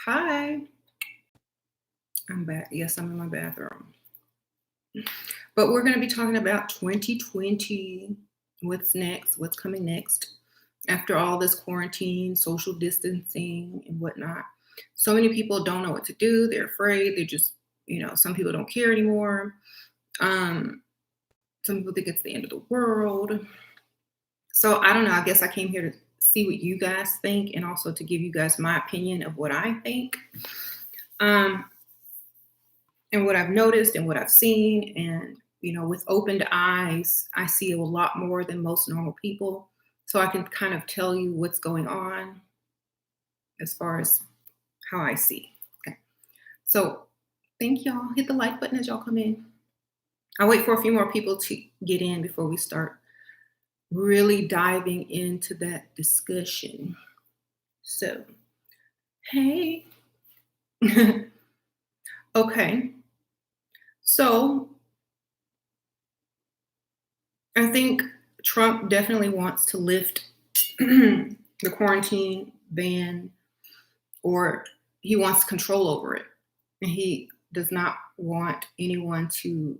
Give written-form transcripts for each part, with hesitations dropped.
Hi, I'm back. Yes, I'm in my bathroom. But we're going to be talking about 2020. What's next? What's coming next after all this quarantine, social distancing, and whatnot? So many people don't know what to do. They're afraid. They're just, some people don't care anymore. Um, some people think it's the end of the world. So I don't know. I guess I came here to see what you guys think and also to give you guys my opinion of what I think. Um, and what I've noticed and what I've seen. And, with opened eyes, I see a lot more than most normal people. So I can kind of tell you what's going on as far as how I see. Okay. So thank y'all. Hit the like button as y'all come in. I'll wait for a few more people to get in before we start really diving into that discussion. So, hey. Okay. So I think Trump definitely wants to lift the quarantine ban, or he wants control over it. And he does not want anyone to,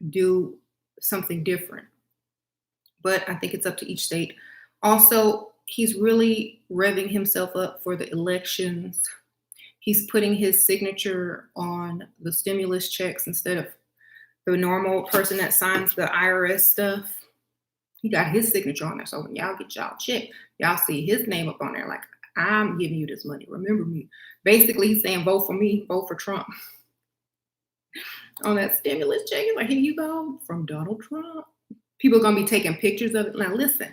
do something different. But I think it's up to each state. Also, he's really revving himself up for the elections. He's putting his signature on the stimulus checks instead of the normal person that signs the IRS stuff. He got his signature on there. So when y'all get y'all check, y'all see his name up on there like, I'm giving you this money. Remember me. Basically, he's saying, vote for me, vote for Trump. On that stimulus check, he's like, here you go, from Donald Trump. People are going to be taking pictures of it. Now, listen.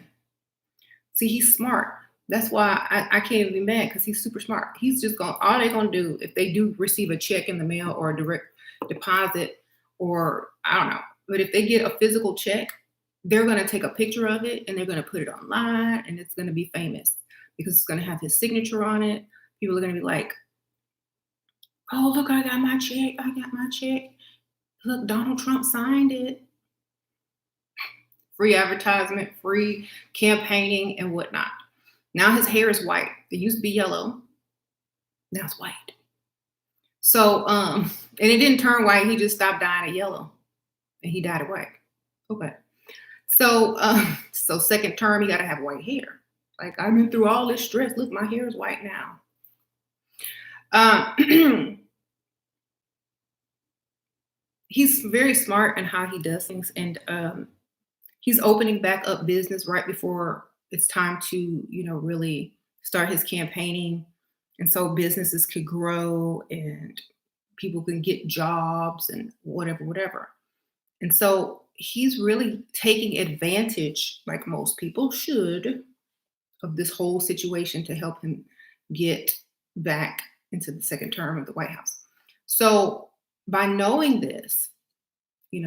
See, he's smart. That's why I can't even be mad, because he's super smart. He's just going, all they're going to do, if they do receive a check in the mail or a direct deposit, or I don't know, but if they get a physical check, they're going to take a picture of it and they're going to put it online, and it's going to be famous because it's going to have his signature on it. People are going to be like, oh, look, I got my check. I got my check. Look, Donald Trump signed it. Free advertisement, free campaigning, and whatnot. Now his hair is white. It used to be yellow. Now it's white. So, and it didn't turn white. He just stopped dyeing it yellow, and he dyed it white. Okay. So, so second term, he got to have white hair. Like, I've been through all this stress. Look, my hair is white now. He's very smart in how he does things, and he's opening back up business right before it's time to, really start his campaigning, and so businesses could grow and people can get jobs and whatever. And so he's really taking advantage, like most people should, of this whole situation to help him get back into the second term of the White House. So by knowing this, you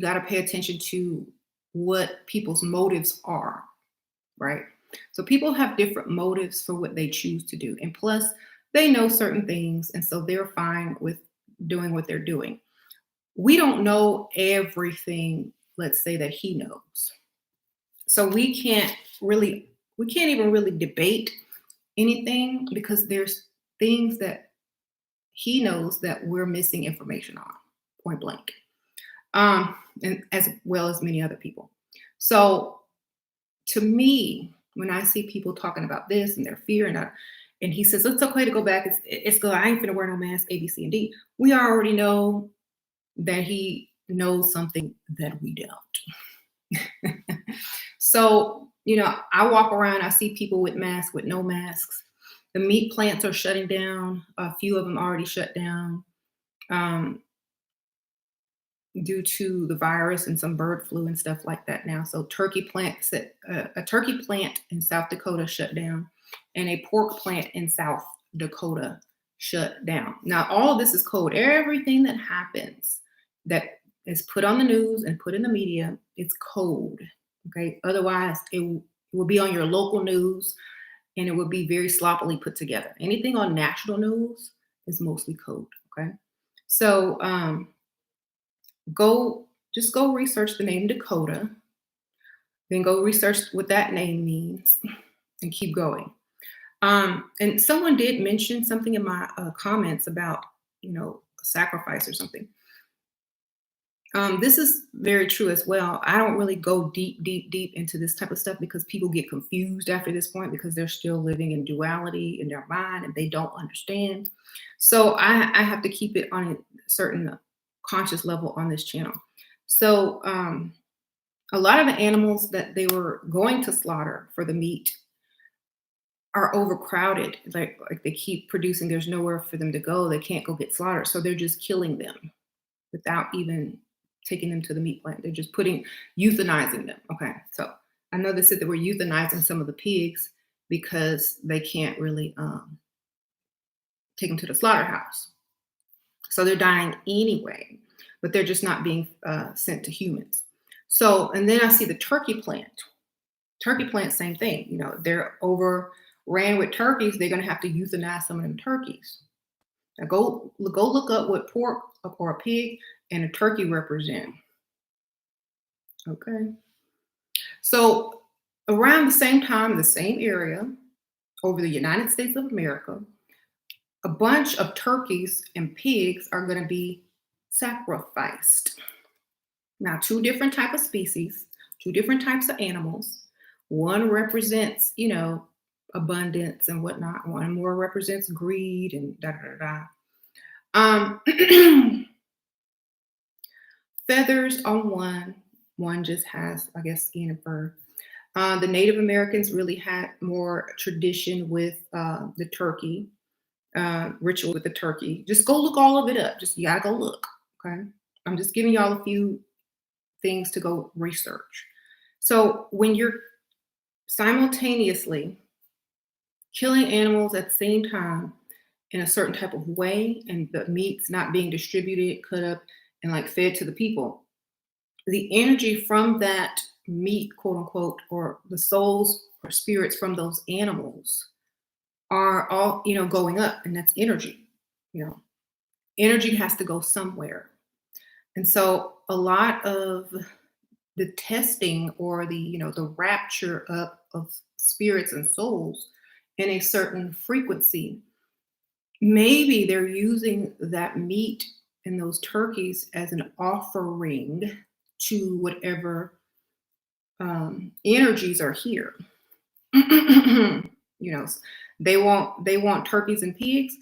got to pay attention to what people's motives are, right? So people have different motives for what they choose to do. And plus, they know certain things, and so they're fine with doing what they're doing. We don't know everything, let's say, that he knows. So we can't even really debate anything, because there's things that he knows that we're missing information on, point blank. And as well as many other people. So to me, when I see people talking about this and their fear, and he says, it's okay to go back. It's good. I ain't finna wear no mask, A, B, C, and D. We already know that he knows something that we don't. So, I walk around, I see people with masks, with no masks. The meat plants are shutting down. A few of them already shut down due to the virus and some bird flu and stuff like that now. So a turkey plant in South Dakota shut down, and a pork plant in South Dakota shut down. Now, all of this is code. Everything that happens that is put on the news and put in the media, it's code. Okay. Otherwise, it will be on your local news, and it will be very sloppily put together. Anything on national news is mostly code. Okay. So, go research the name Dakota, then go research what that name means, and keep going. And someone did mention something in my comments about, sacrifice or something. This is very true as well. I don't really go deep, deep, deep into this type of stuff because people get confused after this point because they're still living in duality in their mind and they don't understand. So I have to keep it on a certain conscious level on this channel. So a lot of the animals that they were going to slaughter for the meat are overcrowded. Like they keep producing, there's nowhere for them to go. They can't go get slaughtered. So they're just killing them without even taking them to the meat plant. They're just euthanizing them. Okay. So I know they said that we're euthanizing some of the pigs because they can't really take them to the slaughterhouse. So they're dying anyway, but they're just not being sent to humans. So, and then I see the turkey plant. Turkey plant, same thing. They're overran with turkeys. They're going to have to euthanize some of them turkeys. Now go look up what pork or a pig and a turkey represent. Okay. So around the same time, the same area, over the United States of America, a bunch of turkeys and pigs are going to be sacrificed. Now, two different type of species, two different types of animals. One represents, abundance and whatnot. One more represents greed and da da da da. Feathers on one just has, I guess, skin and fur. The Native Americans really had more tradition with the turkey, ritual with the turkey. Just go look all of it up. You gotta go look. Okay. I'm just giving y'all a few things to go research. So when you're simultaneously killing animals at the same time in a certain type of way, and the meat's not being distributed, cut up, and like fed to the people, the energy from that meat, quote unquote, or the souls or spirits from those animals are all, going up, and that's energy. Energy has to go somewhere. And so a lot of the testing or the rapture up of spirits and souls in a certain frequency, maybe they're using that meat and those turkeys as an offering to whatever energies are here. They want turkeys and pigs,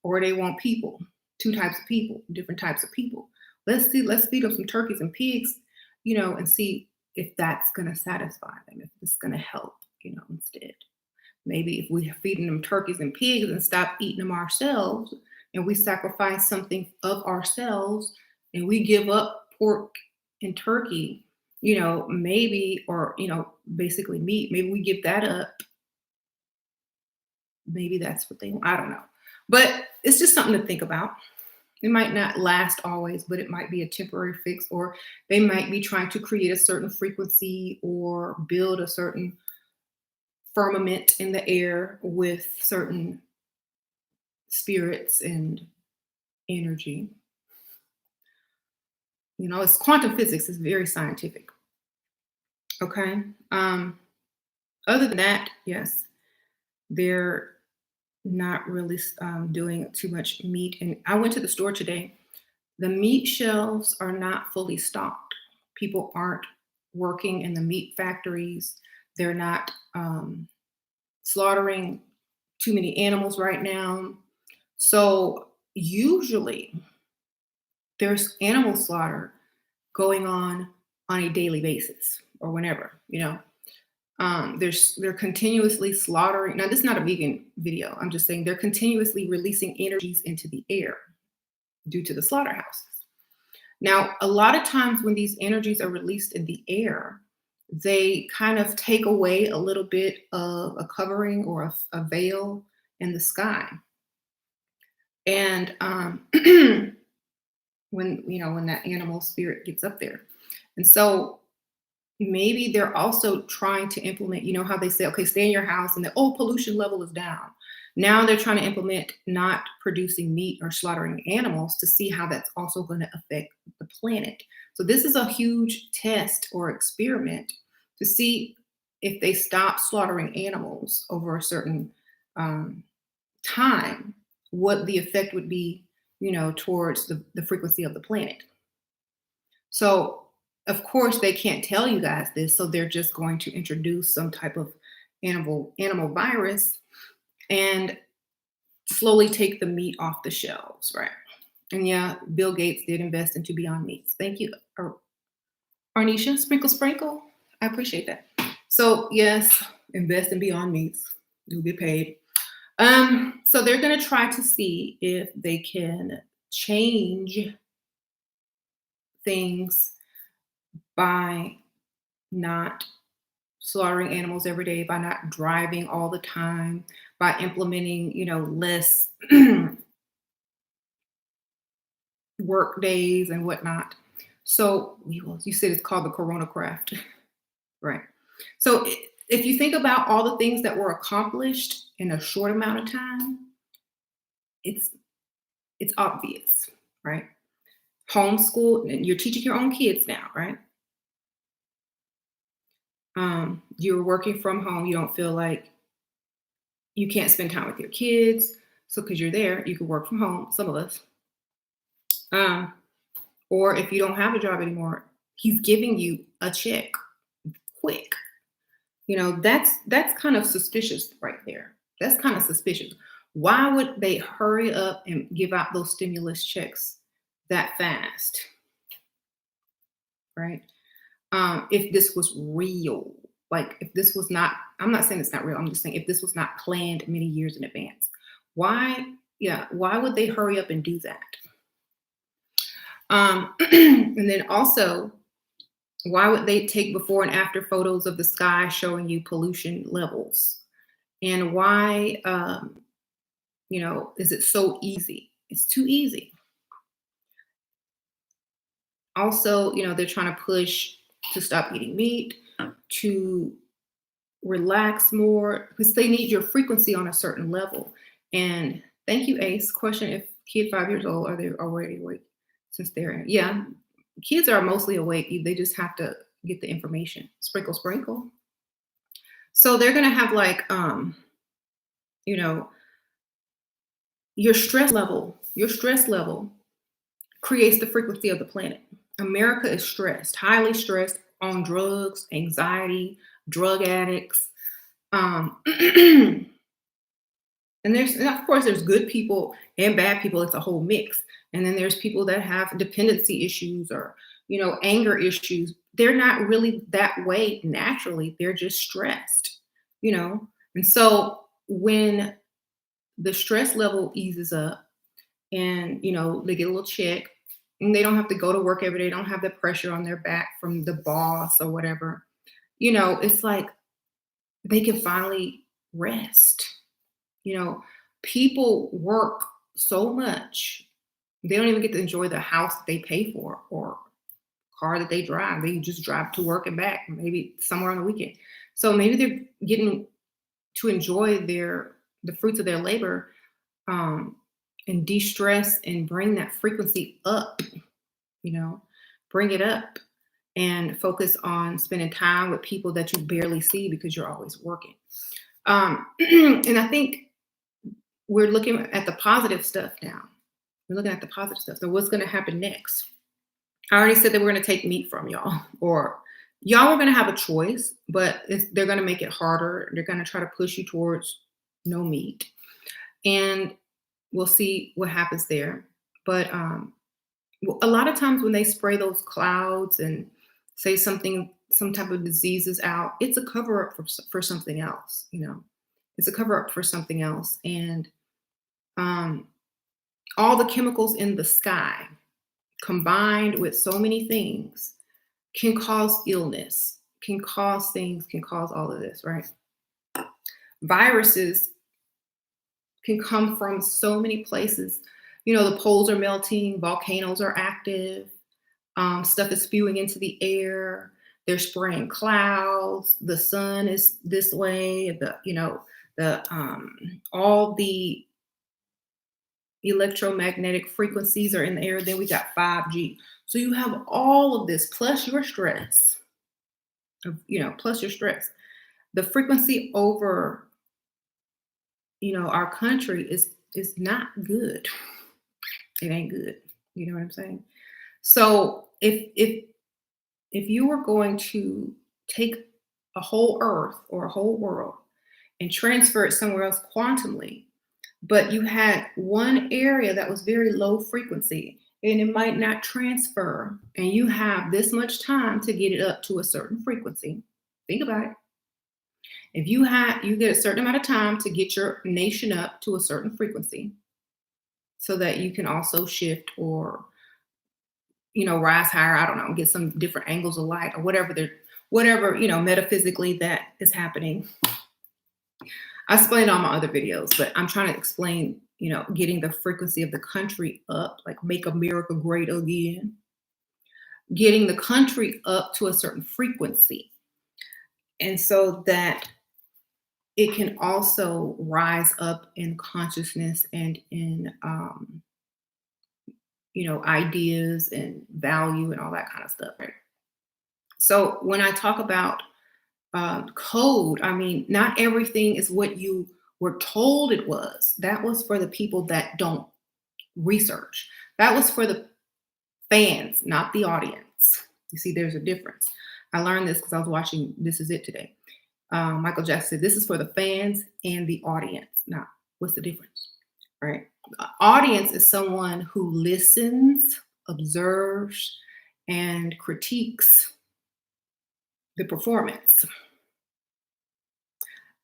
or they want people. Two types of people, different types of people. Let's feed them some turkeys and pigs, and see if that's going to satisfy them, if it's going to help, instead. Maybe if we're feeding them turkeys and pigs and stop eating them ourselves, and we sacrifice something of ourselves, and we give up pork and turkey, maybe, or, basically meat, maybe we give that up. Maybe that's what they want. I don't know. But it's just something to think about. It might not last always, but it might be a temporary fix, or they might be trying to create a certain frequency or build a certain firmament in the air with certain spirits and energy. It's quantum physics. It's very scientific. Okay. Other than that, yes, they're not really doing too much meat. And I went to the store today. The meat shelves are not fully stocked. People aren't working in the meat factories. They're not slaughtering too many animals right now. So usually there's animal slaughter going on a daily basis or whenever, they're continuously slaughtering. Now, this is not a vegan video. I'm just saying they're continuously releasing energies into the air due to the slaughterhouses. Now, a lot of times when these energies are released in the air, they kind of take away a little bit of a covering or a veil in the sky. And when that animal spirit gets up there. And so maybe they're also trying to implement, how they say, okay, stay in your house, and pollution level is down. Now they're trying to implement not producing meat or slaughtering animals to see how that's also going to affect the planet. So this is a huge test or experiment to see if they stop slaughtering animals over a certain um, time what the effect would be, towards the frequency of the planet. So, of course, they can't tell you guys this, so they're just going to introduce some type of animal virus and slowly take the meat off the shelves, right? And yeah, Bill Gates did invest into Beyond Meats. Thank you, Arnisha. Sprinkle, sprinkle. I appreciate that. So yes, invest in Beyond Meats. You'll get paid. So they're gonna try to see if they can change things by not slaughtering animals every day, by not driving all the time, by implementing, less work days and whatnot. So you said it's called the Corona Craft, right? So if you think about all the things that were accomplished in a short amount of time, it's it's obvious, right? Homeschool, and you're teaching your own kids now, right? You're working from home. You don't feel like you can't spend time with your kids. So because you're there, you can work from home, some of us. Um, or if you don't have a job anymore, he's giving you a check quick. That's kind of suspicious right there. That's kind of suspicious. Why would they hurry up and give out those stimulus checks that fast, right? If this was real, like if this was not, I'm not saying it's not real. I'm just saying if this was not planned many years in advance, why, yeah, why would they hurry up and do that? And then also, why would they take before and after photos of the sky showing you pollution levels? And why, is it so easy? It's too easy. Also, they're trying to push to stop eating meat, to relax more, because they need your frequency on a certain level. And thank you, Ace. Question: if kid 5 years old, are they already awake? Since they're yeah, kids are mostly awake. They just have to get the information. Sprinkle, sprinkle. So they're gonna have like you know, your stress level creates the frequency of the planet. America is stressed, highly stressed, on drugs, anxiety, drug addicts. And and of course there's good people and bad people. It's a whole mix. And then there's people that have dependency issues or anger issues. They're not really that way naturally. They're just stressed, you know. And so when the stress level eases up and they get a little check and they don't have to go to work every day, don't have the pressure on their back from the boss or whatever, it's like they can finally rest. People work so much, they don't even get to enjoy the house that they pay for or car that they drive. They just drive to work and back, maybe somewhere on the weekend. So maybe they're getting to enjoy the fruits of their labor, and de-stress and bring that frequency up, bring it up and focus on spending time with people that you barely see because you're always working. And I think we're looking at the positive stuff now. We're looking at the positive stuff. So what's going to happen next? I already said that we're going to take meat from y'all, or y'all are going to have a choice, but they're going to make it harder. They're going to try to push you towards no meat, and we'll see what happens there. But a lot of times when they spray those clouds and say some type of disease is out, it's a cover up for something else. It's a cover up for something else, and all the chemicals in the sky combined with so many things can cause illness, can cause all of this, right? Viruses can come from so many places. The poles are melting, volcanoes are active, stuff is spewing into the air, they're spraying clouds, the sun is this way, all the electromagnetic frequencies are in the air. Then we got 5G. So you have all of this plus your stress, plus your stress. The frequency over our country is not good. It ain't good. You know what I'm saying? So if you were going to take a whole earth or a whole world and transfer it somewhere else quantumly, but you had one area that was very low frequency and it might not transfer, and you have this much time to get it up to a certain frequency. Think about it. If you get a certain amount of time to get your nation up to a certain frequency so that you can also shift or rise higher, I don't know, get some different angles of light or whatever, metaphysically that is happening. I explained all my other videos, but I'm trying to explain, getting the frequency of the country up, like make America great again, getting the country up to a certain frequency. And so that it can also rise up in consciousness and in, ideas and value and all that kind of stuff, right? So when I talk about code, I mean, not everything is what you were told it was. That was for the people that don't research. That was for the fans, not the audience. You see, there's a difference. I learned this because I was watching This Is It today. Michael Jackson said, this is for the fans and the audience. Now, what's the difference? Right? Audience is someone who listens, observes, and critiques the performance.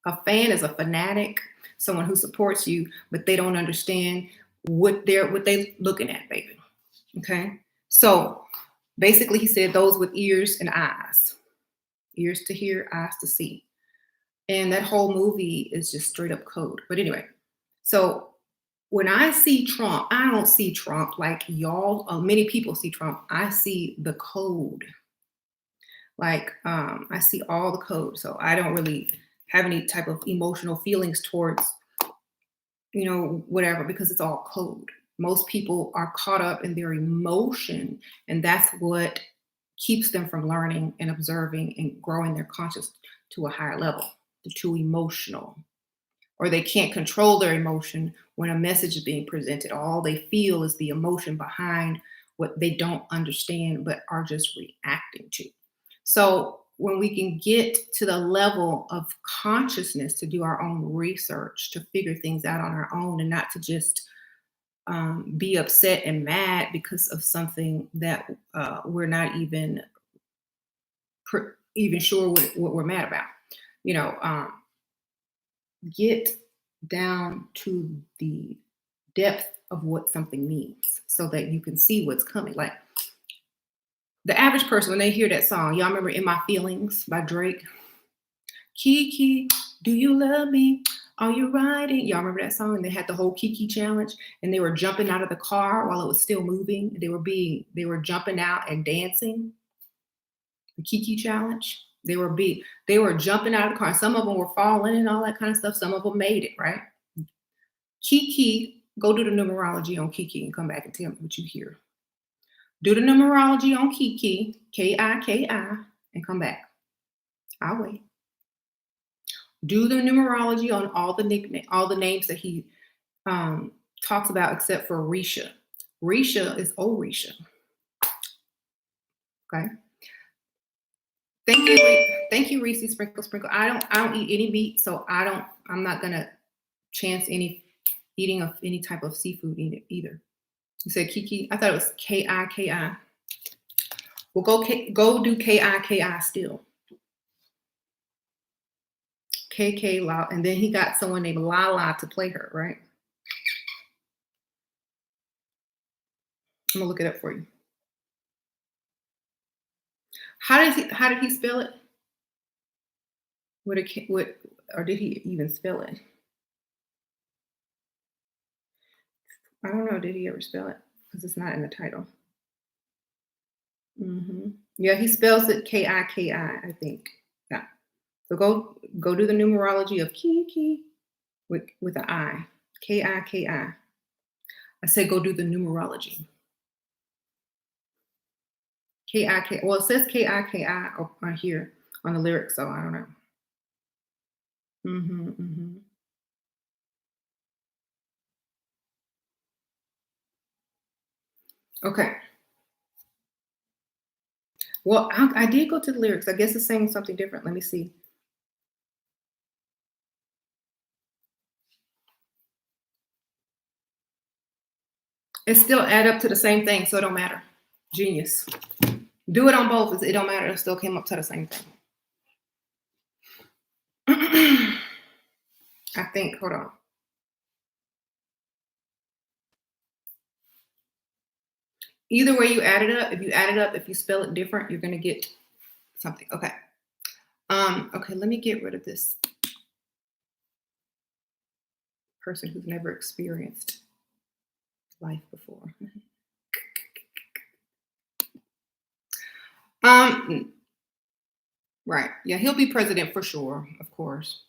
A fan is a fanatic, someone who supports you, but they don't understand what they're looking at, baby. Okay? So basically he said those with ears and eyes. Ears to hear, eyes to see. And that whole movie is just straight up code. But anyway, so when I see Trump, I don't see Trump like y'all, many people see Trump. I see the code. Like I see all the code. So I don't really have any type of emotional feelings towards, whatever, because it's all code. Most people are caught up in their emotion, and that's what keeps them from learning and observing and growing their conscious to a higher level. They're too emotional, or they can't control their emotion when a message is being presented. All they feel is the emotion behind what they don't understand but are just reacting to. So when we can get to the level of consciousness to do our own research, to figure things out on our own, and not to just be upset and mad because of something that we're not even sure what we're mad about, get down to the depth of what something means so that you can see what's coming. Like the average person, when they hear that song, y'all remember In My Feelings by Drake? KiKi, do you love me? Are you riding? Y'all remember that song? And they had the whole KiKi challenge, and they were jumping out of the car while it was still moving. They were jumping out and dancing. The KiKi challenge. They were jumping out of the car. Some of them were falling and all that kind of stuff. Some of them made it, right? KiKi, go do the numerology on KiKi and come back and tell me what you hear. Do the numerology on KiKi, KiKi, and come back. I'll wait. Do the numerology on all the names that he talks about, except for Risha. Risha is Orisha. Okay. Thank you, Reese Sprinkle Sprinkle. I don't eat any meat, so I'm not gonna chance eating of any type of seafood either. You said KiKi. I thought it was KiKi. Well, go do KiKi still. KK La, and then he got someone named Lala to play her, right? I'm gonna look it up for you. How did he spell it? Or did he even spell it? I don't know. Did he ever spell it? Because it's not in the title. Yeah, he spells it KiKi, I think. Yeah. So go do the numerology of KiKi with an I. KiKi. I said go do the numerology. KiKi. Well, it says KiKi on here on the lyrics, so I don't know. Okay. Well, I did go to the lyrics. I guess it's saying something different. Let me see. It still add up to the same thing, so it don't matter. Genius. Do it on both. It don't matter. It still came up to the same thing. I think. Hold on. Either way you add it up, if you add it up, if you spell it different, you're gonna get something. Okay. Okay, let me get rid of this person who's never experienced life before. Um, right. Yeah, he'll be president for sure, of course.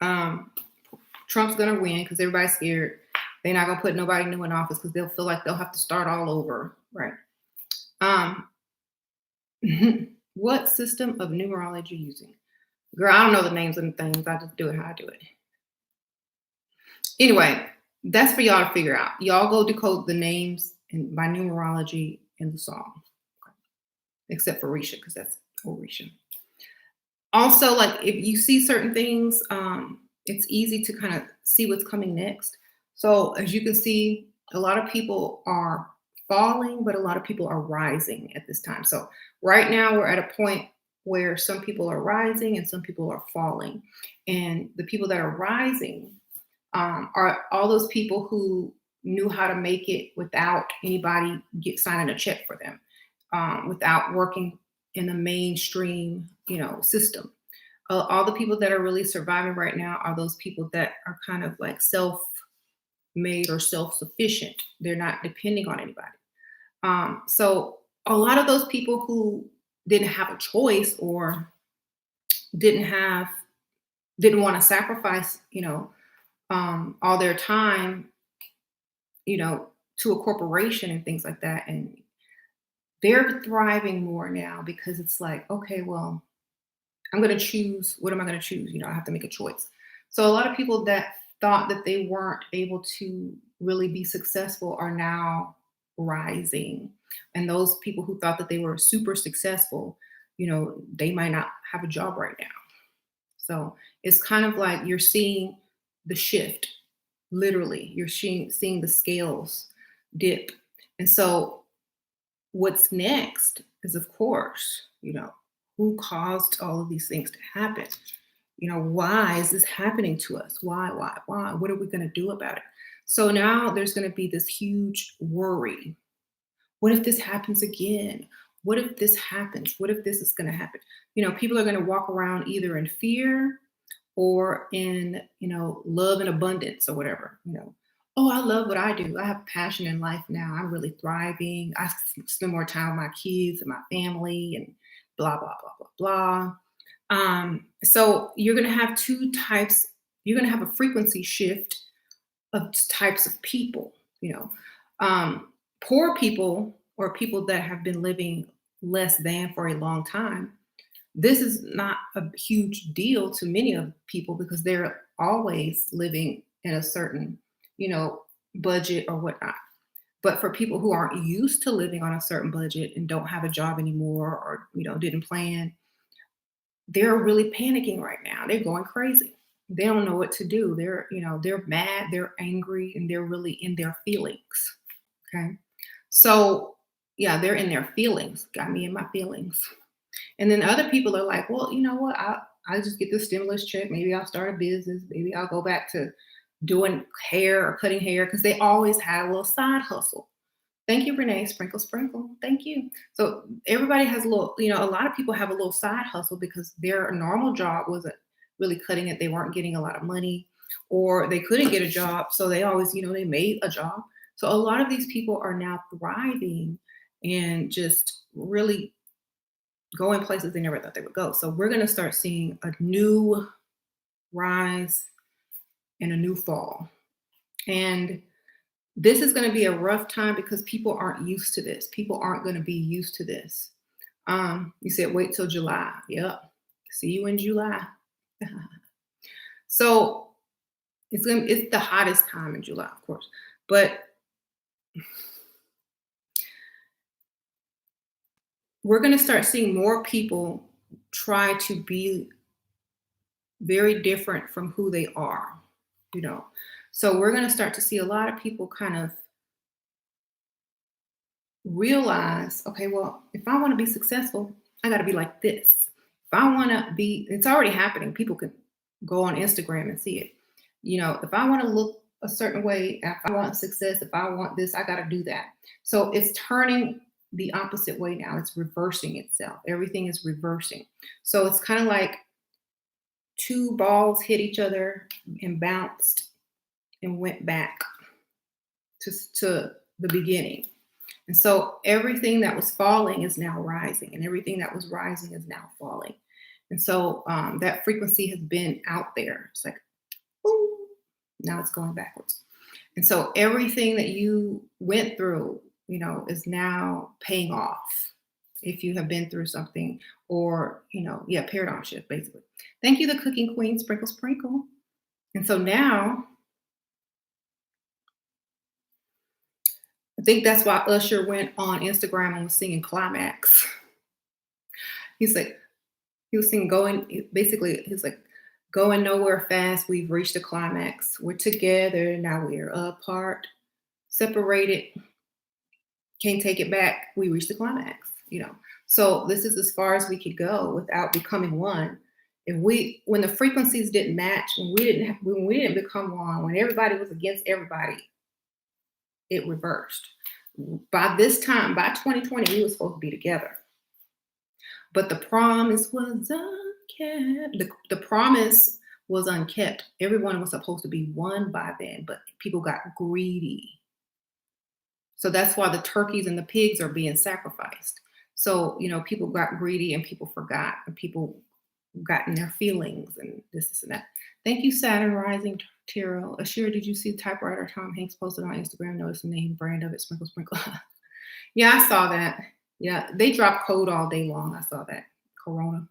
Um, Trump's gonna win because everybody's scared. They're not gonna put nobody new in office because they'll feel like they'll have to start all over. Right. Um, what system of numerology using? Girl, I don't know the names of the things. I just do it how I do it. Anyway, that's for y'all to figure out. Y'all go decode the names and by numerology in the song, except for Risha, because that's Orisha. Also, like if you see certain things, it's easy to kind of see what's coming next. So as you can see, a lot of people are falling, but a lot of people are rising at this time. So right now we're at a point where some people are rising and some people are falling. And the people that are rising are all those people who knew how to make it without anybody signing a check for them, without working in the mainstream, system. All the people that are really surviving right now are those people that are kind of like self-made or self-sufficient. They're not depending on anybody. So a lot of those people who didn't have a choice or didn't have didn't want to sacrifice, all their time, to a corporation and things like that. And they're thriving more now because it's like, okay, well, I'm going to choose. What am I going to choose? I have to make a choice. So a lot of people that thought that they weren't able to really be successful are now rising. And those people who thought that they were super successful, they might not have a job right now. So it's kind of like you're seeing the shift. Literally, you're seeing the scales dip. And so what's next is, of course, who caused all of these things to happen? Why is this happening to us? Why? What are we going to do about it? So now there's going to be this huge worry. What if this happens again? What if this happens? What if this is going to happen? People are going to walk around either in fear or in, love and abundance or whatever. Oh, I love what I do. I have passion in life now. I'm really thriving. I spend more time with my kids and my family and blah, blah, blah, blah, blah. So you're going to have two types. You're going to have a frequency shift of types of people, poor people or people that have been living less than for a long time. This is not a huge deal to many of people because they're always living in a certain, budget or whatnot. But for people who aren't used to living on a certain budget and don't have a job anymore or, didn't plan, they're really panicking right now. They're going crazy. They don't know what to do. They're mad, they're angry, and they're really in their feelings. Okay. So yeah, they're in their feelings. Got me in my feelings. And then other people are like, well, you know what? I just get the stimulus check. Maybe I'll start a business. Maybe I'll go back to doing hair or cutting hair because they always had a little side hustle. Thank you, Renee. Sprinkle, sprinkle. Thank you. So everybody has a little, a lot of people have a little side hustle because their normal job wasn't really cutting it. They weren't getting a lot of money or they couldn't get a job. So they always, they made a job. So a lot of these people are now thriving and just really going places they never thought they would go. So we're going to start seeing a new rise and a new fall. And this is going to be a rough time because people aren't used to this. People aren't going to be used to this. You said wait till July. Yep. See you in July. So it's the hottest time in July, of course. But we're going to start seeing more people try to be very different from who they are, you know. So we're going to start to see a lot of people kind of realize, okay, well, if I want to be successful, I got to be like this. If I want to be, it's already happening. People can go on Instagram and see it. You know, if I want to look a certain way, if I want success, if I want this, I got to do that. So it's turning the opposite way now. It's reversing itself. Everything is reversing. So it's kind of like two balls hit each other and bounced and went back to the beginning. And so everything that was falling is now rising, and everything that was rising is now falling. And so that frequency has been out there. It's like, boom, now it's going backwards. And so everything that you went through, you know, is now paying off if you have been through something or, you know, yeah, paradigm shift, basically. Thank you, the cooking queen, sprinkle, sprinkle. And so now I think that's why Usher went on Instagram and was singing Climax. He's like, he was singing going, basically, he's like, going nowhere fast. We've reached the climax. We're together. Now we're apart, separated. Can't take it back. We reached the climax, you know. So this is as far as we could go without becoming one. If we, when the frequencies didn't match, when we didn't become one, when everybody was against everybody, it reversed. By this time, by 2020, we were supposed to be together. But the promise was unkept. The promise was unkept. Everyone was supposed to be one by then, but people got greedy. So that's why the turkeys and the pigs are being sacrificed. So, you know, people got greedy and people forgot, and people got in their feelings and this and that. Thank you, Saturn Rising Tarot. Ashira, did you see the typewriter Tom Hanks posted on Instagram? Notice the name brand of it, Sprinkle Sprinkle. Yeah, I saw that. Yeah, they drop code all day long. I saw that. Corona.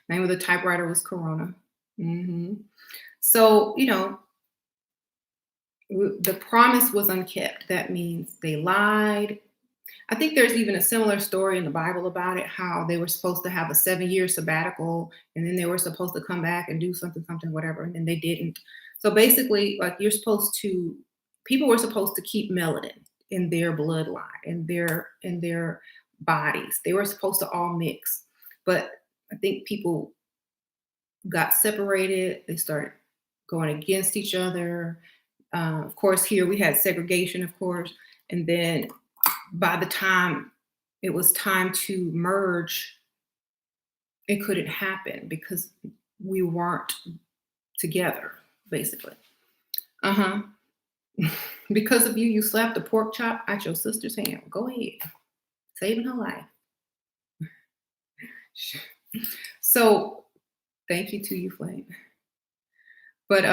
Name of the typewriter was Corona. So, you know, the promise was unkept. That means they lied. I think there's even a similar story in the Bible about it, how they were supposed to have a 7-year sabbatical and then they were supposed to come back and do something, something, whatever, and then they didn't. So basically, like people were supposed to keep melanin in their bloodline, in their bodies. They were supposed to all mix. But I think people got separated. They started going against each other. Of course, here we had segregation, of course. And then by the time it was time to merge, it couldn't happen because we weren't together, basically. Uh-huh. Because of you, you slapped the pork chop out your sister's hand. Go ahead. Saving her life. So thank you to you, Flame. But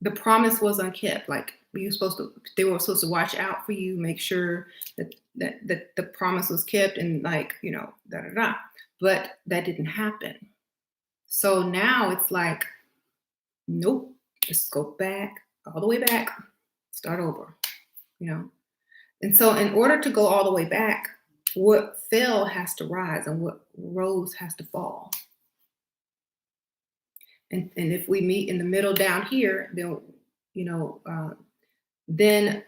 the promise was unkept. Like they were supposed to watch out for you, make sure that the promise was kept, and like, you know, da da da. But that didn't happen. So now it's like, nope, let's go back, all the way back, start over, you know. And so in order to go all the way back, what fell has to rise and what rose has to fall. And if we meet in the middle down here, then, you know, then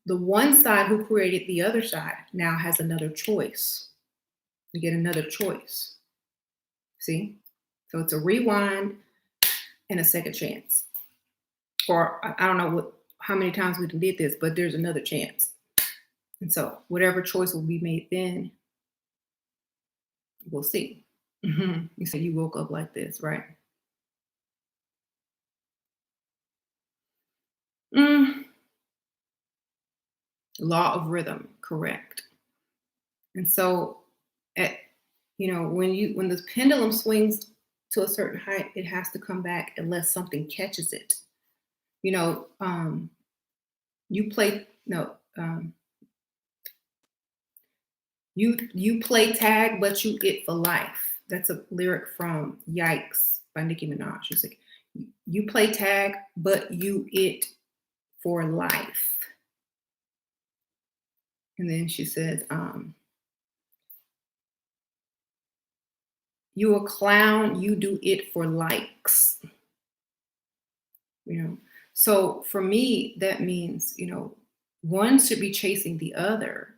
the one side who created the other side now has another choice. You get another choice. See? So it's a rewind and a second chance. Or I don't know how many times we did this, but there's another chance. And so whatever choice will be made then, we'll see. You said you woke up like this, right? Law of rhythm, correct. And so when the pendulum swings to a certain height, it has to come back unless something catches it. You know, you play no you play tag, but you it for life. That's a lyric from Yikes by Nicki Minaj. She's like, you play tag, but you it for life. And then she says, you a clown, you do it for likes, you know. So for me, that means, one should be chasing the other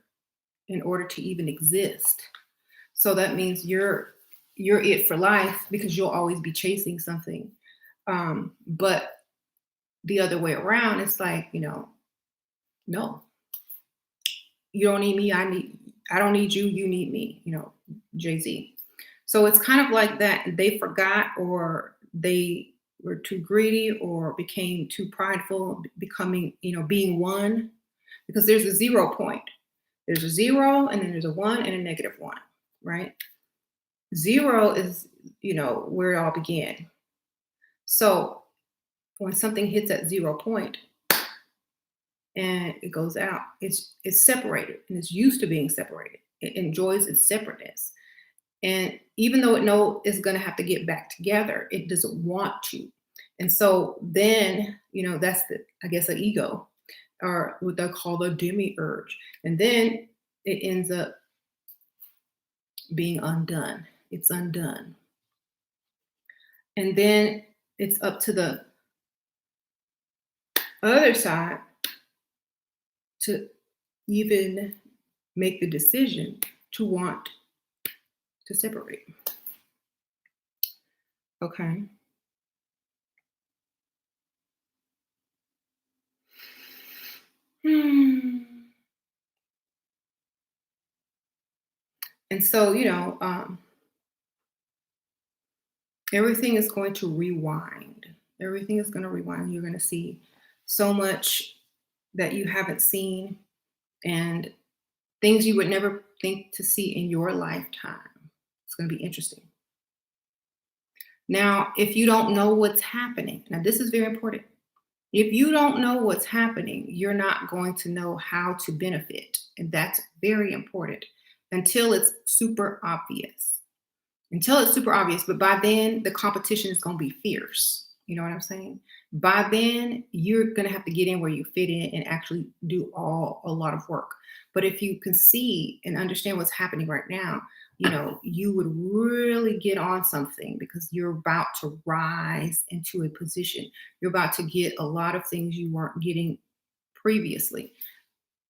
in order to even exist. So that means you're it for life because you'll always be chasing something. But the other way around, it's like, no, you don't need me. I don't need you. You need me, Jay-Z. So it's kind of like that. They forgot, or they were too greedy, or became too prideful, becoming, being one, because there's a 0 point. There's a zero, and then there's a one and a negative one, right? Zero is, where it all began. So when something hits at 0 point and it goes out, it's separated, and it's used to being separated. It enjoys its separateness. And even though it knows it's going to have to get back together, it doesn't want to. And so then, that's I guess, an ego, or what they call the demiurge. And then it ends up being undone. It's undone. And then it's up to the other side to even make the decision to want to separate. Okay. And so, everything is going to rewind. Everything is going to rewind. You're going to see so much that you haven't seen, and things you would never think to see in your lifetime. It's going to be interesting. Now, if you don't know what's happening, now this is very important. If you don't know what's happening, you're not going to know how to benefit. And that's very important until it's super obvious. Until it's super obvious. But by then, the competition is going to be fierce. You know what I'm saying? By then, you're going to have to get in where you fit in and actually do a lot of work. But if you can see and understand what's happening right now, you would really get on something, because you're about to rise into a position. You're about to get a lot of things you weren't getting previously.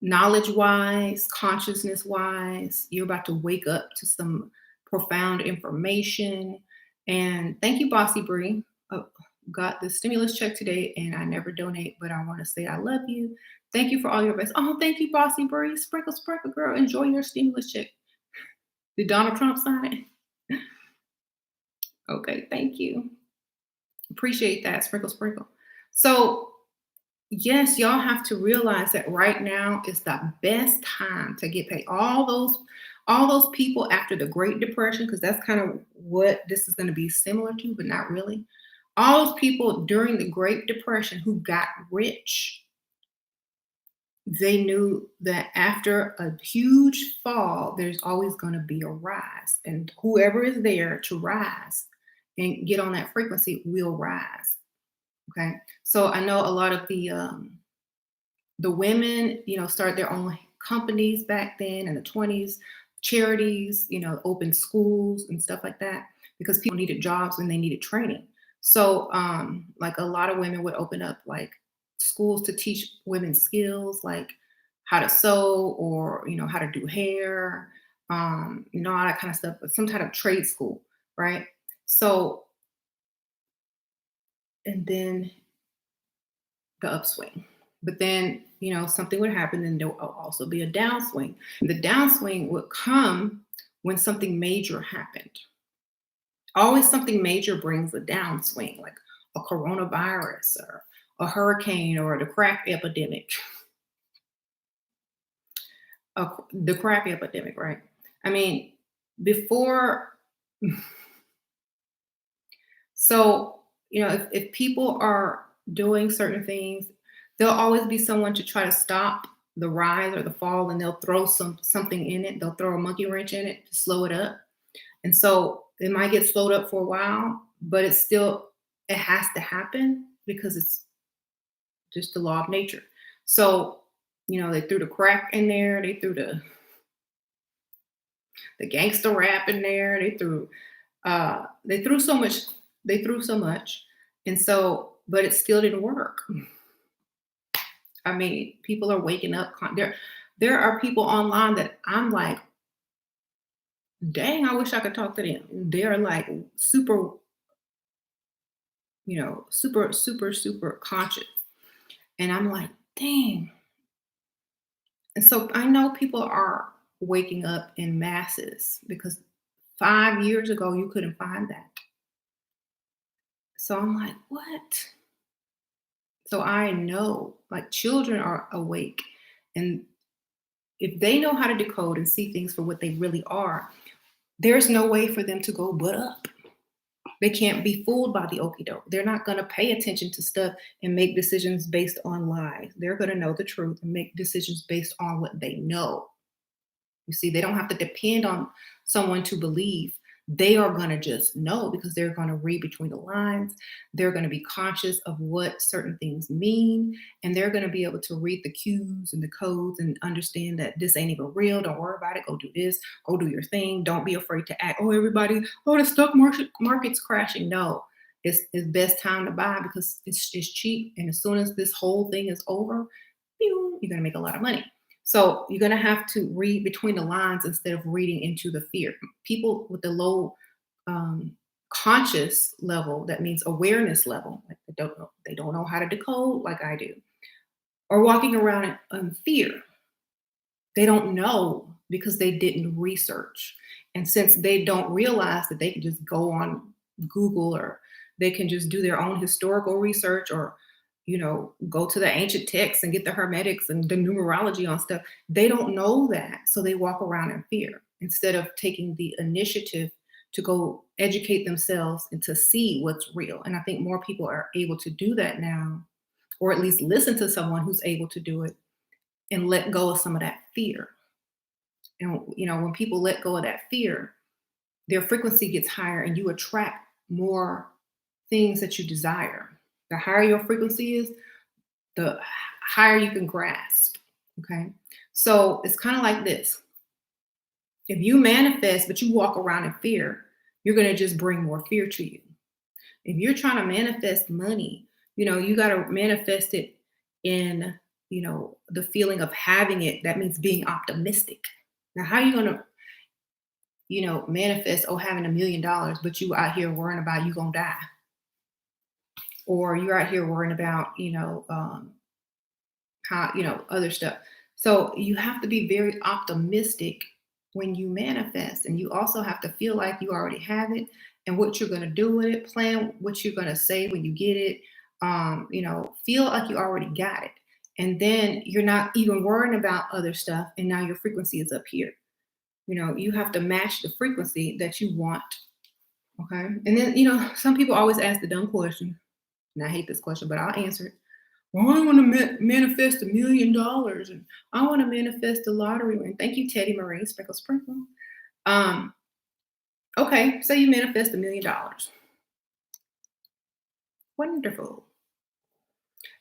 Knowledge wise, consciousness wise, you're about to wake up to some profound information. And thank you, Bossy Bree. Got the stimulus check today, and I never donate, but I want to say I love you. Thank you for all your best. Oh, thank you, Bossy Bree. Sprinkle, sprinkle, girl. Enjoy your stimulus check. Did Donald Trump sign it? Okay, thank you. Appreciate that. Sprinkle, sprinkle. So, yes, y'all have to realize that right now is the best time to get paid. All those people after the Great Depression, because that's kind of what this is going to be similar to, but not really. All those people during the Great Depression who got rich, they knew that after a huge fall, there's always going to be a rise. And whoever is there to rise and get on that frequency will rise. Okay. So I know a lot of the women, started their own companies back then in the 20s, charities, open schools and stuff like that, because people needed jobs and they needed training. So like a lot of women would open up like schools to teach women skills like how to sew, or how to do hair, all that kind of stuff, but some kind of trade school, right? So, and then the upswing. But then, something would happen, and there will also be a downswing. The downswing would come when something major happened. Always something major brings a downswing, like a coronavirus or a hurricane or the crack epidemic. The crack epidemic, right? I mean, before, so, if people are doing certain things, there'll always be someone to try to stop the rise or the fall, and they'll throw something in it. They'll throw a monkey wrench in it to slow it up. And so it might get slowed up for a while, but it has to happen because it's just the law of nature. So They threw the crack in there. They threw the gangster rap in there. They threw so much. They threw so much, and so, but it still didn't work. I mean, people are waking up. There are people online that I'm like, dang, I wish I could talk to them. They're like super, super, super, super conscious. And I'm like, dang. And so I know people are waking up in masses because 5 years ago you couldn't find that. So I'm like, what? So I know like children are awake. And if they know how to decode and see things for what they really are, there's no way for them to go but up. They can't be fooled by the okie doke. They're not going to pay attention to stuff and make decisions based on lies. They're going to know the truth and make decisions based on what they know. You see, they don't have to depend on someone to believe. They are going to just know because they're going to read between the lines. They're going to be conscious of what certain things mean. And they're going to be able to read the cues and the codes and understand that this ain't even real. Don't worry about it. Go do this. Go do your thing. Don't be afraid to act. Oh, everybody, oh, the market's crashing. No, it's best time to buy because it's cheap. And as soon as this whole thing is over, you're going to make a lot of money. So you're going to have to read between the lines instead of reading into the fear. People with the low conscious level, that means awareness level, like they don't know how to decode like I do, are walking around in fear. They don't know because they didn't research. And since they don't realize that they can just go on Google or they can just do their own historical research or go to the ancient texts and get the hermetics and the numerology on stuff. They don't know that. So they walk around in fear instead of taking the initiative to go educate themselves and to see what's real. And I think more people are able to do that now, or at least listen to someone who's able to do it and let go of some of that fear. And when people let go of that fear, their frequency gets higher and you attract more things that you desire. The higher your frequency is, the higher you can grasp. Okay. So it's kind of like this. If you manifest, but you walk around in fear, you're going to just bring more fear to you. If you're trying to manifest money, you got to manifest it in, the feeling of having it. That means being optimistic. Now, how are you going to, manifest, having $1 million, but you out here worrying about you going to die? Or you're out here worrying about, how, other stuff. So you have to be very optimistic when you manifest. And you also have to feel like you already have it and what you're going to do with it, plan what you're going to say when you get it, feel like you already got it. And then you're not even worrying about other stuff. And now your frequency is up here. You have to match the frequency that you want. Okay. And then, some people always ask the dumb question. And I hate this question, but I'll answer it. Well, I want to manifest $1 million, and I want to manifest the lottery win. Thank you, Teddy Marie. Sprinkle, sprinkle. Okay, so you manifest $1 million. Wonderful.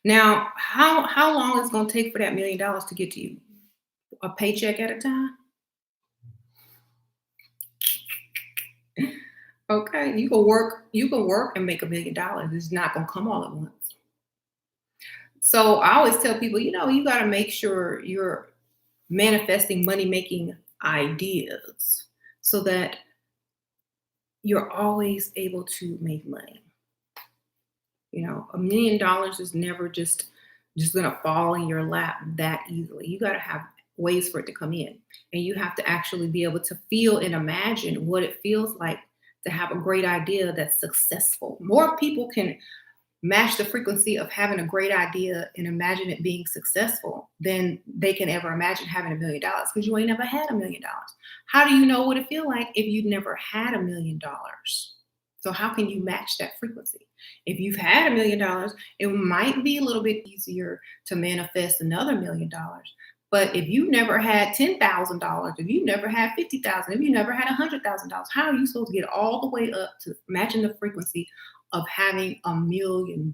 Now, how long is it going to take for that $1 million to get to you? A paycheck at a time? Okay, you can work and make $1 million. It's not going to come all at once. So I always tell people, you got to make sure you're manifesting money making ideas so that you're always able to make money. $1 million is never just gonna fall in your lap that easily. You got to have ways for it to come in, and you have to actually be able to feel and imagine what it feels like to have a great idea that's successful. More people can match the frequency of having a great idea and imagine it being successful than they can ever imagine having $1 million, because you ain't never had $1 million. How do you know what it feel like if you've never had $1 million? So how can you match that frequency? If you've had $1 million, it might be a little bit easier to manifest another $1 million. But if you never had $10,000, if you never had $50,000, if you never had $100,000, how are you supposed to get all the way up to matching the frequency of having $1 million?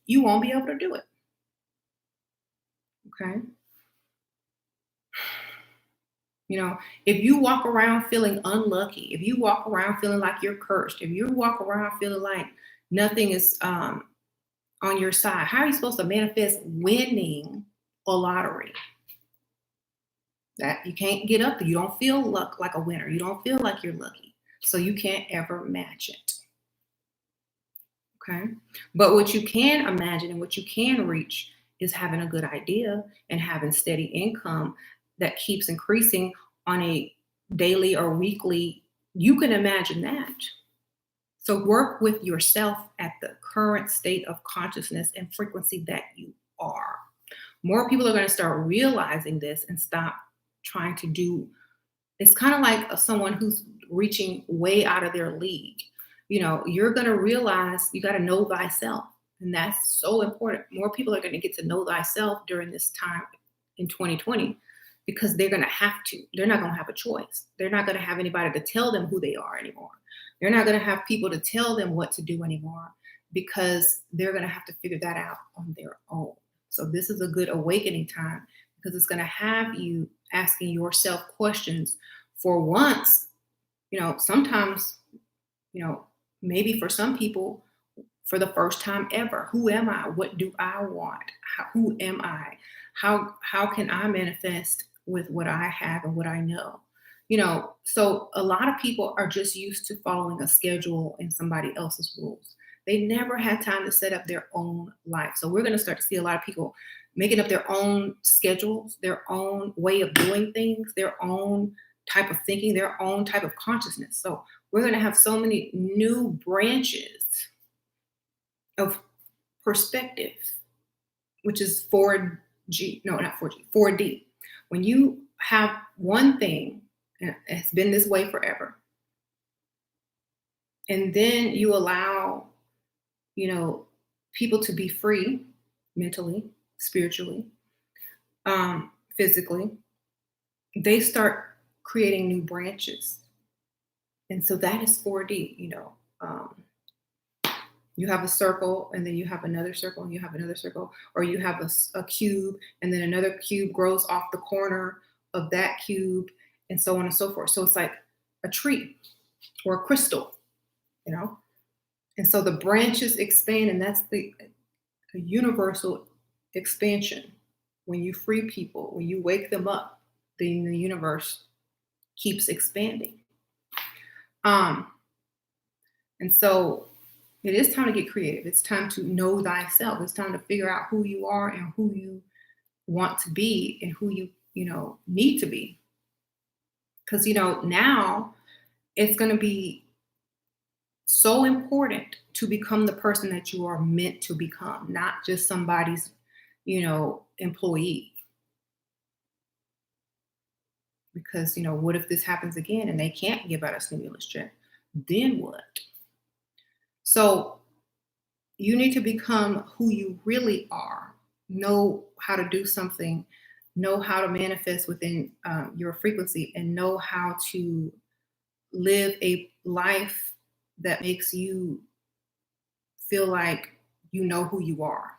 You won't be able to do it. Okay. You know, if you walk around feeling unlucky, if you walk around feeling like you're cursed, if you walk around feeling like nothing is on your side, how are you supposed to manifest winning a lottery? That you can't get up. You don't feel luck like a winner. You don't feel like you're lucky. So you can't ever match it. Okay. But what you can imagine and what you can reach is having a good idea and having steady income that keeps increasing on a daily or weekly. You can imagine that. So work with yourself at the current state of consciousness and frequency that you are. More people are going to start realizing this and stop trying to do. It's kind of like someone who's reaching way out of their league. You know, you're going to realize you got to know thyself. And that's so important. More people are going to get to know thyself during this time in 2020 because they're going to have to. They're not going to have a choice. They're not going to have anybody to tell them who they are anymore. They're not going to have people to tell them what to do anymore because they're going to have to figure that out on their own. So this is a good awakening time because it's going to have you asking yourself questions for once. You know, sometimes, you know, maybe for some people, for the first time ever, who am I? What do I want? Who am I? How can I manifest with what I have and what I know? You know, so a lot of people are just used to following a schedule and somebody else's rules. They never had time to set up their own life. So we're going to start to see a lot of people making up their own schedules, their own way of doing things, their own type of thinking, their own type of consciousness. So we're going to have so many new branches of perspective, which is 4G, no, not 4G, 4D. When you have one thing, and it's been this way forever, and then you allow, you know, people to be free mentally, spiritually, physically, they start creating new branches. And so that is 4D, you know. You have a circle and then you have another circle and you have another circle, or you have a cube and then another cube grows off the corner of that cube and so on and so forth. So it's like a tree or a crystal, you know? And so the branches expand, and that's the universal expansion. When you free people, when you wake them up, then the universe keeps expanding. And so it is time to get creative. It's time to know thyself. It's time to figure out who you are and who you want to be and who you know, need to be. Because, you know, now it's going to be so important to become the person that you are meant to become, not just somebody's, you know, employee. Because, you know, what if this happens again and they can't give out a stimulus check? Then what? So you need to become who you really are, know how to do something, know how to manifest within your frequency, and know how to live a life that makes you feel like you know who you are.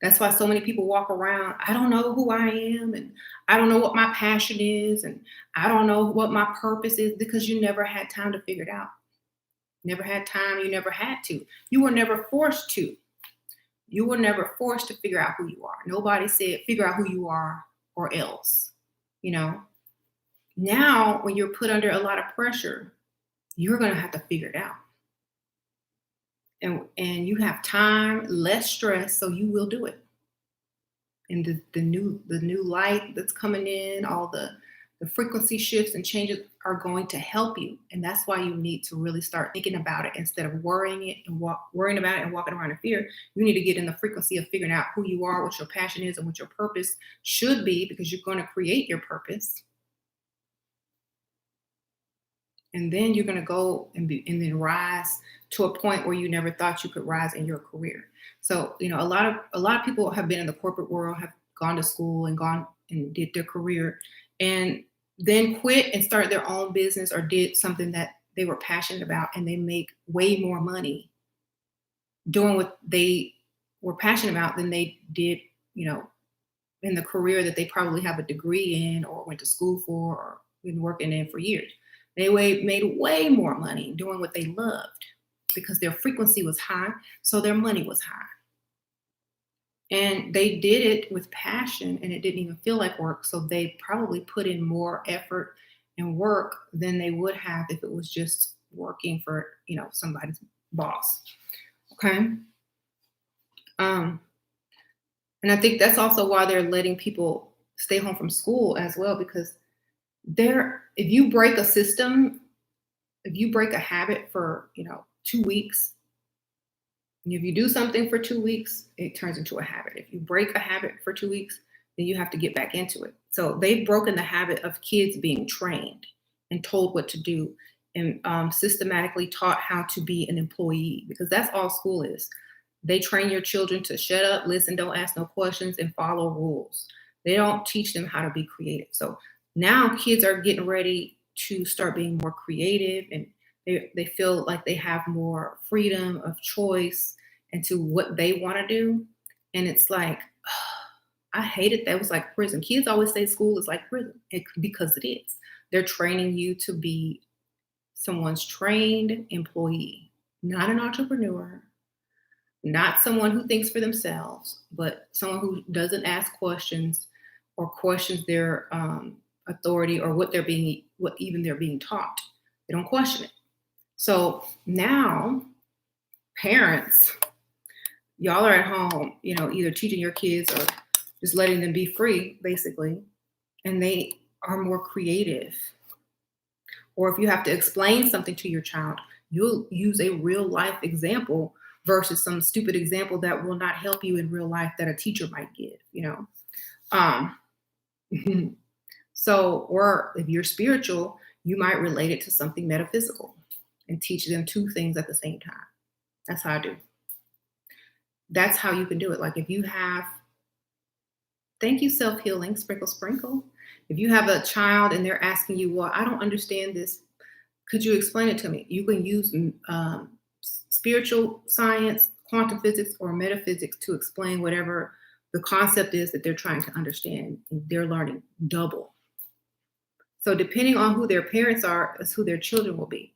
That's why so many people walk around, I don't know who I am, and I don't know what my passion is, and I don't know what my purpose is, because you never had time to figure it out. Never had time, you never had to. You were never forced to. You were never forced to figure out who you are. Nobody said, figure out who you are or else, you know. Now, when you're put under a lot of pressure, you're going to have to figure it out. And you have time, less stress, so you will do it. And the new light that's coming in, all the frequency shifts and changes are going to help you. And that's why you need to really start thinking about it instead of worrying about it and walking around in fear. You need to get in the frequency of figuring out who you are, what your passion is, and what your purpose should be, because you're going to create your purpose. And then you're going to go and then rise to a point where you never thought you could rise in your career. So, you know, a lot of people have been in the corporate world, have gone to school and gone and did their career, and then quit and started their own business or did something that they were passionate about, and they make way more money doing what they were passionate about than they did, you know, in the career that they probably have a degree in or went to school for or been working in for years. Made way more money doing what they loved because their frequency was high, so their money was high. And they did it with passion and it didn't even feel like work. So they probably put in more effort and work than they would have if it was just working for, somebody's boss. Okay. Um, and I think that's also why they're letting people stay home from school as well, because if you break a system, if you break a habit for, 2 weeks, and if you do something for 2 weeks, it turns into a habit. If you break a habit for 2 weeks, then you have to get back into it. So they've broken the habit of kids being trained and told what to do and systematically taught how to be an employee because that's all school is. They train your children to shut up, listen, don't ask no questions, and follow rules. They don't teach them how to be creative. So now kids are getting ready to start being more creative and they feel like they have more freedom of choice into what they want to do. And it's like, I hated that. It was like prison. Kids always say school is like prison because it is. They're training you to be someone's trained employee, not an entrepreneur, not someone who thinks for themselves, but someone who doesn't ask questions or questions their authority or what even they're being taught. They don't question it. So now, parents, y'all are at home, either teaching your kids or just letting them be free, basically, and they are more creative. Or if you have to explain something to your child, you'll use a real life example versus some stupid example that will not help you in real life that a teacher might give. Um, so, or if you're spiritual, you might relate it to something metaphysical and teach them two things at the same time. That's how I do. That's how you can do it. Like if you have, thank you, self-healing, sprinkle, sprinkle. If you have a child and they're asking you, well, I don't understand this. Could you explain it to me? You can use spiritual science, quantum physics, or metaphysics to explain whatever the concept is that they're trying to understand. They're learning double. So depending on who their parents are, is who their children will be.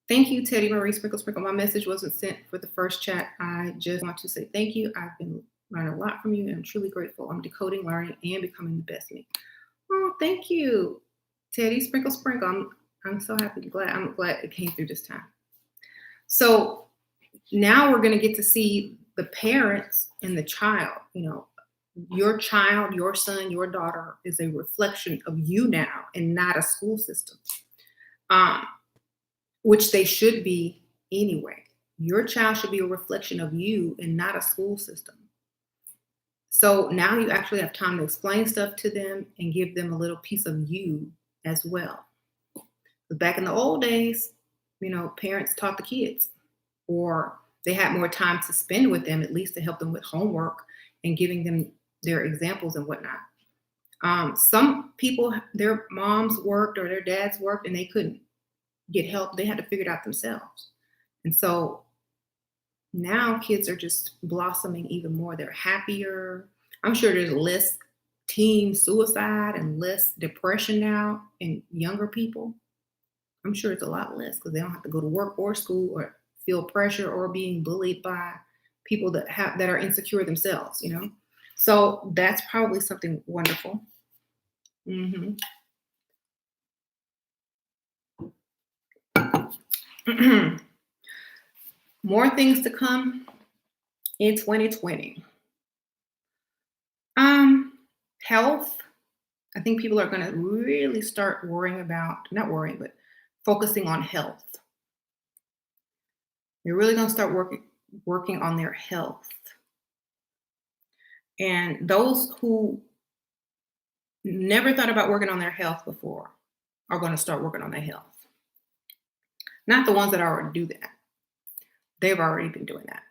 Thank you, Teddy Marie Sprinkle Sprinkle. My message wasn't sent for the first chat. I just want to say thank you. I've been learning a lot from you and I'm truly grateful. I'm decoding, learning, and becoming the best me. Oh, thank you, Teddy Sprinkle Sprinkle. I'm so happy. I'm glad it came through this time. So now we're going to get to see the parents and the child. Your child, your son, your daughter is a reflection of you now and not a school system. Which they should be anyway. Your child should be a reflection of you and not a school system. So now you actually have time to explain stuff to them and give them a little piece of you as well. But back in the old days, parents taught the kids, or they had more time to spend with them, at least to help them with homework and giving them their examples and whatnot. Some people, their moms worked or their dads worked and they couldn't get help. They had to figure it out themselves. And so now kids are just blossoming even more. They're happier. I'm sure there's less teen suicide and less depression now in younger people. I'm sure it's a lot less because they don't have to go to work or school or feel pressure or being bullied by people that are insecure themselves, So that's probably something wonderful. Mm-hmm. More things to come in 2020. Health. I think people are going to really start not worrying, but focusing on health. They're really going to start working on their health. And those who never thought about working on their health before are going to start working on their health. Not the ones that already do that. They've already been doing that.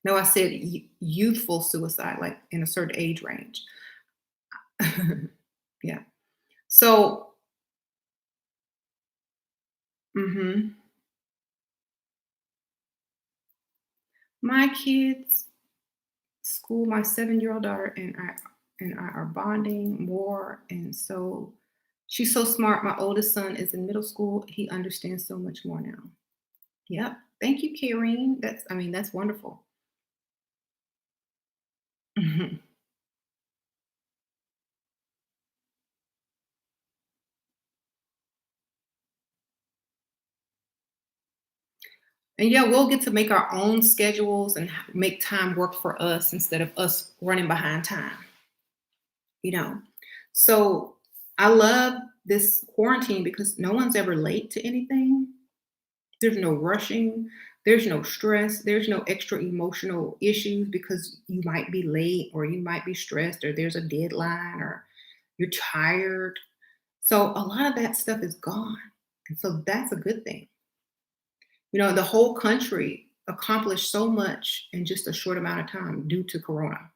No, I said youthful suicide, like in a certain age range. Yeah. So, my kids' school, my 7-year-old daughter and I are bonding more, and so she's so smart. My oldest son is in middle school. He understands so much more now. Yep. Thank you, Kareen. That's wonderful. Mhm. And yeah, we'll get to make our own schedules and make time work for us instead of us running behind time, you know. So I love this quarantine because no one's ever late to anything. There's no rushing, there's no stress, there's no extra emotional issues because you might be late or you might be stressed or there's a deadline or you're tired. So a lot of that stuff is gone. And so that's a good thing. The whole country accomplished so much in just a short amount of time due to Corona.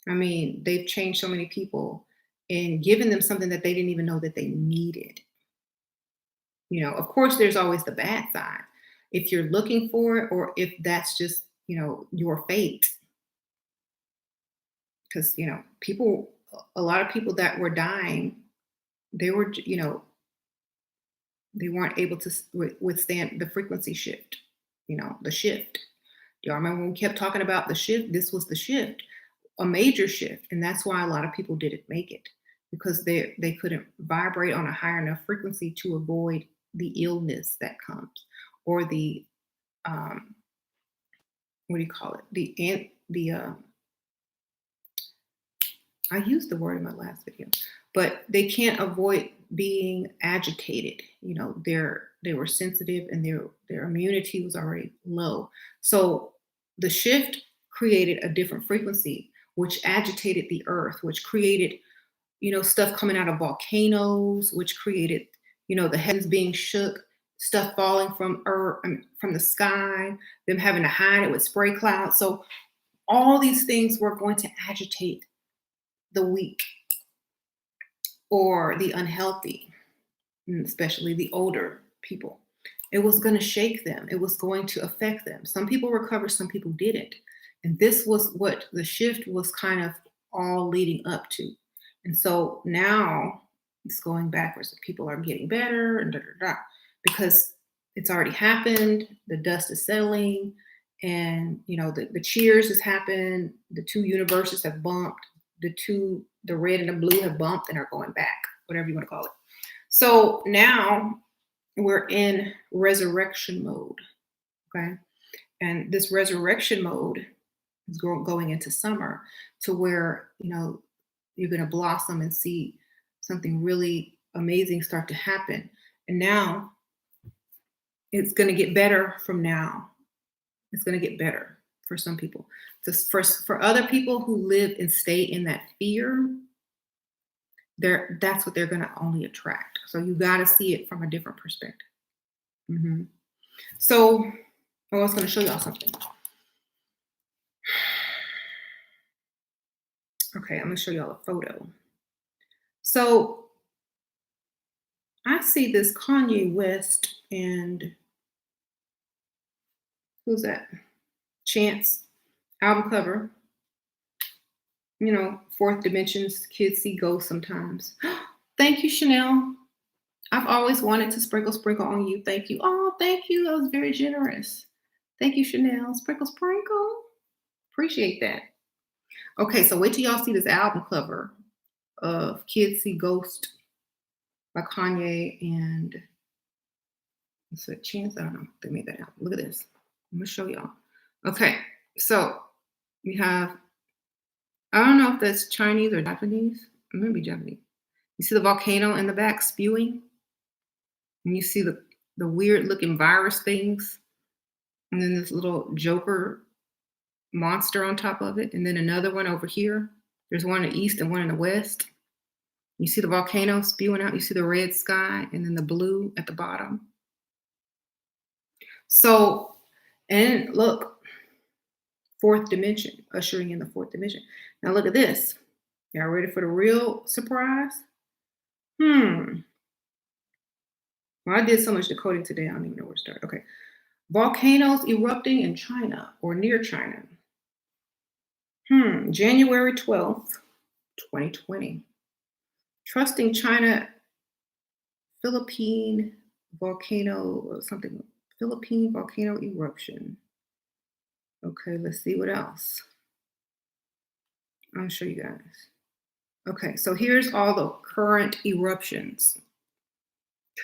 I mean, they've changed so many people and given them something that they didn't even know that they needed. Of course, there's always the bad side. If you're looking for it, or if that's just, your fate. Because, a lot of people that were dying, they were, they weren't able to withstand the frequency shift, the shift. Y'all remember when we kept talking about the shift? This was the shift, a major shift. And that's why a lot of people didn't make it because they couldn't vibrate on a high enough frequency to avoid the illness that comes or the um what do you call it? The I used the word in my last video, but they can't avoid being agitated. They were sensitive and their immunity was already low. So the shift created a different frequency, which agitated the earth, which created, stuff coming out of volcanoes, which created, the heavens being shook, stuff falling from earth, from the sky, them having to hide it with spray clouds. So all these things were going to agitate the weak or the unhealthy, and especially the older people. It was going to shake them. It was going to affect them. Some people recovered, some people didn't. And this was what the shift was kind of all leading up to. And so now it's going backwards. People are getting better and da, da, da, because it's already happened. The dust is settling. And, the cheers has happened. The two universes have bumped. The red and the blue have bumped and are going back, whatever you want to call it. So now we're in resurrection mode. Okay. And this resurrection mode is going into summer to where, you're going to blossom and see something really amazing start to happen. And now it's going to get better from now. It's going to get better for some people. Just for other people who live and stay in that fear, that's what they're going to only attract. So you got to see it from a different perspective. hmm So I was going to show y'all something. Okay, I'm going to show y'all a photo. So I see this Kanye West and who's that? Chance album cover. Fourth dimensions, kids see ghosts sometimes. Thank you, Chanel. I've always wanted to sprinkle on you. Thank you. Oh, thank you. That was very generous. Thank you, Chanel. Sprinkle. Appreciate that. Okay, so wait till y'all see this album cover of Kids See Ghost by Kanye and it's a chance. I don't know. They made that out. Look at this. I'm gonna show y'all. Okay, so we have, I don't know if that's Chinese or Japanese. It might be Japanese. You see the volcano in the back spewing? And you see the weird looking virus things. And then this little Joker monster on top of it. And then another one over here. There's one in the east and one in the west. You see the volcano spewing out. You see the red sky and then the blue at the bottom. So, and look, fourth dimension, ushering in the fourth dimension. Now look at this. Y'all ready for the real surprise? Well, I did so much decoding today, I don't even know where to start. Okay. Volcanoes erupting in China or near China. January 12th, 2020. Trusting China, Philippine volcano or something. Philippine volcano eruption. Okay, let's see what else. I'll show you guys. Okay, so here's all the current eruptions.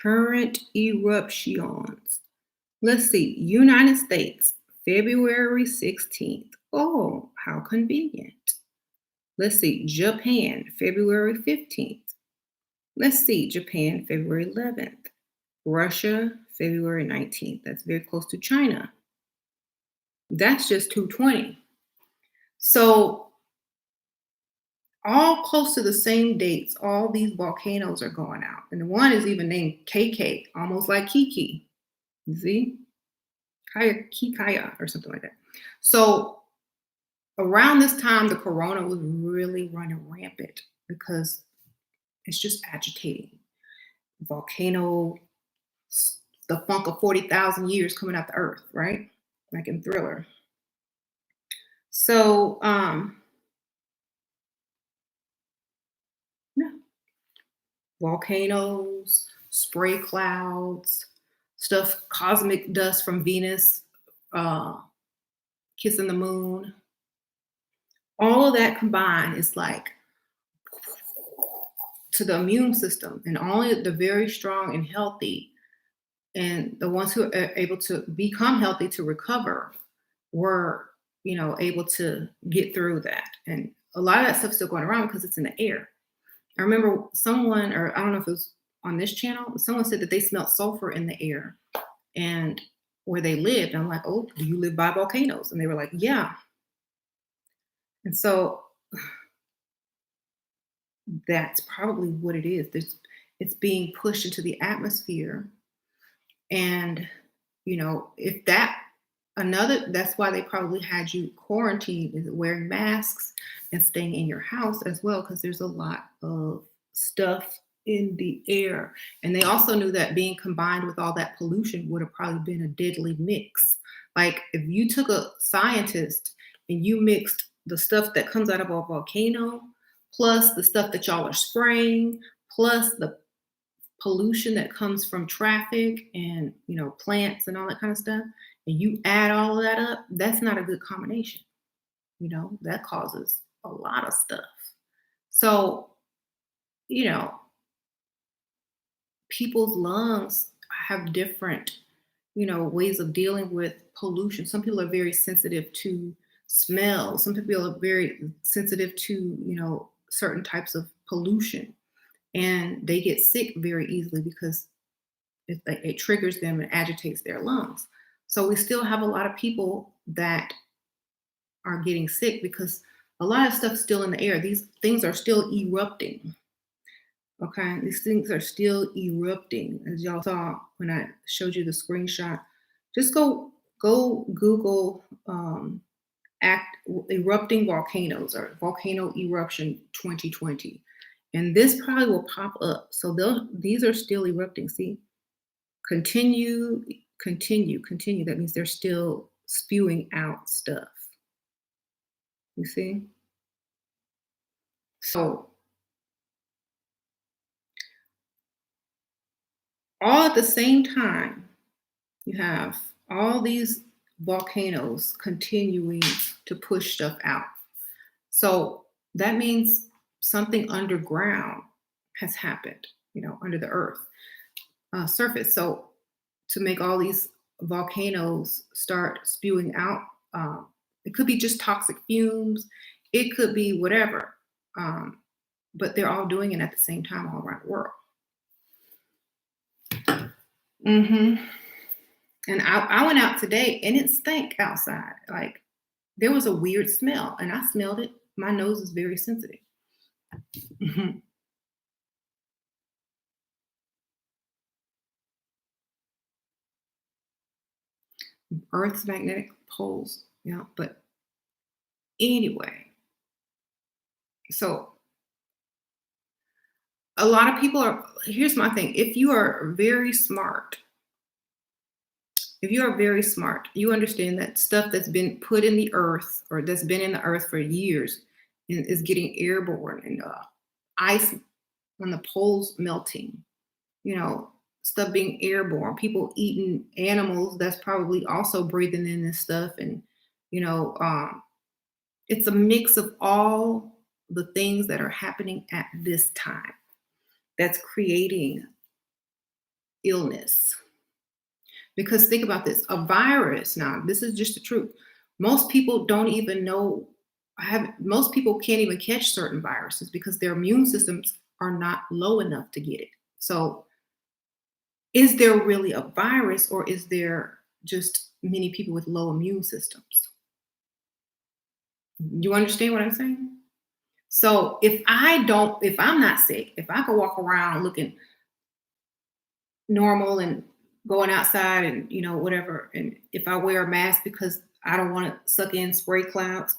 Current eruptions. Let's see. United States, February 16th. Oh, how convenient. Let's see. Japan, February 15th. Let's see. Japan, February 11th. Russia, February 19th. That's very close to China. That's just 220. So, all close to the same dates, all these volcanoes are going out. And the one is even named KK, almost like KiKi. You see? Kaya or something like that. So around this time, the corona was really running rampant because it's just agitating. Volcano, the funk of 40,000 years coming out the earth, right? Like in Thriller. So, yeah, volcanoes, spray clouds, stuff, cosmic dust from Venus, uh, kissing the moon. All of that combined is like to the immune system, and only the very strong and healthy and the ones who are able to become healthy to recover were, able to get through that. And a lot of that stuff's still going around because it's in the air. I remember someone, or I don't know if it was on this channel, someone said that they smelled sulfur in the air and where they lived. And I'm like, oh, do you live by volcanoes? And they were like, yeah. And so that's probably what it is. It's being pushed into the atmosphere. And, if that's why they probably had you quarantined, is wearing masks and staying in your house as well, because there's a lot of stuff in the air. And they also knew that being combined with all that pollution would have probably been a deadly mix. Like if you took a scientist and you mixed the stuff that comes out of a volcano, plus the stuff that y'all are spraying, plus the pollution that comes from traffic and plants and all that kind of stuff, and you add all of that up, that's not a good combination. That causes a lot of stuff. So, people's lungs have different, ways of dealing with pollution. Some people are very sensitive to smell. Some people are very sensitive to, certain types of pollution. And they get sick very easily because it triggers them and agitates their lungs. So we still have a lot of people that are getting sick because a lot of stuff's still in the air. These things are still erupting. Okay, these things are still erupting, as y'all saw when I showed you the screenshot. Just go Google erupting volcanoes or volcano eruption 2020, and this probably will pop up. So these are still erupting. See, continue. That means they're still spewing out stuff. You see? So all at the same time, you have all these volcanoes continuing to push stuff out. So that means something underground has happened, under the earth surface. So to make all these volcanoes start spewing out, it could be just toxic fumes, it could be whatever, but they're all doing it at the same time all around the world. And I went out today and it stank outside. Like there was a weird smell and I smelled it. My nose is very sensitive. Earth's magnetic poles, but anyway, so a lot of people here's my thing. If you are very smart If you are very smart, you understand that stuff that's been put in the earth or that's been in the earth for years and is getting airborne and ice on the poles melting, you know, stuff being airborne, people eating animals that's probably also breathing in this stuff. And, you know, it's a mix of all the things that are happening at this time that's creating illness. Because think about this, a virus, now this is just the truth. Most people don't even know, most people can't even catch certain viruses because their immune systems are not low enough to get it. So is there really a virus or is there just many people with low immune systems? You understand what I'm saying? So if I'm not sick, if I could walk around looking normal and going outside and whatever, and if I wear a mask because I don't want to suck in spray clouds,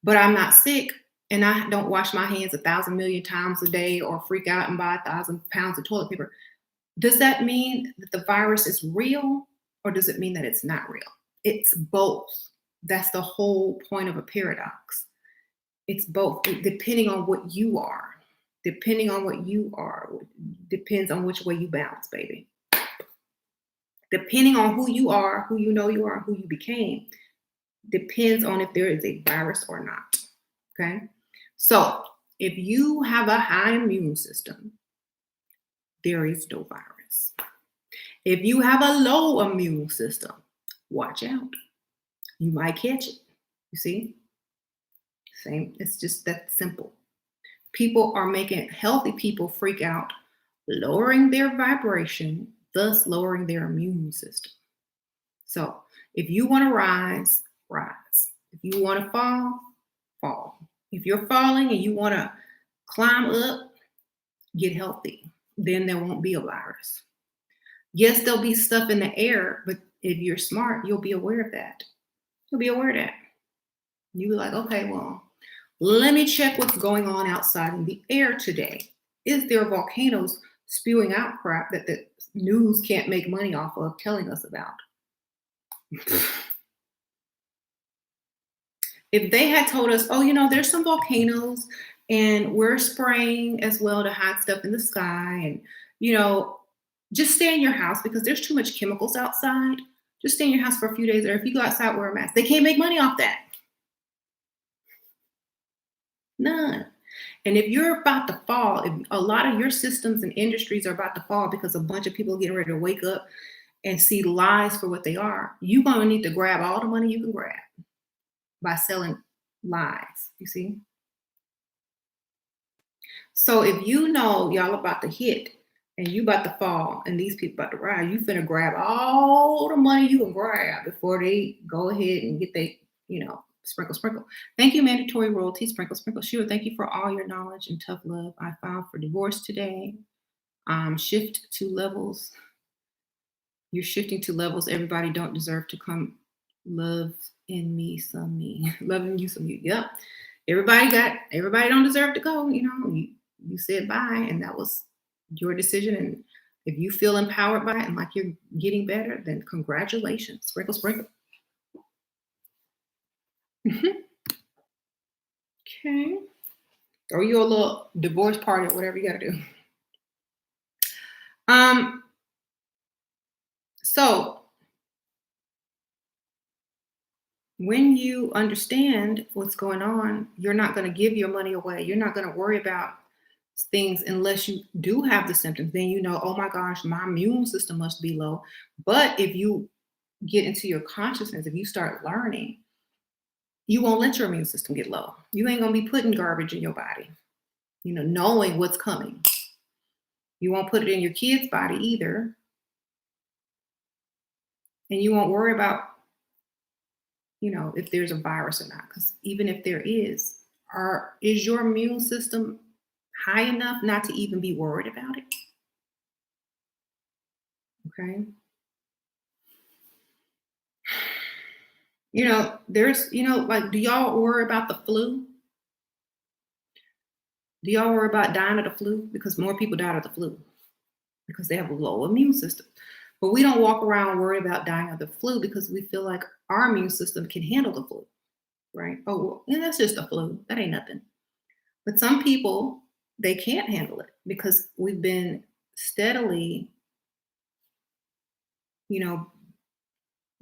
but I'm not sick and I don't wash my hands 1,000 million times a day or freak out and buy 1,000 pounds of toilet paper, does that mean that the virus is real or does it mean that it's not real? It's both. That's the whole point of a paradox. It's both, depending on what you are. Depending on what you are, depends on which way you bounce, baby. Depending on who you are, who you know you are, who you became, depends on if there is a virus or not. Okay? So if you have a high immune system, there is no virus. If you have a low immune system, watch out. You might catch it. You see? Same. It's just that simple. People are making healthy people freak out, lowering their vibration, thus lowering their immune system. So if you want to rise, rise. If you want to fall, fall. If you're falling and you want to climb up, get healthy. Then there won't be a virus. Yes, there'll be stuff in the air, but if you're smart, you'll be aware of that. You'll be aware of that. You'll be like, okay, well, let me check what's going on outside in the air today. Is there volcanoes spewing out crap that the news can't make money off of telling us about? If they had told us, oh, there's some volcanoes and we're spraying as well to hide stuff in the sky and, just stay in your house because there's too much chemicals outside. Just stay in your house for a few days, or if you go outside, wear a mask. They can't make money off that. None. And if you're about to fall, if a lot of your systems and industries are about to fall because a bunch of people are getting ready to wake up and see lies for what they are, you're going to need to grab all the money you can grab by selling lies, you see? So if you know y'all about to hit and you about to fall and these people about to rise, you finna grab all the money you can grab before they go ahead and get they, sprinkle, sprinkle. Thank you, mandatory royalty, sprinkle, sprinkle. Sheila, thank you for all your knowledge and tough love. I filed for divorce today. Shift to levels. You're shifting to levels. Everybody don't deserve to come love in me, some me. Loving you, some you. Yep. Everybody don't deserve to go. You said bye, and that was your decision. And if you feel empowered by it and like you're getting better, then congratulations. Sprinkle, sprinkle. Okay. Or you a little divorce party or whatever you got to do. So when you understand what's going on, you're not going to give your money away. You're not going to worry about things unless you do have the symptoms. Then oh my gosh, my immune system must be low. But if you get into your consciousness, if you start learning, you won't let your immune system get low. You ain't going to be putting garbage in your body, knowing what's coming. You won't put it in your kid's body either. And you won't worry about, if there's a virus or not. Because even if there is your immune system high enough not to even be worried about it? Okay. There's, like, do y'all worry about the flu? Do y'all worry about dying of the flu? Because more people died of the flu because they have a low immune system. But we don't walk around worried about dying of the flu because we feel like our immune system can handle the flu, right? Oh, well, yeah, that's just a flu. That ain't nothing. But some people, they can't handle it because we've been steadily, you know,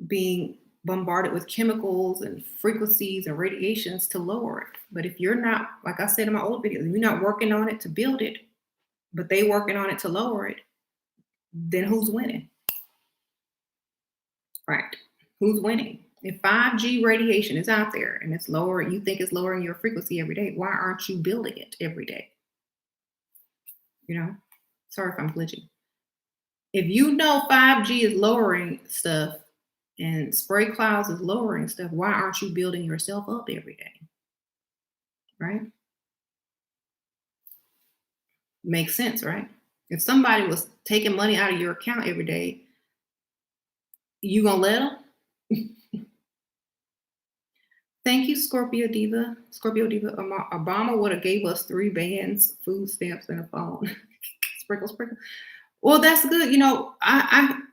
being bombarded with chemicals and frequencies and radiations to lower it. But if you're not, like I said in my old video, you're not working on it to build it, but they working on it to lower it, then who's winning? Right. Who's winning? If 5G radiation is out there and it's lower, you think it's lowering your frequency every day, why aren't you building it every day? You know? Sorry if I'm glitching. If you know 5G is lowering stuff and spray clouds is lowering stuff, why aren't you building yourself up every day? Right? Makes sense, right? If somebody was taking money out of your account every day, you gonna let them? Thank you, Scorpio Diva. Scorpio Diva. Obama would have gave us 3 bands, food stamps, and a phone. Sprinkle, sprinkle. Well, that's good. I'm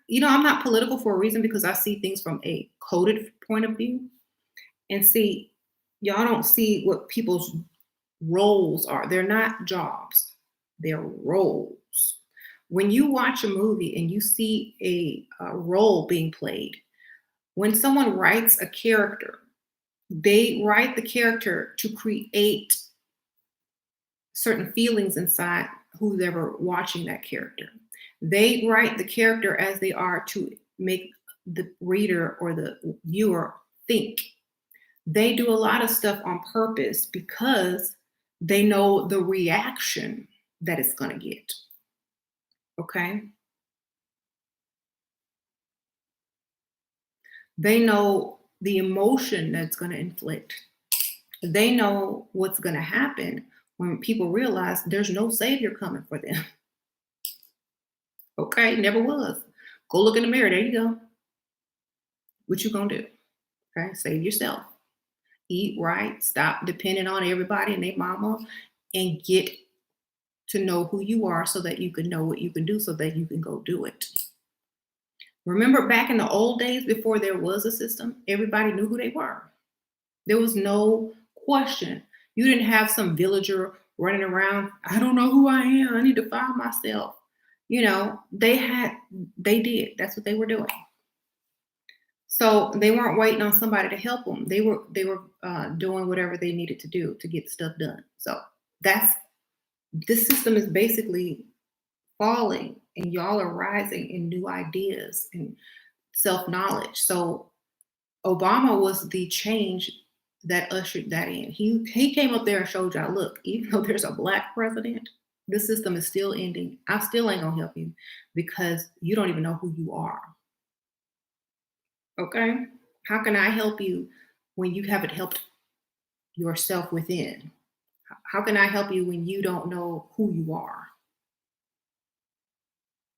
not political for a reason because I see things from a coded point of view. And see, y'all don't see what people's roles are. They're not jobs, they're roles. When you watch a movie and you see a role being played, when someone writes a character, they write the character to create certain feelings inside who's ever watching that character. They write the character as they are to make the reader or the viewer think. They do a lot of stuff on purpose because they know the reaction that it's going to get. Okay? They know the emotion that's going to inflict. They know what's going to happen when people realize there's no savior coming for them. Okay? Never was. Go look in the mirror. There you go. What you going to do? Okay? Save yourself. Eat right. Stop depending on everybody and their mama and get to know who you are so that you can know what you can do so that you can go do it. Remember back in the old days before there was a system, everybody knew who they were. There was no question. You didn't have some villager running around, I don't know who I am. I need to find myself. They did. That's what they were doing. So they weren't waiting on somebody to help them. They were doing whatever they needed to do to get stuff done. So this system is basically falling and y'all are rising in new ideas and self-knowledge. So Obama was the change that ushered that in. He came up there and showed y'all, look, even though there's a black president, this system is still ending. I still ain't gonna help you because you don't even know who you are. Okay? How can I help you when you haven't helped yourself within? How can I help you when you don't know who you are?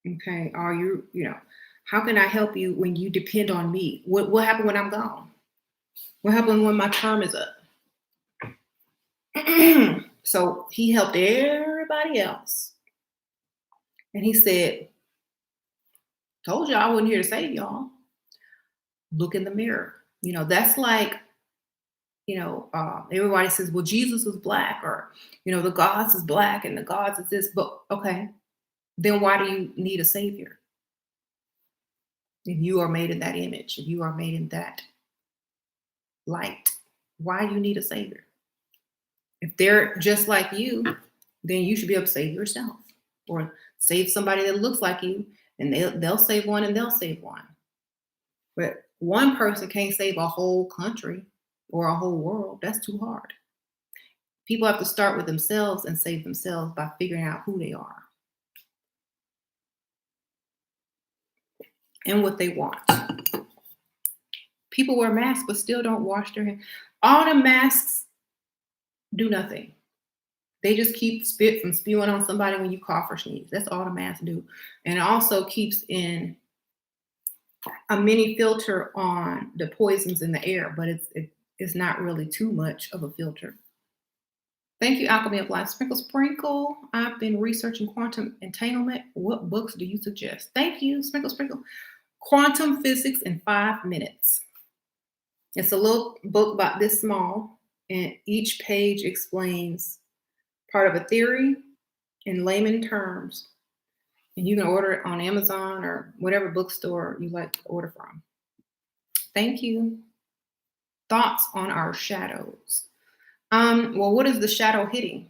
Okay, are how can I help you when you depend on me? What happened when I'm gone? What happened when my term is up? So he helped everybody else. And he said, told you I wasn't here to save y'all. Look in the mirror. That's like, everybody says, well, Jesus was black, or, the gods is black and the gods is this. But okay, then why do you need a savior? If you are made in that image, if you are made in that light, why do you need a savior? If they're just like you, then you should be able to save yourself or save somebody that looks like you, and they'll save one and they'll save one. But one person can't save a whole country or a whole world. That's too hard. People have to start with themselves and save themselves by figuring out who they are and what they want. People wear masks but still don't wash their hands. All the masks do nothing. They just keep spit from spewing on somebody when you cough or sneeze. That's all the masks do. And it also keeps in a mini filter on the poisons in the air, but it's not really too much of a filter. Thank you, Alchemy of Life. Sprinkle, sprinkle. I've been researching quantum entanglement. What books do you suggest? Thank you, Sprinkle, sprinkle. Quantum Physics in 5 Minutes. It's a little book about this small, and each page explains part of a theory in layman terms. And you can order it on Amazon or whatever bookstore you like to order from. Thank you. Thoughts on our shadows. Well, what is the shadow hitting?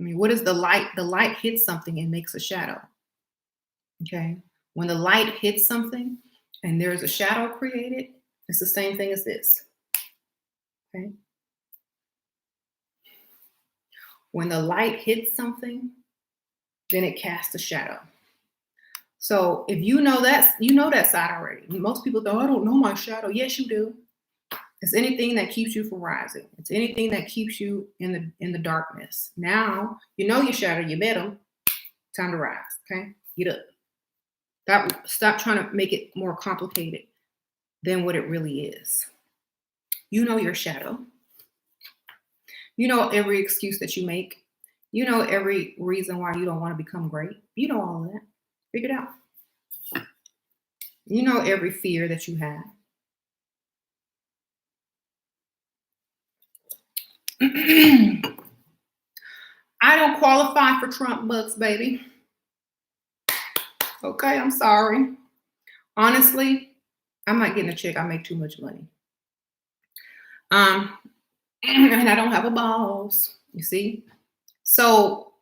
I mean, what is the light? The light hits something and makes a shadow. Okay. When the light hits something and there's a shadow created, it's the same thing as this. Okay. When the light hits something, then it casts a shadow. So if you know that side already. Most people go, I don't know my shadow. Yes, you do. It's anything that keeps you from rising. It's anything that keeps you in the darkness. Now you know your shadow. You met them. Time to rise. Okay, get up. Stop trying to make it more complicated than what it really is. You know your shadow. You know every excuse that you make. You know every reason why you don't want to become great. You know all of that. Figure it out. You know every fear that you have. I don't qualify for Trump bucks, baby. Okay, I'm sorry. Honestly, I'm not getting a check. I make too much money. And I don't have a boss, you see? So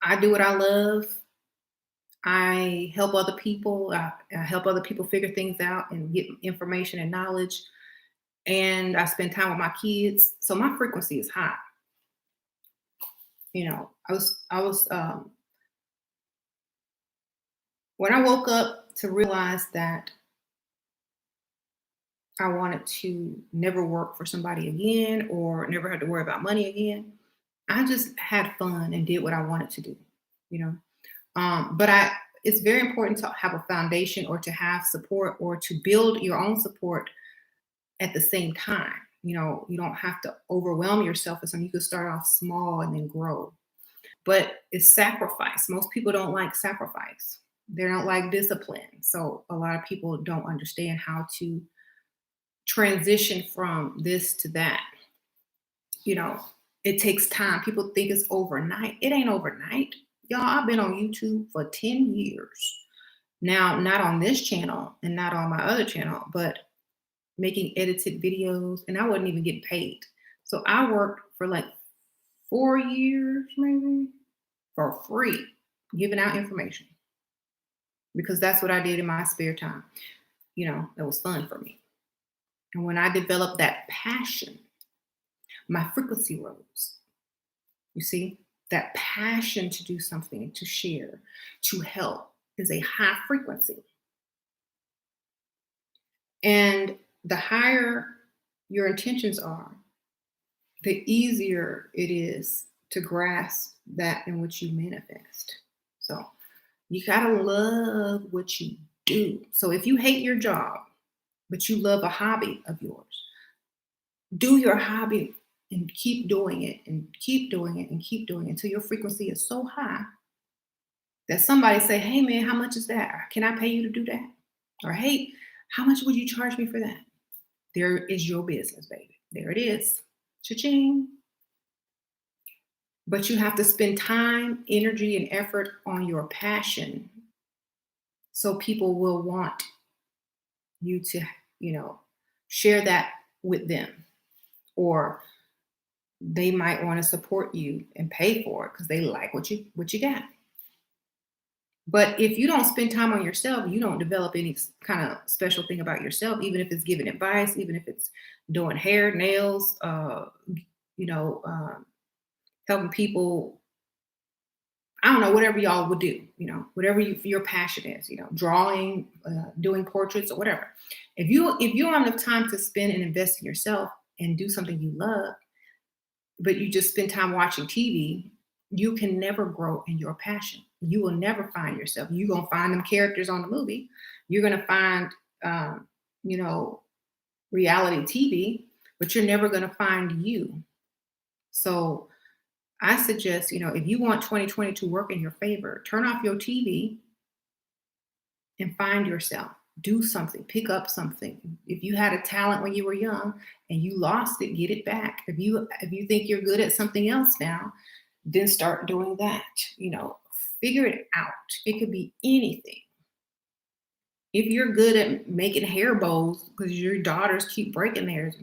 I do what I love. I help other people. I help other people figure things out and get information and knowledge. And I spend time with my kids. So my frequency is high. You know, I was when I woke up to realize that I wanted to never work for somebody again or never have to worry about money again. I just had fun and did what I wanted to do, you know. But it's very important to have a foundation or to have support or to build your own support at the same time. You know, you don't have to overwhelm yourself with something. You could start off small and then grow. But it's sacrifice. Most people don't like sacrifice. They don't like discipline. So a lot of people don't understand how to transition from this to that. You know, it takes time. People think it's overnight. It ain't overnight. Y'all, I've been on YouTube for 10 years. Now, not on this channel and not on my other channel, but making edited videos, and I wasn't even getting paid. So I worked for like 4 years, maybe, for free, giving out information because that's what I did in my spare time. You know, it was fun for me. And when I developed that passion, my frequency rose. You see, that passion to do something, to share, to help is a high frequency. And the higher your intentions are, the easier it is to grasp that in which you manifest. So you gotta love what you do. So if you hate your job, but you love a hobby of yours, do your hobby and keep doing it and keep doing it and keep doing it until your frequency is so high that somebody say, hey man, how much is that? Can I pay you to do that? Or hey, how much would you charge me for that? There is your business, baby. There it is. Cha-ching. But you have to spend time, energy, and effort on your passion so people will want you to, you know, share that with them. Or they might want to support you and pay for it because they like what you got. But if you don't spend time on yourself, you don't develop any kind of special thing about yourself, even if it's giving advice, even if it's doing hair, nails, you know, helping people. I don't know, whatever y'all would do, you know, whatever your passion is, you know, drawing, doing portraits or whatever. If you don't have enough time to spend and invest in yourself and do something you love, but you just spend time watching TV, you can never grow in your passion. You will never find yourself. You're going to find them characters on the movie. You're going to find, you know, reality TV, but you're never going to find you. So I suggest, if you want 2020 to work in your favor, turn off your TV and find yourself. Do something, pick up something. If you had a talent when you were young and you lost it, get it back. If you think you're good at something else now, then start doing that. You know, Figure it out. It could be anything. If you're good at making hair bows because your daughters keep breaking theirs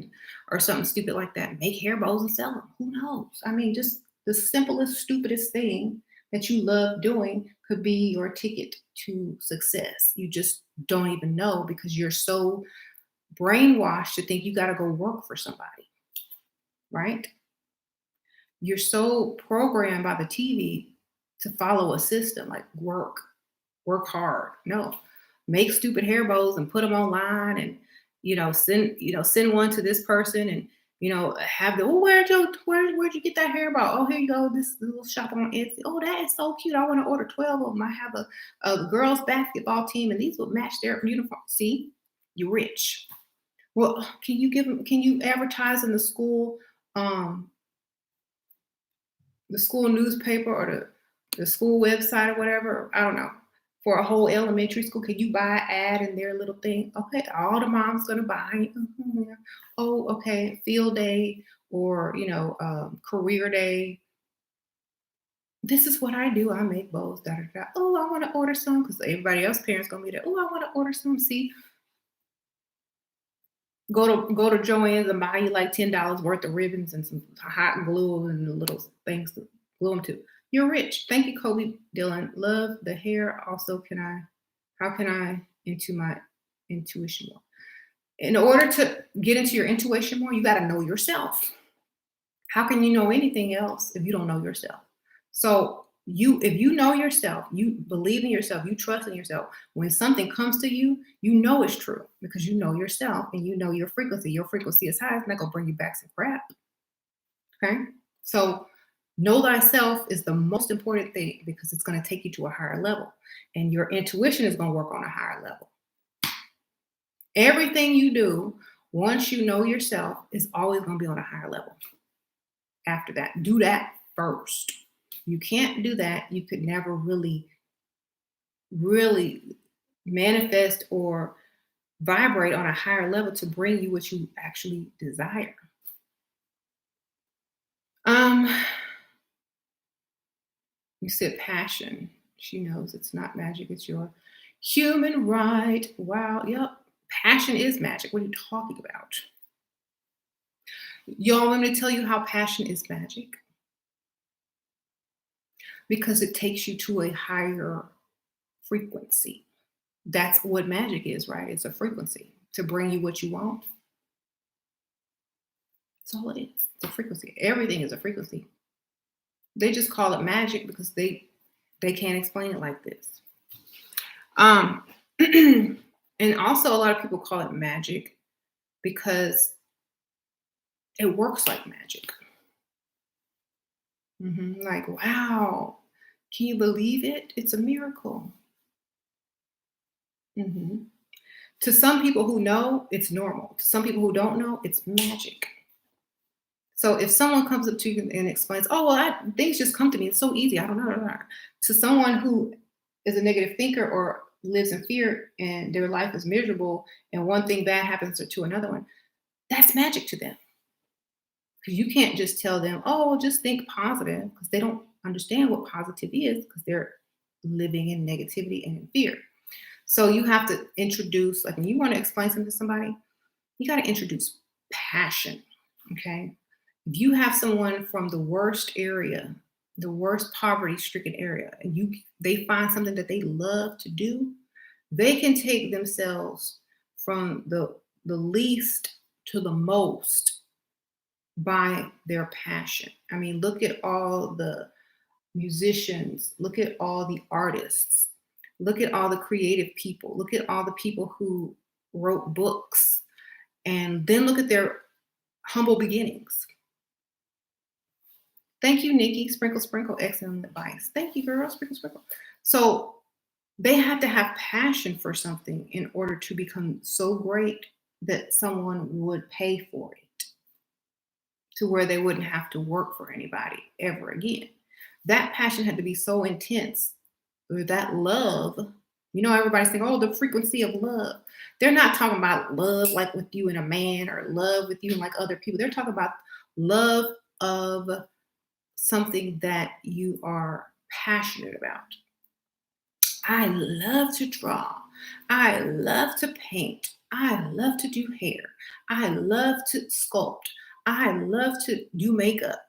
or something stupid like that, make hair bows and sell them. Who knows? I mean, just the simplest, stupidest thing that you love doing could be your ticket to success. You just don't even know because you're so brainwashed to think you got to go work for somebody, right? You're so programmed by the TV to follow a system like work hard. No, make stupid hair bows and put them online and send one to this person and have the where'd you get that hair bow? Oh, here you go, this little shop on Etsy. Oh, that is so cute. I want to order 12 of them. I have a girls basketball team and these will match their uniform. See, you're rich. Well, can you advertise in um the school newspaper or the school website or whatever, I don't know, for a whole elementary school? Can you buy an ad in their little thing? Okay, all the mom's gonna buy. Mhm. Oh, okay, field day or career day. This is what I do. I make bows. Da, da, da. Oh, I want to order some because everybody else parents gonna be there. Oh, I want to order some. See, go to Joann's and buy you like $10 worth of ribbons and some hot glue and the little things to glue them to. You're rich. Thank you, Kobe Dylan. Love the hair. Also, how can I into my intuition more? In order to get into your intuition more, you got to know yourself. How can you know anything else if you don't know yourself? So if you know yourself, you believe in yourself, you trust in yourself. When something comes to you, you know it's true because you know yourself and you know your frequency. Your frequency is high. It's not gonna bring you back some crap. Okay. So know thyself is the most important thing because it's gonna take you to a higher level. And your intuition is gonna work on a higher level. Everything you do, once you know yourself, is always gonna be on a higher level. After that, do that first. You can't do that. You could never really manifest or vibrate on a higher level to bring you what you actually desire. Um, you said passion. She knows it's not magic, it's your human right. Wow, yep. Passion is magic. What are you talking about? Y'all want me to tell you how passion is magic? Because it takes you to a higher frequency. That's what magic is, right? It's a frequency to bring you what you want. That's all it is. It's a frequency. Everything is a frequency. They just call it magic because they can't explain it like this. Um, and also a lot of people call it magic because it works like magic. Like, wow, can you believe it? It's a miracle. hmm To some people who know, it's normal. To some people who don't know, it's magic. So if someone comes up to you and explains, "Oh, well, things just come to me. It's so easy. I don't know." To someone who is a negative thinker or lives in fear and their life is miserable, and one thing bad happens to another one, that's magic to them. Because you can't just tell them, "Oh, just think positive," because they don't understand what positive is because they're living in negativity and in fear. So you have to introduce, like when you want to explain something to somebody, you got to introduce passion. Okay. If you have someone from the worst area, the worst poverty stricken area, and they find something that they love to do, they can take themselves from the least to the most by their passion. I mean, look at all the musicians, look at all the artists, look at all the creative people, look at all the people who wrote books, and then look at their humble beginnings. Thank you, Nikki. Sprinkle, sprinkle, excellent advice. Thank you, girl. Sprinkle, sprinkle. So they have to have passion for something in order to become so great that someone would pay for it. to where they wouldn't have to work for anybody ever again. That passion had to be so intense, or that love. Everybody's saying, oh, the frequency of love. They're not talking about love like with you and a man, or love with you and like other people. They're talking about love of something that you are passionate about. I love to draw. I love to paint. I love to do hair. I love to sculpt. I love to do makeup.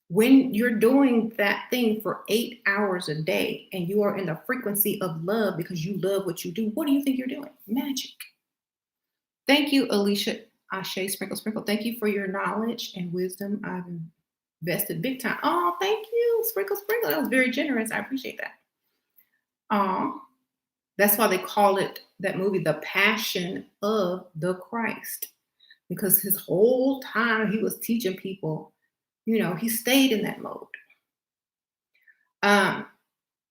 When you're doing that thing for 8 hours a day and you are in the frequency of love because you love what you do, what do you think you're doing? Magic. Thank you, Alicia Ashe Sprinkle Sprinkle. Thank you for your knowledge and wisdom. I've invested big time. Oh, thank you, Sprinkle Sprinkle. That was very generous. I appreciate that. That's why they call it, that movie, The Passion of the Christ, because his whole time he was teaching people, he stayed in that mode.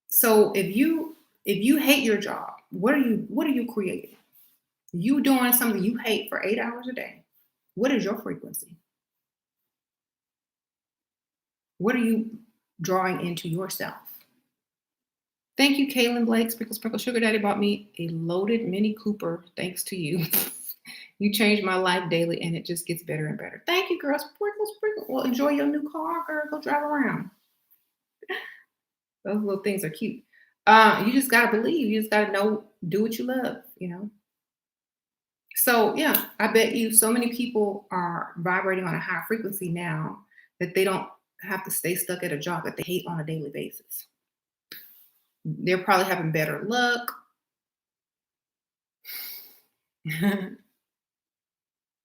So if you hate your job, what are you creating? You doing something you hate for 8 hours a day. What is your frequency? What are you drawing into yourself? Thank you, Kaylin Blake. Sprinkle, sprinkle. Sugar Daddy bought me a loaded Mini Cooper. Thanks to you. You change my life daily, and it just gets better and better. Thank you, girl. Sprinkle, sprinkle. Well, enjoy your new car, girl. Go drive around. Those little things are cute. You just got to believe. You just got to know, do what you love, So, yeah, I bet you so many people are vibrating on a high frequency now that they don't have to stay stuck at a job that they hate on a daily basis. They're probably having better luck.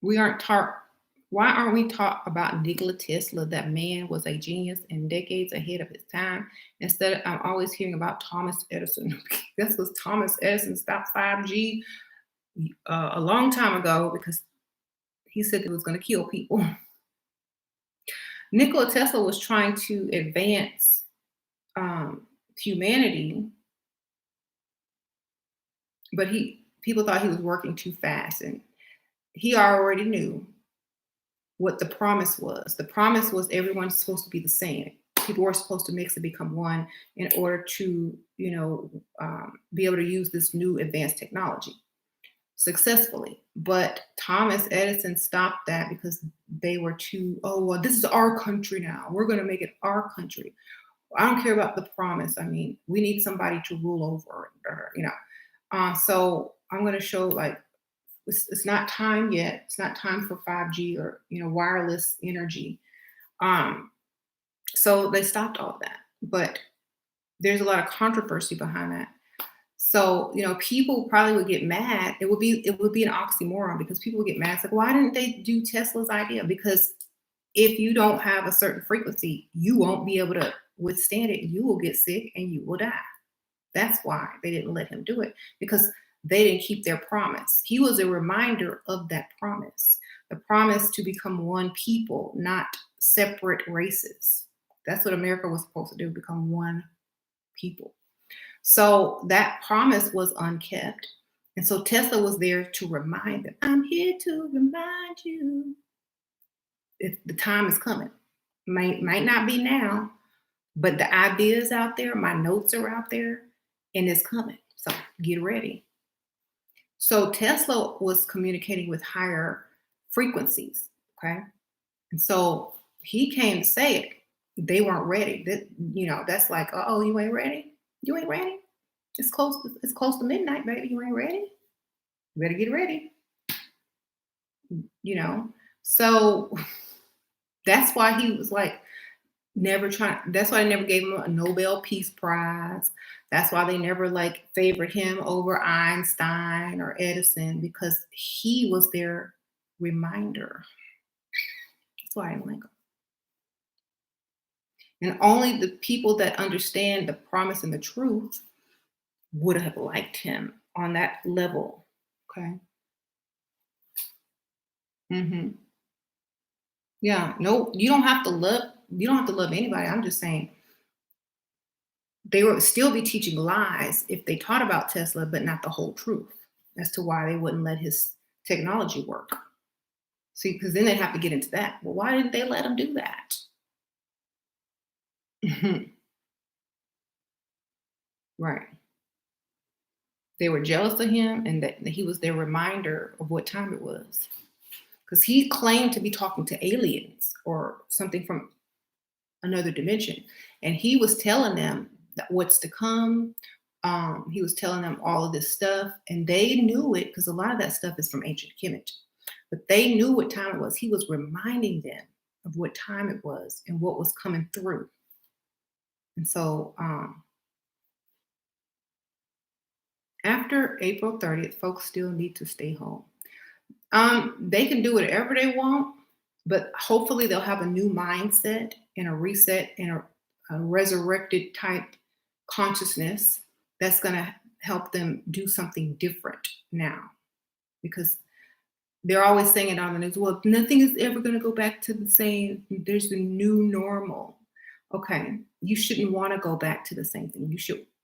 Why aren't we taught about Nikola Tesla? That man was a genius and decades ahead of his time. Instead, I'm always hearing about Thomas Edison. This was Thomas Edison stopped 5G a long time ago because he said it was going to kill people. Nikola Tesla was trying to advance humanity, but people thought he was working too fast, and he already knew what the promise was. The promise was everyone's supposed to be the same. People were supposed to mix and become one in order to, be able to use this new advanced technology successfully. But Thomas Edison stopped that because they were too, oh, well, this is our country now. We're going to make it our country. I don't care about the promise. I mean, we need somebody to rule over, so I'm going to show, like, it's not time yet. It's not time for 5G or, wireless energy. So they stopped all that. But there's a lot of controversy behind that. So, people probably would get mad. It would be an oxymoron because people would get mad. It's like, why didn't they do Tesla's idea? Because if you don't have a certain frequency, you won't be able to withstand it. You will get sick and you will die. That's why they didn't let him do it, because they didn't keep their promise. He was a reminder of that promise, the promise to become one people, not separate races. That's what America was supposed to do, become one people. So that promise was unkept. And so Tesla was there to remind them, I'm here to remind you. The time is coming. Might not be now, but the idea is out there. My notes are out there, and it's coming. So get ready. So Tesla was communicating with higher frequencies, okay? And so he came to say it. They weren't ready. That's like, oh, you ain't ready? You ain't ready? It's close to midnight, baby. You ain't ready? You better get ready. So that's why he was like, that's why they never gave him a Nobel Peace Prize. That's why they never favored him over Einstein or Edison, because he was their reminder. That's why I didn't like him. And only the people that understand the promise and the truth would have liked him on that level. Okay. Yeah. No, you don't have to love anybody. I'm just saying they would still be teaching lies if they taught about Tesla, but not the whole truth as to why they wouldn't let his technology work. See, because then they have to get into that. Well, why didn't they let him do that? Right. They were jealous of him and that he was their reminder of what time it was. Because he claimed to be talking to aliens or something from another dimension. And he was telling them that what's to come. He was telling them all of this stuff, and they knew it because a lot of that stuff is from ancient Kemet. But they knew what time it was. He was reminding them of what time it was and what was coming through. And so after April 30th, folks still need to stay home. They can do whatever they want, but hopefully they'll have a new mindset and a reset and a resurrected type consciousness that's going to help them do something different now. Because they're always saying it on the news, well, nothing is ever going to go back to the same. There's the new normal. Okay, you shouldn't want to go back to the same thing.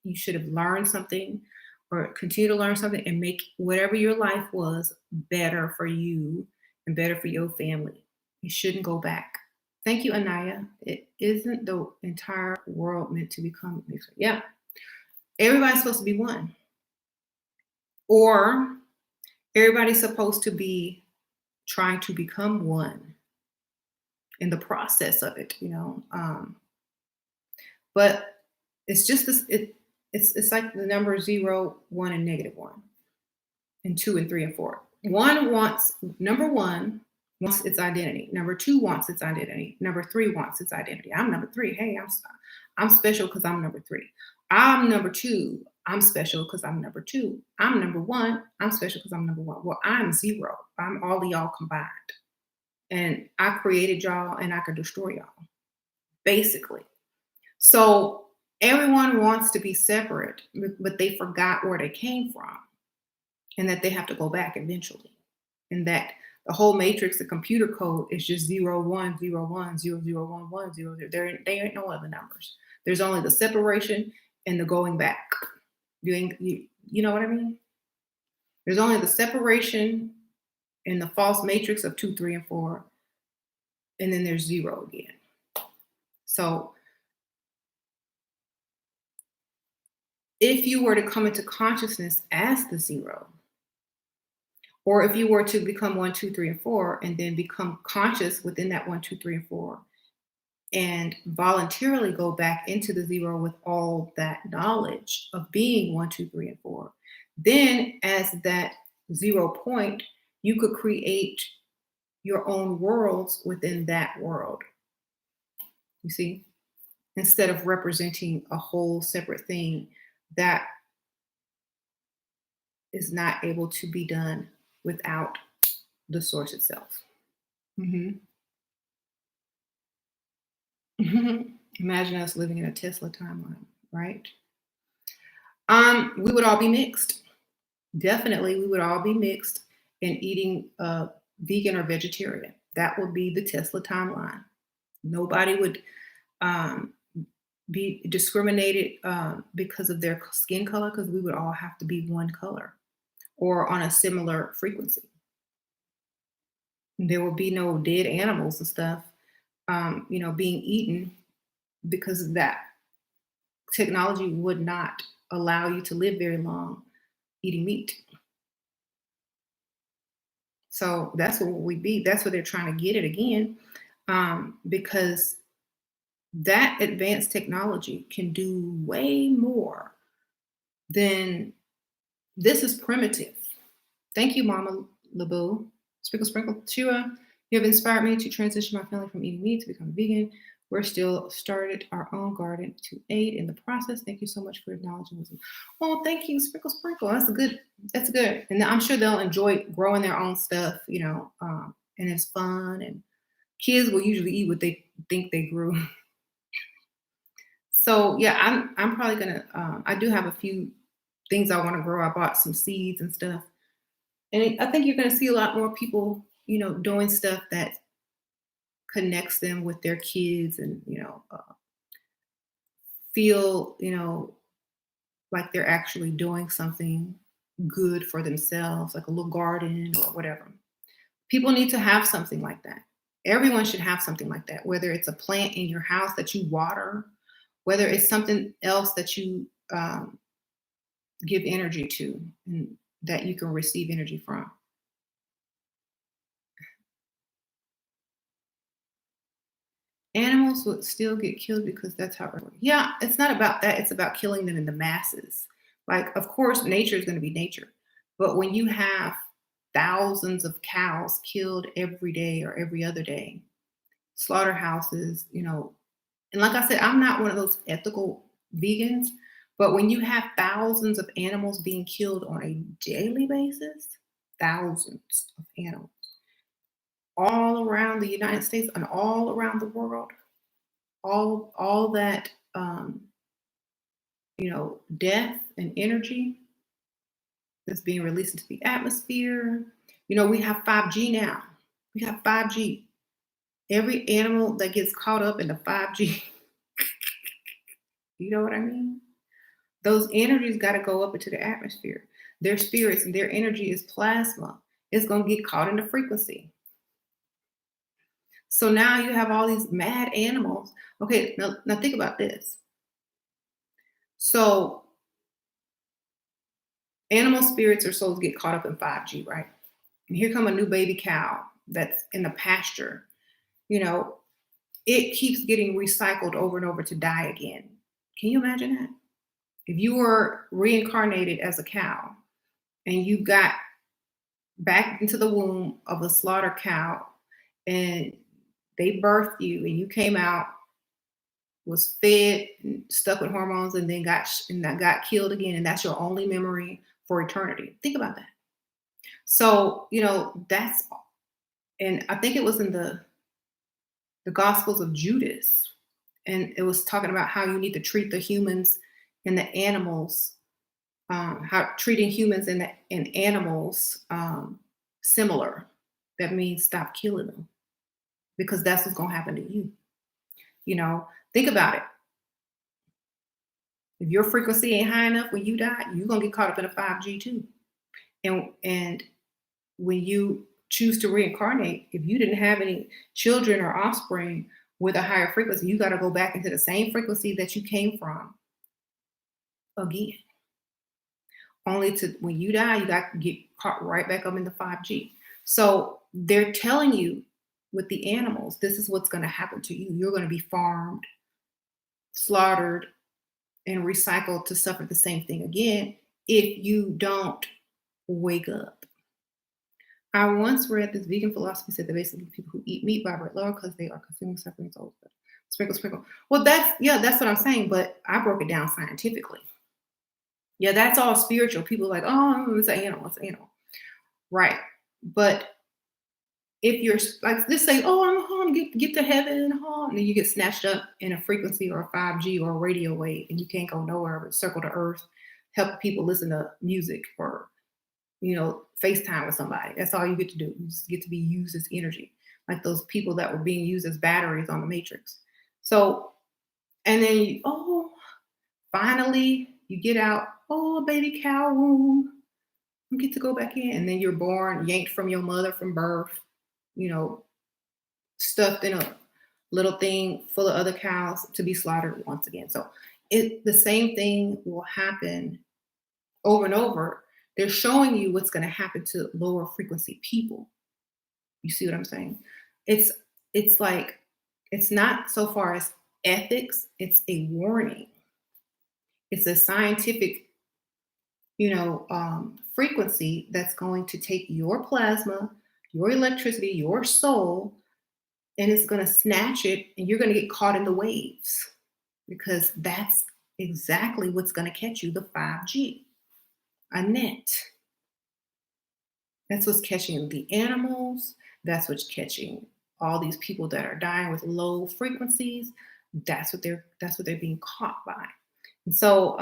You should have learned something or continue to learn something and make whatever your life was better for you and better for your family. You shouldn't go back. Thank you, Anaya. It isn't the entire world meant to become mixed. Yeah, everybody's supposed to be one. Or everybody's supposed to be trying to become one in the process of it, but it's just this. It's like the number 0, 1, and -1, and 2 and 3 and 4. Number one wants its identity. Number 2 wants its identity. Number 3 wants its identity. I'm number 3. Hey, I'm special because I'm number 3. I'm number 2. I'm special because I'm number 2. I'm number 1. I'm special because I'm number 1. Well, I'm 0. I'm all of y'all combined. And I created y'all and I can destroy y'all, basically. So everyone wants to be separate, but they forgot where they came from and that they have to go back eventually. And that the whole matrix, the computer code is just 0, 1, 0, 1, 0, 0, 1, 1, 0, 0. There ain't no other numbers. There's only the separation and the going back. You know what I mean? There's only the separation in the false matrix of 2, 3, and 4. And then there's 0 again. So if you were to come into consciousness as the 0, or if you were to become 1, 2, 3, and 4, and then become conscious within that 1, 2, 3, and 4, and voluntarily go back into the 0 with all that knowledge of being 1, 2, 3, and 4, then as that 0 point, you could create your own worlds within that world. You see? Instead of representing a whole separate thing that is not able to be done without the source itself. Mm-hmm. Imagine us living in a Tesla timeline, right? We would all be mixed. Definitely, we would all be mixed and eating vegan or vegetarian. That would be the Tesla timeline. Nobody would be discriminated because of their skin color, because we would all have to be one color or on a similar frequency. There will be no dead animals and stuff, being eaten, because that technology would not allow you to live very long eating meat. So that's what we'd be. That's what they're trying to get it again, because that advanced technology can do way more than this is primitive. Thank you, Mama Labu. Sprinkle, sprinkle, Shua. You have inspired me to transition my family from eating meat to become vegan. We're still started our own garden to aid in the process. Thank you so much for acknowledging this. Oh, thank you, Sprinkle, sprinkle. That's good. And I'm sure they'll enjoy growing their own stuff, and it's fun. And kids will usually eat what they think they grew. So yeah, I'm probably gonna. I do have a few things I want to grow. I bought some seeds and stuff, and I think you're gonna see a lot more people, doing stuff that connects them with their kids, and feel like they're actually doing something good for themselves, like a little garden or whatever. People need to have something like that. Everyone should have something like that, whether it's a plant in your house that you water, whether it's something else that you give energy to and that you can receive energy from. Animals would still get killed because that's how it works. Yeah, it's not about that. It's about killing them in the masses. Like, of course, nature is going to be nature. But when you have thousands of cows killed every day or every other day, slaughterhouses, and like I said, I'm not one of those ethical vegans, but when you have thousands of animals being killed on a daily basis, thousands of animals all around the United States and all around the world, all that death and energy that's being released into the atmosphere. We have 5G now. We have 5G. Every animal that gets caught up in the 5G, you know what I mean? Those energies got to go up into the atmosphere. Their spirits and their energy is plasma. It's going to get caught in the frequency. So now you have all these mad animals. Okay, now think about this. So animal spirits or souls get caught up in 5G, right? And here come a new baby cow that's in the pasture. You know, it keeps getting recycled over and over to die again. Can you imagine that? If you were reincarnated as a cow and you got back into the womb of a slaughter cow and they birthed you and you came out, was fed, and stuck with hormones, and then got killed again, and that's your only memory for eternity. Think about that. So that's, and I think it was in the Gospels of Judas, and it was talking about how you need to treat the humans and the animals, how treating humans and animals similar. That means stop killing them because that's what's going to happen to you. Think about it. If your frequency ain't high enough when you die, you're gonna get caught up in a 5G too. And when you choose to reincarnate, if you didn't have any children or offspring with a higher frequency, you got to go back into the same frequency that you came from again. Only to when you die, you got to get caught right back up in the 5G. So they're telling you with the animals, this is what's going to happen to you. You're going to be farmed, slaughtered, and recycled to suffer the same thing again if you don't wake up. I once read this vegan philosophy said that basically people who eat meat vibrate lower because they are consuming suffering souls. Sprinkle, sprinkle. Well, that's what I'm saying, but I broke it down scientifically. Yeah, that's all spiritual. People are like, oh, it's an animal, it's an animal. Right. But if you're like this, say, oh, I'm home, get to heaven, and then you get snatched up in a frequency or a 5G or a radio wave, and you can't go nowhere but circle the earth, help people listen to music or, FaceTime with somebody. That's all you get to do. You just get to be used as energy, like those people that were being used as batteries on the Matrix. So, and then finally you get out, baby cow womb, you get to go back in, and then you're born, yanked from your mother from birth, stuffed in a little thing full of other cows to be slaughtered once again. So the same thing will happen over and over. They're showing you what's going to happen to lower frequency people. You see what I'm saying? It's like, it's not so far as ethics, it's a warning. It's a scientific, frequency that's going to take your plasma, your electricity, your soul, and it's going to snatch it, and you're going to get caught in the waves because that's exactly what's going to catch you, the 5G, a net. That's what's catching the animals. That's what's catching all these people that are dying with low frequencies. That's what they're being caught by. And so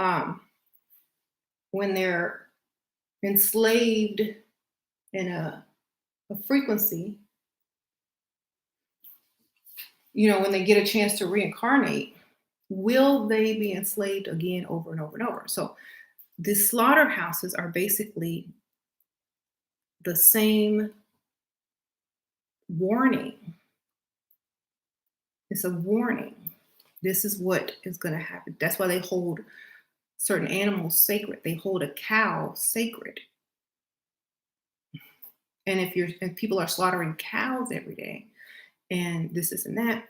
when they're enslaved in a frequency, when they get a chance to reincarnate, will they be enslaved again over and over and over? So the slaughterhouses are basically the same warning. It's a warning. This is what is going to happen. That's why they hold certain animals sacred. They hold a cow sacred. And if people are slaughtering cows every day and this and that,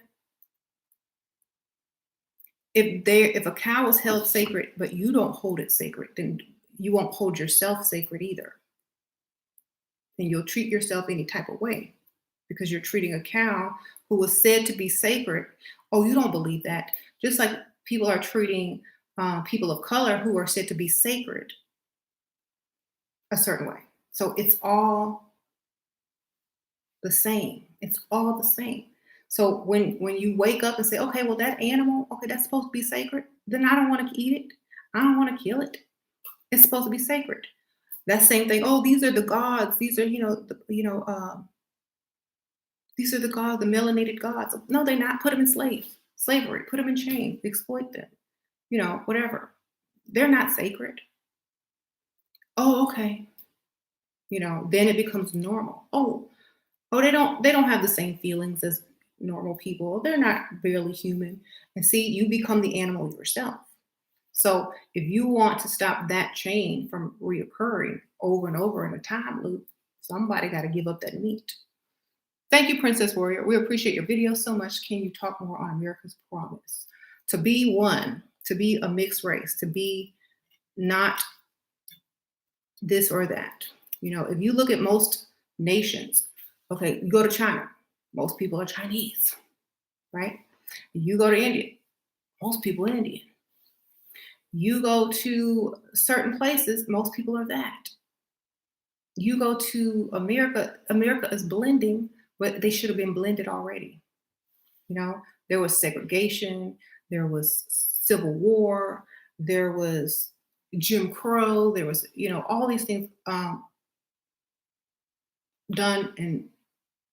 if a cow is held sacred, but you don't hold it sacred, then you won't hold yourself sacred either. And you'll treat yourself any type of way because you're treating a cow who was said to be sacred. Oh, you don't believe that. Just like people are treating people of color who are said to be sacred a certain way. So it's all the same. It's all the same. So when you wake up and say, okay, well, that animal, okay, that's supposed to be sacred, then I don't want to eat it. I don't want to kill it. It's supposed to be sacred. That same thing. Oh, these are the gods. These are, these are the gods, the melanated gods. No, they're not. Put them in slavery. Put them in chains. Exploit them. Whatever. They're not sacred. Oh, okay. Then it becomes normal. Oh, they don't have the same feelings as normal people. They're not barely human. And see, you become the animal yourself. So if you want to stop that chain from reoccurring over and over in a time loop, somebody got to give up that meat. Thank you, Princess Warrior. We appreciate your video so much. Can you talk more on America's promise? To be one, to be a mixed race, to be not this or that. If you look at most nations, okay, you go to China, most people are Chinese, right? You go to India, most people are Indian. You go to certain places, most people are that. You go to America, America is blending, but they should have been blended already. There was segregation, there was civil war, there was Jim Crow, there was, all these things done and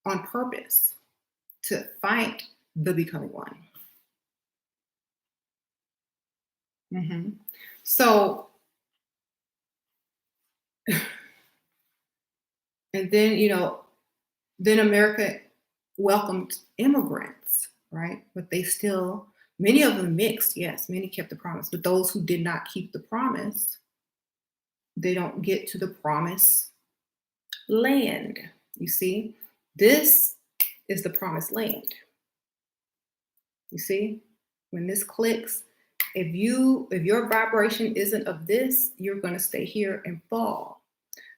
on purpose to fight the becoming one. So, and then America welcomed immigrants, right? But many of them mixed, yes, many kept the promise, but those who did not keep the promise, they don't get to the promised land. You see, this is the promised land. You see, when this clicks, if your vibration isn't of this, you're going to stay here and fall.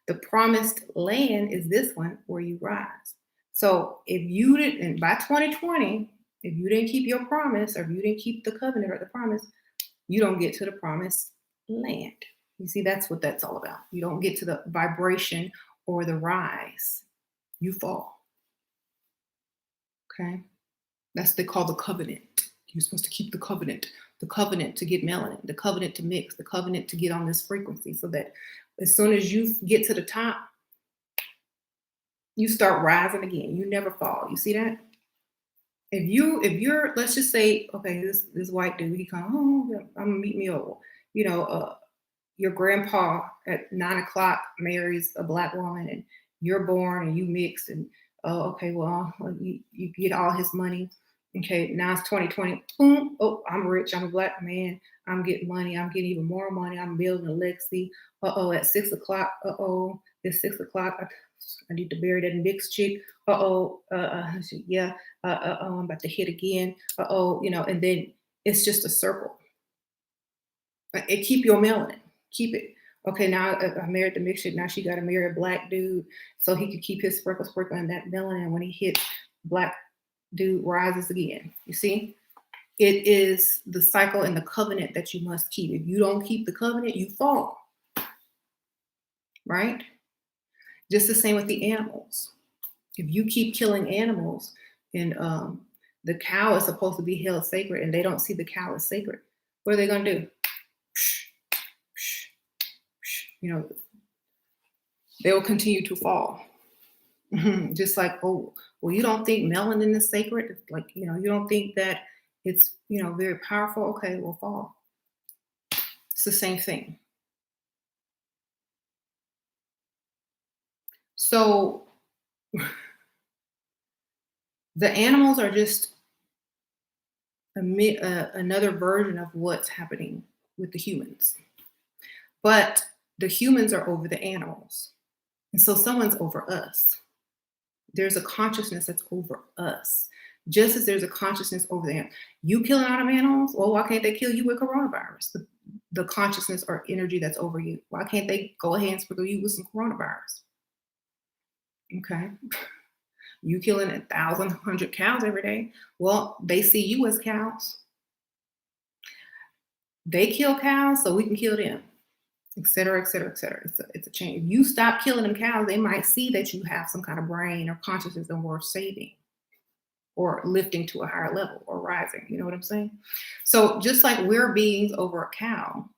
The promised land is this one where you rise. So if you didn't, by 2020, if you didn't keep your promise, or if you didn't keep the covenant or the promise, you don't get to the promised land. You see, that's what that's all about. You don't get to the vibration or the rise. You fall. Okay? That's they call the covenant. You're supposed to keep the covenant to get melanin, the covenant to mix, the covenant to get on this frequency, so that as soon as you get to the top, you start rising again. You never fall. You see that? If you're, let's just say, okay, this white dude, he come, oh, I'm gonna meet me over. Your grandpa at 9 o'clock marries a black woman, and you're born and you mix, and okay, well, you get all his money. Okay, now it's 2020. Boom. Oh, I'm rich. I'm a black man. I'm getting money. I'm getting even more money. I'm building a legacy. At 6 o'clock. It's 6 o'clock. I need to bury that mixed chick. Yeah. I'm about to hit again. And then it's just a circle. Keep your melanin. Keep it. Okay, now I married the mixed chick. Now she got to marry a black dude so he could keep his sprinkle on that melanin. When he hits black dude rises again. You see, it is the cycle and the covenant that you must keep. If you don't keep the covenant, you fall. Right? Just the same with the animals. If you keep killing animals, and the cow is supposed to be held sacred, and they don't see the cow as sacred, what are they going to do? They will continue to fall. Just like, oh, well, you don't think melanin is sacred? Like, you don't think that it's, very powerful? Okay, we'll fall. It's the same thing. So The animals are just another version of what's happening with the humans. But the humans are over the animals. And so someone's over us. There's a consciousness that's over us. Just as there's a consciousness over them. You killing all them animals? Well, why can't they kill you with coronavirus? The consciousness or energy that's over you. Why can't they go ahead and sprinkle you with some coronavirus? Okay. You killing 1,100 cows every day. Well, they see you as cows. They kill cows, so we can kill them, et cetera, et cetera, et cetera. It's a chain. If you stop killing them cows, they might see that you have some kind of brain or consciousness and worth saving or lifting to a higher level or rising. You know what I'm saying? So just like we're beings over a cow,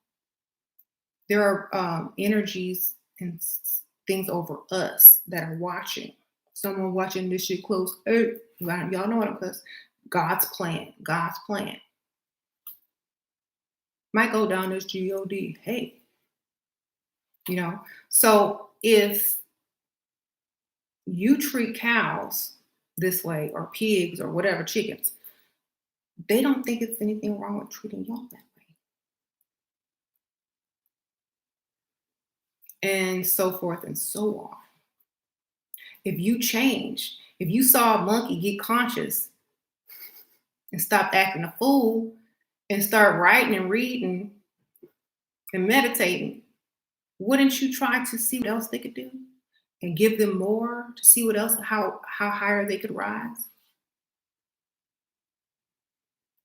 there are energies and things over us that are watching. Someone watching this shit close. Hey, y'all know what I'm close. God's plan. God's plan. Might go down as God. Hey, So if you treat cows this way, or pigs, or whatever, chickens, they don't think it's anything wrong with treating y'all that way. And so forth and so on. If you change, if you saw a monkey get conscious and stop acting a fool and start writing and reading and meditating, wouldn't you try to see what else they could do and give them more to see what else, how higher they could rise?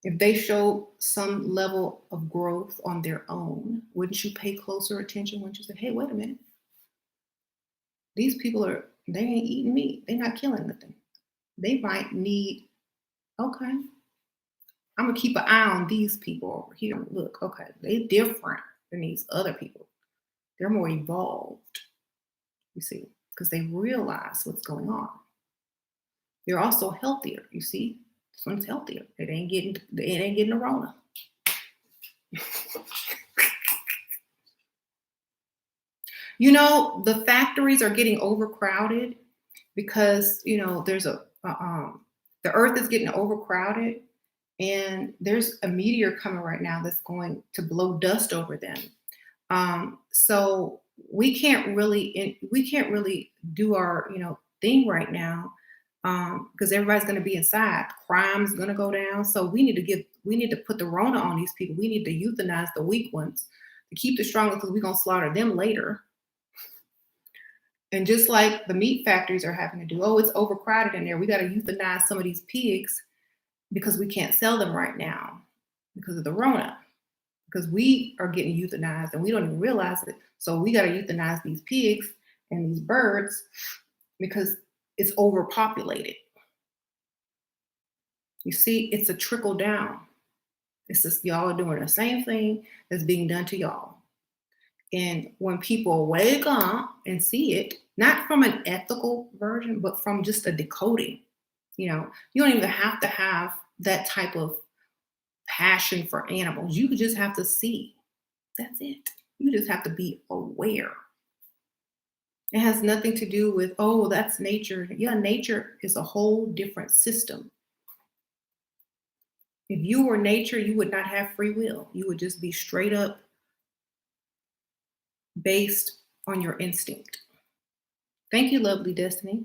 If they showed some level of growth on their own, wouldn't you pay closer attention? Wouldn't you say, hey, wait a minute. These people they ain't eating meat. They're not killing nothing. They might need, okay, I'm going to keep an eye on these people over here. Look, okay, they're different than these other people. They're more evolved, you see, because they realize what's going on. They're also healthier, you see. This one's healthier. It ain't getting a Rona. The factories are getting overcrowded because there's the earth is getting overcrowded, and there's a meteor coming right now that's going to blow dust over them. So we can't really do our thing right now, because everybody's going to be inside. Crime's going to go down. So we need to put the Rona on these people. We need to euthanize the weak ones to keep the strong, because we're going to slaughter them later. And just like the meat factories are having to do, oh, it's overcrowded in there, we got to euthanize some of these pigs because we can't sell them right now because of the Rona, because we are getting euthanized and we don't even realize it. So we got to euthanize these pigs and these birds because it's overpopulated. You see, it's a trickle down. It's just y'all are doing the same thing that's being done to y'all. And when people wake up and see it, not from an ethical version, but from just a decoding, you don't even have to have that type of passion for animals. You just have to see. That's it. You just have to be aware. It has nothing to do with, oh, that's nature. Yeah, nature is a whole different system. If you were nature, you would not have free will. You would just be straight up based on your instinct. Thank you, lovely Destiny.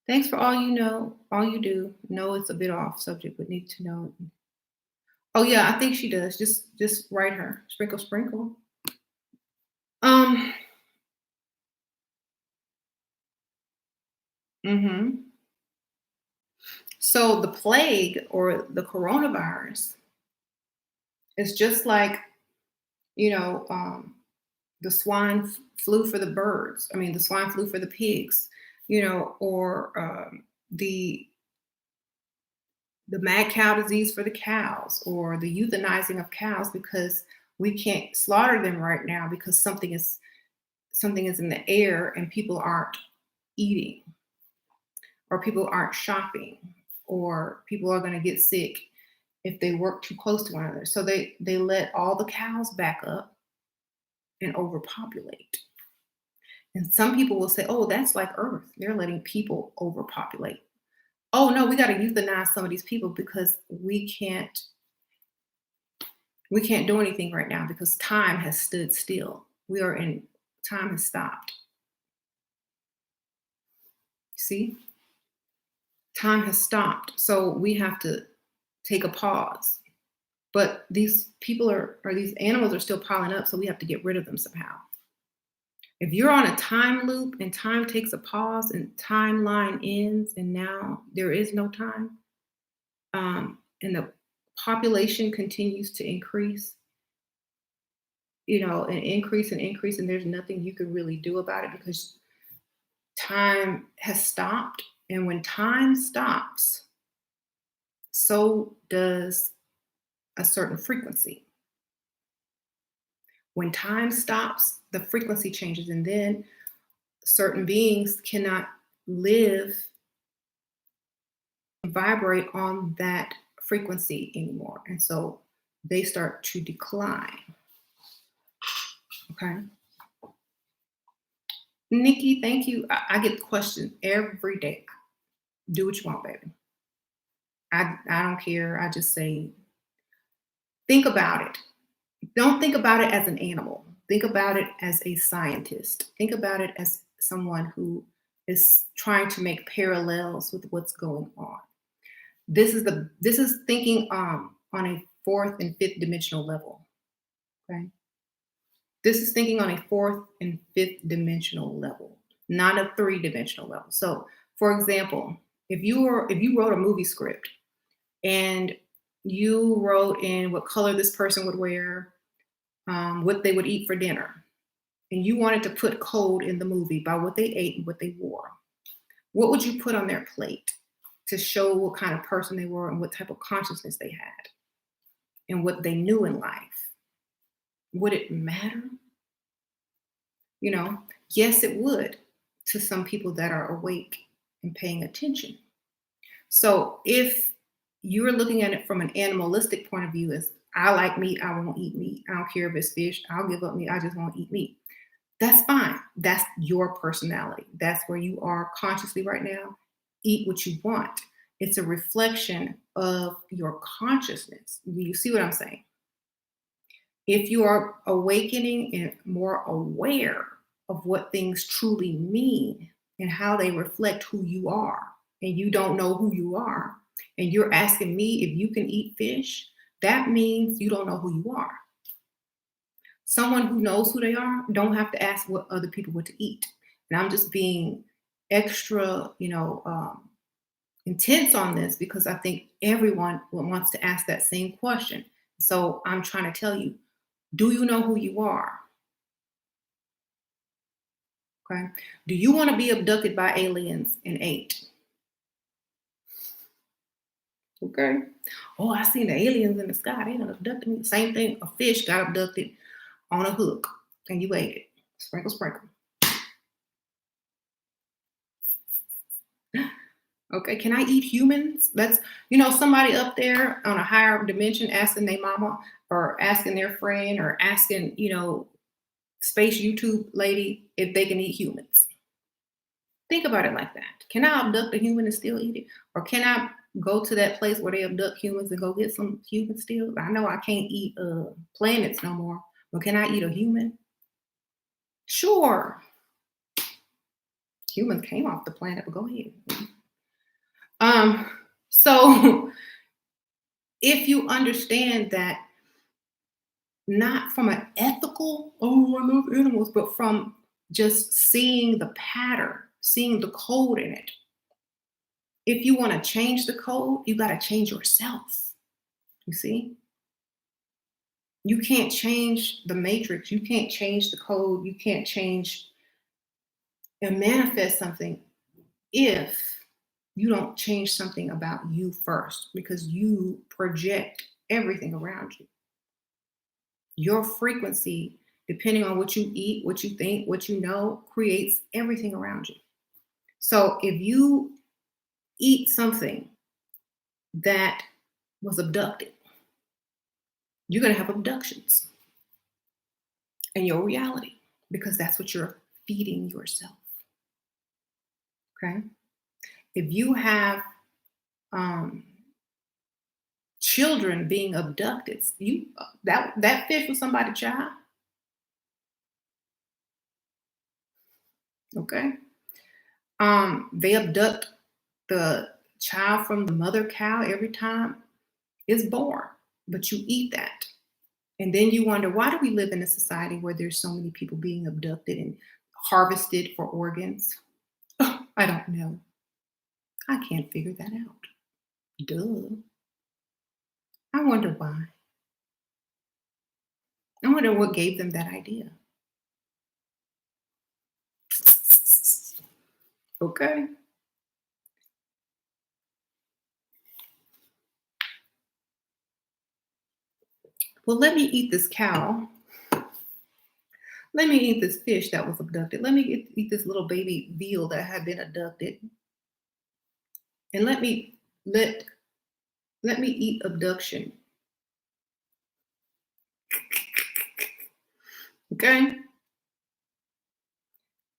Thanks for all you know, all you do. No, it's a bit off subject, but need to know. Oh yeah, I think she does. Just write her. Sprinkle, sprinkle. So the plague or the coronavirus is just like, the swine flu for the birds. I mean, the swine flu for the pigs, or the mad cow disease for the cows, or the euthanizing of cows because we can't slaughter them right now because something is in the air and people aren't eating, or people aren't shopping, or people are going to get sick if they work too close to one another. So they let all the cows back up and overpopulate. And some people will say, oh, that's like Earth. They're letting people overpopulate. oh no, we got to euthanize some of these people because we can't do anything right now because time has stood still. We are in time has stopped. See? Time has stopped. So we have to take a pause. But these people or these animals are still piling up, so we have to get rid of them somehow. If you're on a time loop and time takes a pause and timeline ends and now there is no time, and the population continues to increase, and increase, and there's nothing you can really do about it because time has stopped. And when time stops, so does a certain frequency. When time stops, the frequency changes, and then certain beings cannot live and vibrate on that frequency anymore. And so they start to decline. Okay. Nikki, thank you. I get the question every day. Do what you want, baby. I don't care. I just say, think about it. Don't think about it as an animal. Think about it as a scientist. Think about it as someone who is trying to make parallels with what's going on. This is thinking on a fourth and fifth dimensional level. Okay. This is thinking on a fourth and fifth dimensional level, not a three-dimensional level. So, for example, if you wrote a movie script and you wrote in what color this person would wear, what they would eat for dinner, and you wanted to put code in the movie by what they ate and what they wore, what would you put on their plate to show what kind of person they were and what type of consciousness they had and what they knew in life? Would it matter? Yes, it would to some people that are awake and paying attention. So if you're looking at it from an animalistic point of view, as I like meat, I won't eat meat. I don't care if it's fish. I'll give up meat. I just won't eat meat. That's fine. That's your personality. That's where you are consciously right now. Eat what you want. It's a reflection of your consciousness. Do you see what I'm saying? If you are awakening and more aware of what things truly mean and how they reflect who you are, and you don't know who you are, and you're asking me if you can eat fish, that means you don't know who you are. Someone who knows who they are don't have to ask what other people want to eat. And I'm just being extra, intense on this because I think everyone wants to ask that same question. So I'm trying to tell you, do you know who you are? Okay. Do you want to be abducted by aliens and ate? Okay. Oh, I seen the aliens in the sky. They done abducted me. Same thing. A fish got abducted on a hook and you ate it. Sprinkle, sprinkle. Okay. Can I eat humans? That's, somebody up there on a higher dimension asking their mama or asking their friend or asking, space YouTube lady if they can eat humans. Think about it like that. Can I abduct a human and still eat it? Or can I go to that place where they abduct humans and go get some humans still? I know I can't eat planets no more, but can I eat a human? Sure. Humans came off the planet, but go ahead. So if you understand that not from an ethical, oh, I love animals, but from just seeing the pattern, seeing the code in it. If you want to change the code, you got to change yourself. You see? You can't change the matrix. You can't change the code. You can't change and manifest something if you don't change something about you first, because you project everything around you. Your frequency, depending on what you eat, what you think, what you know, creates everything around you. So if you eat something that was abducted, you're going to have abductions in your reality because that's what you're feeding yourself. Okay? If you have um, children being abducted. You that fish was somebody's child, okay? They abduct the child from the mother cow every time it's born, but you eat that. And then you wonder, why do we live in a society where there's so many people being abducted and harvested for organs? I don't know. I can't figure that out. Duh. I wonder why. I wonder what gave them that idea. Okay. Well, let me eat this cow. Let me eat this fish that was abducted. Let me eat this little baby veal that had been abducted. And let let me eat abduction. Okay?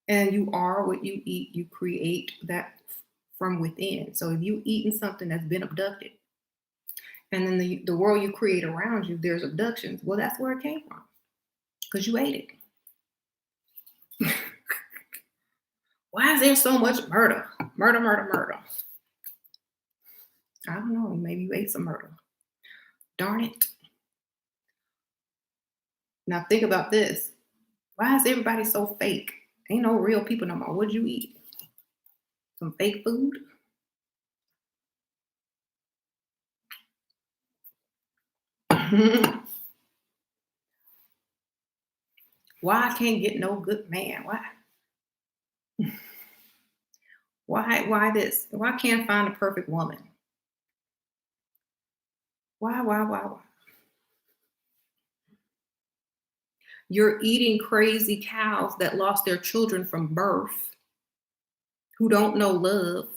And you are what you eat. You create that from within. So if you eating something that's been abducted, and then the world you create around you, there's abductions. Well, that's where it came from because you ate it. Why is there so much murder? Murder, murder, murder. I don't know. Maybe you ate some murder. Darn it. Now think about this. Why is everybody so fake? Ain't no real people no more. What'd you eat? Some fake food? Why I can't get no good man? Why? Why this? Why can't I find a perfect woman? Why? You're eating crazy cows that lost their children from birth, who don't know love.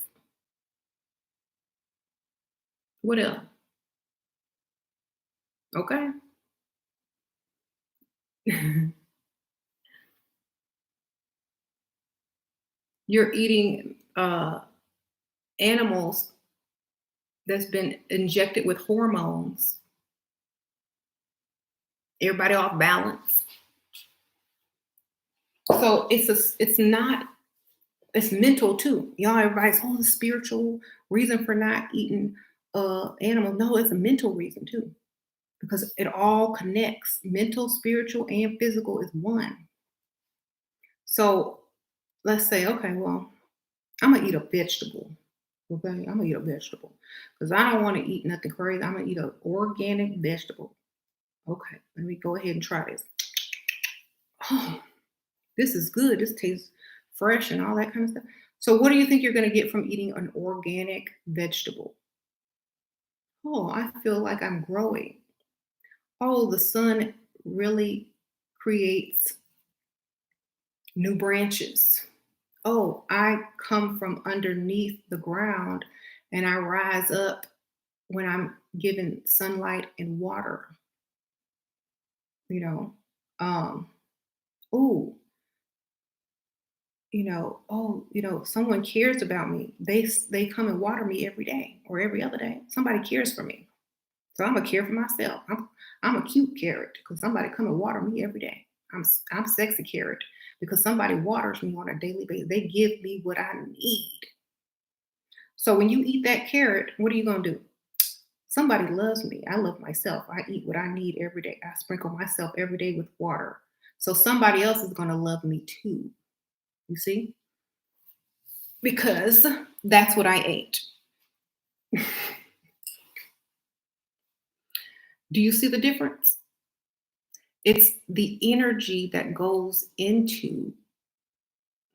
What else? Okay. You're eating animals that's been injected with hormones. Everybody off balance. So it's not it's mental too. Y'all, everybody's the spiritual reason for not eating animals. No, it's a mental reason too. Because it all connects. Mental, spiritual, and physical is one. So let's say, okay, well, I'm gonna eat a vegetable. Okay, I'm gonna eat a vegetable. Because I don't want to eat nothing crazy. I'm gonna eat an organic vegetable. Okay, let me go ahead and try this. Oh, this is good. This tastes fresh and all that kind of stuff. So, what do you think you're going to get from eating an organic vegetable? Oh, I feel like I'm growing. Oh, the sun really creates new branches. Oh, I come from underneath the ground and I rise up when I'm given sunlight and water, you know. Um, oh, someone cares about me. They come and water me every day or every other day. Somebody cares for me. So I'm gonna care for myself. I'm a cute carrot because somebody come and water me every day. I'm sexy carrot because somebody waters me on a daily basis. They give me what I need. So when you eat that carrot, what are you gonna do? Somebody loves me. I love myself. I eat what I need every day. I sprinkle myself every day with water. So somebody else is gonna love me too. You see? Because that's what I ate. Do you see the difference? It's the energy that goes into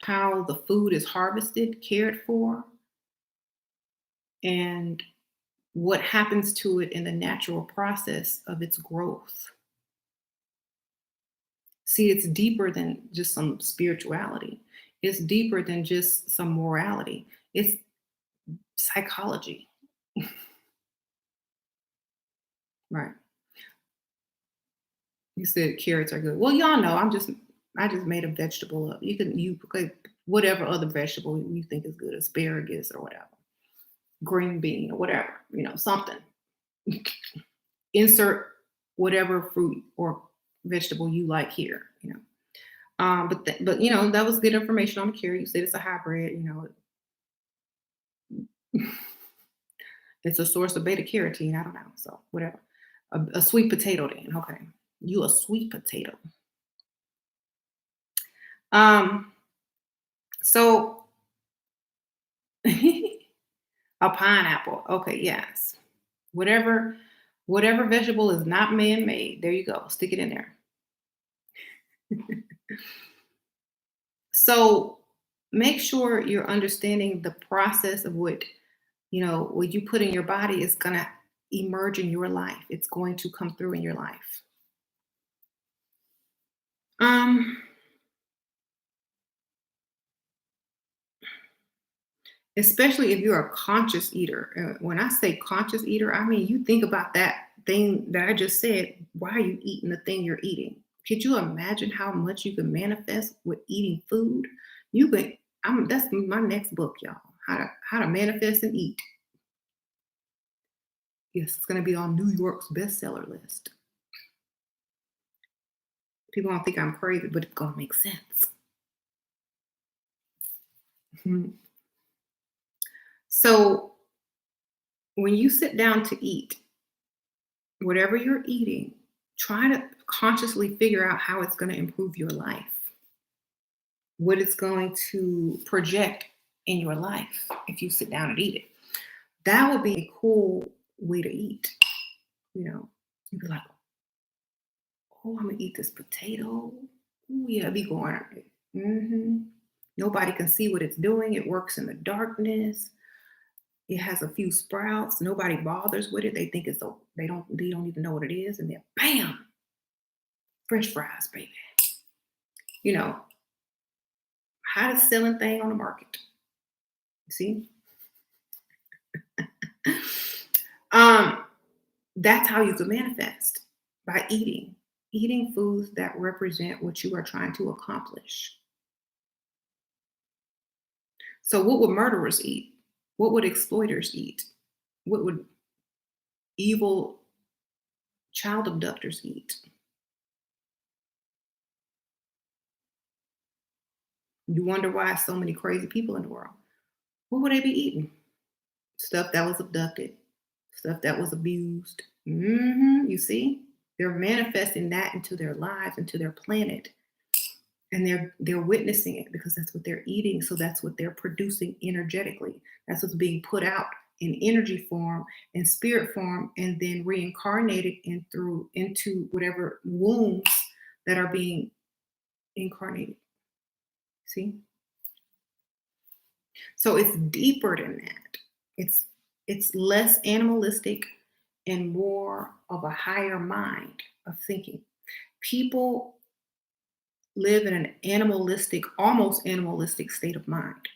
how the food is harvested, cared for, and what happens to it in the natural process of its growth. See, it's deeper than just some spirituality. It's deeper than just some morality. It's psychology, right? You said carrots are good. Well, y'all know I just made a vegetable up. You could whatever other vegetable you think is good, asparagus or whatever. green bean or whatever, something. Insert whatever fruit or vegetable you like here. But that was good information on the carrot. You said it's a hybrid. It's a source of beta carotene. I don't know. So whatever. A sweet potato then. Okay. You a sweet potato. So a pineapple. Okay, yes. Whatever whatever vegetable is not man-made. There you go. Stick it in there. So make sure you're understanding the process of what you put in your body is gonna emerge in your life. It's going to come through in your life. Um, Especially if you're a conscious eater. When I say conscious eater, I mean you think about that thing that I just said. Why are you eating the thing you're eating? Could you imagine how much you can manifest with eating food? You can. That's my next book, y'all. How to manifest and eat. Yes, it's going to be on New York's bestseller list. People don't think I'm crazy, but it's going to make sense. Mhm. So when you sit down to eat, whatever you're eating, try to consciously figure out how it's going to improve your life, what it's going to project in your life if you sit down and eat it. That would be a cool way to eat. You'd be like, oh, I'm going to eat this potato. Ooh, yeah, be going. hmm Nobody can see what it's doing. It works in the darkness. It has a few sprouts. Nobody bothers with it. They think they don't even know what it is. And then bam, French fries, baby. You know, hottest selling thing on the market. See? um, that's how you can manifest by eating foods that represent what you are trying to accomplish. So what would murderers eat? What would exploiters eat? What would evil child abductors eat? You wonder why so many crazy people in the world. What would they be eating? Stuff that was abducted, stuff that was abused. You see, they're manifesting that into their lives, into their planet, and they're witnessing it because that's what they're eating. So that's what they're producing energetically. That's what's being put out in energy form and spirit form, and then reincarnated into whatever wombs that are being incarnated. See? So it's deeper than that. It's less animalistic and more of a higher mind of thinking. People live in an animalistic, almost animalistic state of mind,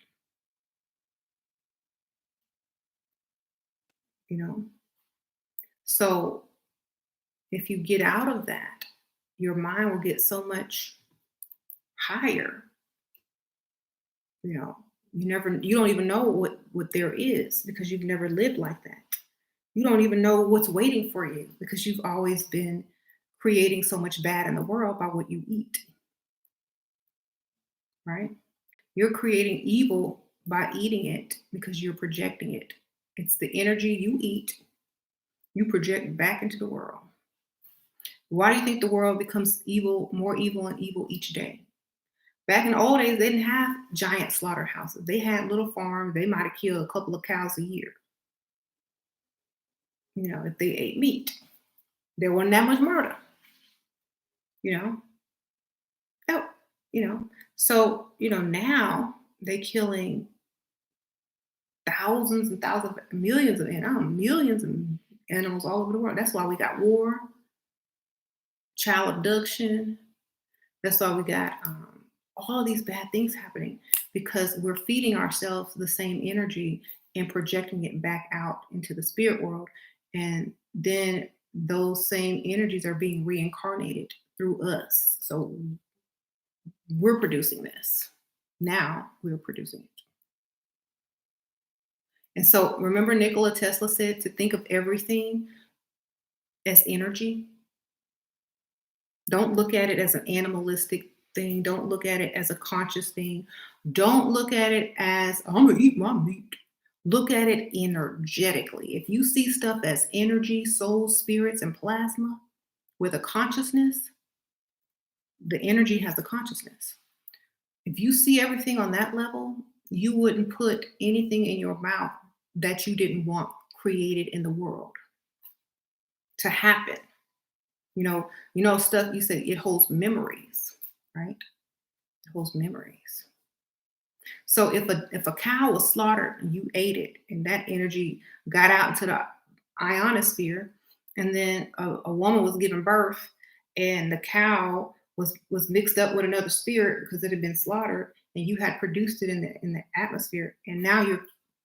you know? So if you get out of that, your mind will get so much higher. You don't even know what there is because you've never lived like that. You don't even know what's waiting for you because you've always been creating so much bad in the world by what you eat, right? You're creating evil by eating it because you're projecting it. It's the energy you eat, you project back into the world. Why do you think the world becomes evil, more evil and evil each day? Back in the old days, they didn't have giant slaughterhouses. They had little farms. They might have killed a couple of cows a year, if they ate meat. There wasn't that much murder, you know? Oh, So, now they killing thousands and thousands, millions of animals, millions of animals all over the world. That's why we got war, child abduction. That's why we got all of these bad things happening because we're feeding ourselves the same energy and projecting it back out into the spirit world. And then those same energies are being reincarnated through us. So we're producing this. Now we're producing it. And so remember Nikola Tesla said to think of everything as energy. Don't look at it as an animalistic thing. Don't look at it as a conscious thing. Don't look at it as I'm gonna eat my meat. Look at it energetically. If you see stuff as energy, soul, spirits, and plasma with a consciousness, the energy has a consciousness. If you see everything on that level, you wouldn't put anything in your mouth that you didn't want created in the world to happen. Stuff you said it holds memories, right? It holds memories. So if a cow was slaughtered and you ate it, and that energy got out into the ionosphere, and then a woman was giving birth, and the cow was mixed up with another spirit because it had been slaughtered, and you had produced it in the atmosphere, and now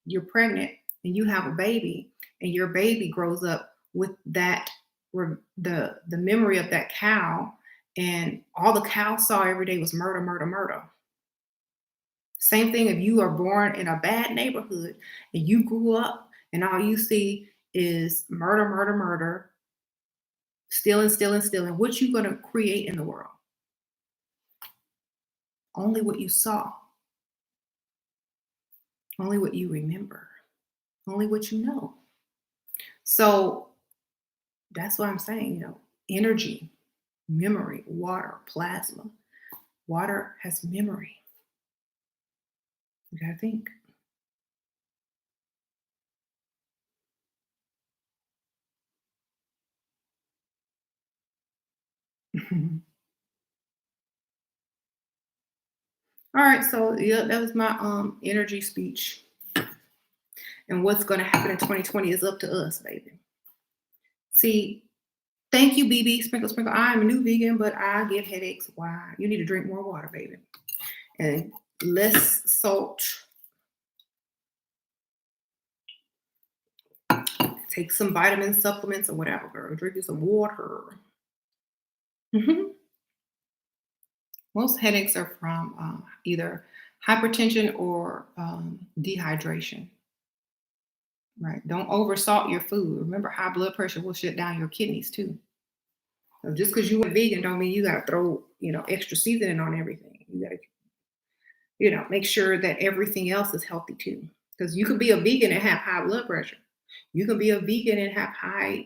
you're pregnant and you have a baby, and your baby grows up with that the memory of that cow, and all the cow saw every day was murder, murder, murder. Same thing if you are born in a bad neighborhood and you grew up and all you see is murder, murder, murder, stealing, stealing, stealing. What you going to create in the world? Only what you saw, only what you remember, only what you know. So that's what I'm saying, energy, memory, water, plasma. Water has memory. You got to think. All right, so yeah, that was my energy speech. And what's going to happen in 2020 is up to us, baby. See, thank you, BB Sprinkle Sprinkle. I'm a new vegan, but I get headaches. Why? You need to drink more water, baby, and less salt. Take some vitamin supplements or whatever, girl. Drink you some water. Mhm. Most headaches are from either hypertension or dehydration. Right. Don't oversalt your food. Remember, high blood pressure will shut down your kidneys too. So just because you went vegan don't mean you got to throw, extra seasoning on everything. You got to, make sure that everything else is healthy too. Because you could be a vegan and have high blood pressure. You can be a vegan and have high,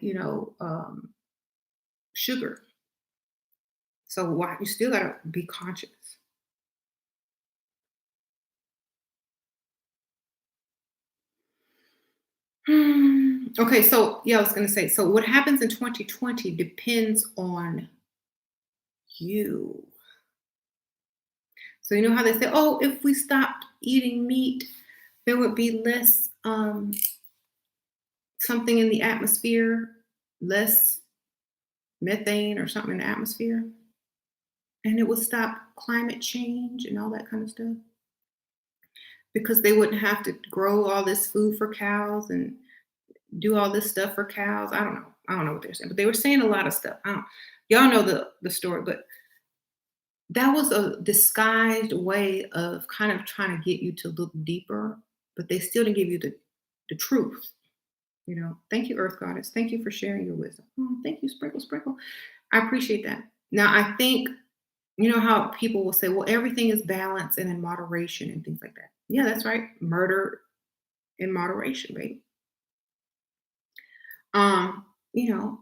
sugar. So why you still got to be conscious. Okay, so yeah, I was gonna say, so what happens in 2020 depends on you. So you know how they say, oh, if we stopped eating meat, there would be less something in the atmosphere, less methane or something in the atmosphere, and it would stop climate change and all that kind of stuff because they wouldn't have to grow all this food for cows and do all this stuff for cows. I don't know. I don't know what they're saying, but they were saying a lot of stuff. Y'all know the story, but that was a disguised way of kind of trying to get you to look deeper, but they still didn't give you the truth. Thank you, Earth Goddess. Thank you for sharing your wisdom. Oh, thank you, Sprinkle Sprinkle. I appreciate that. Now, I think, how people will say, well, everything is balance and in moderation and things like that. Yeah, that's right. Murder in moderation, baby. You know,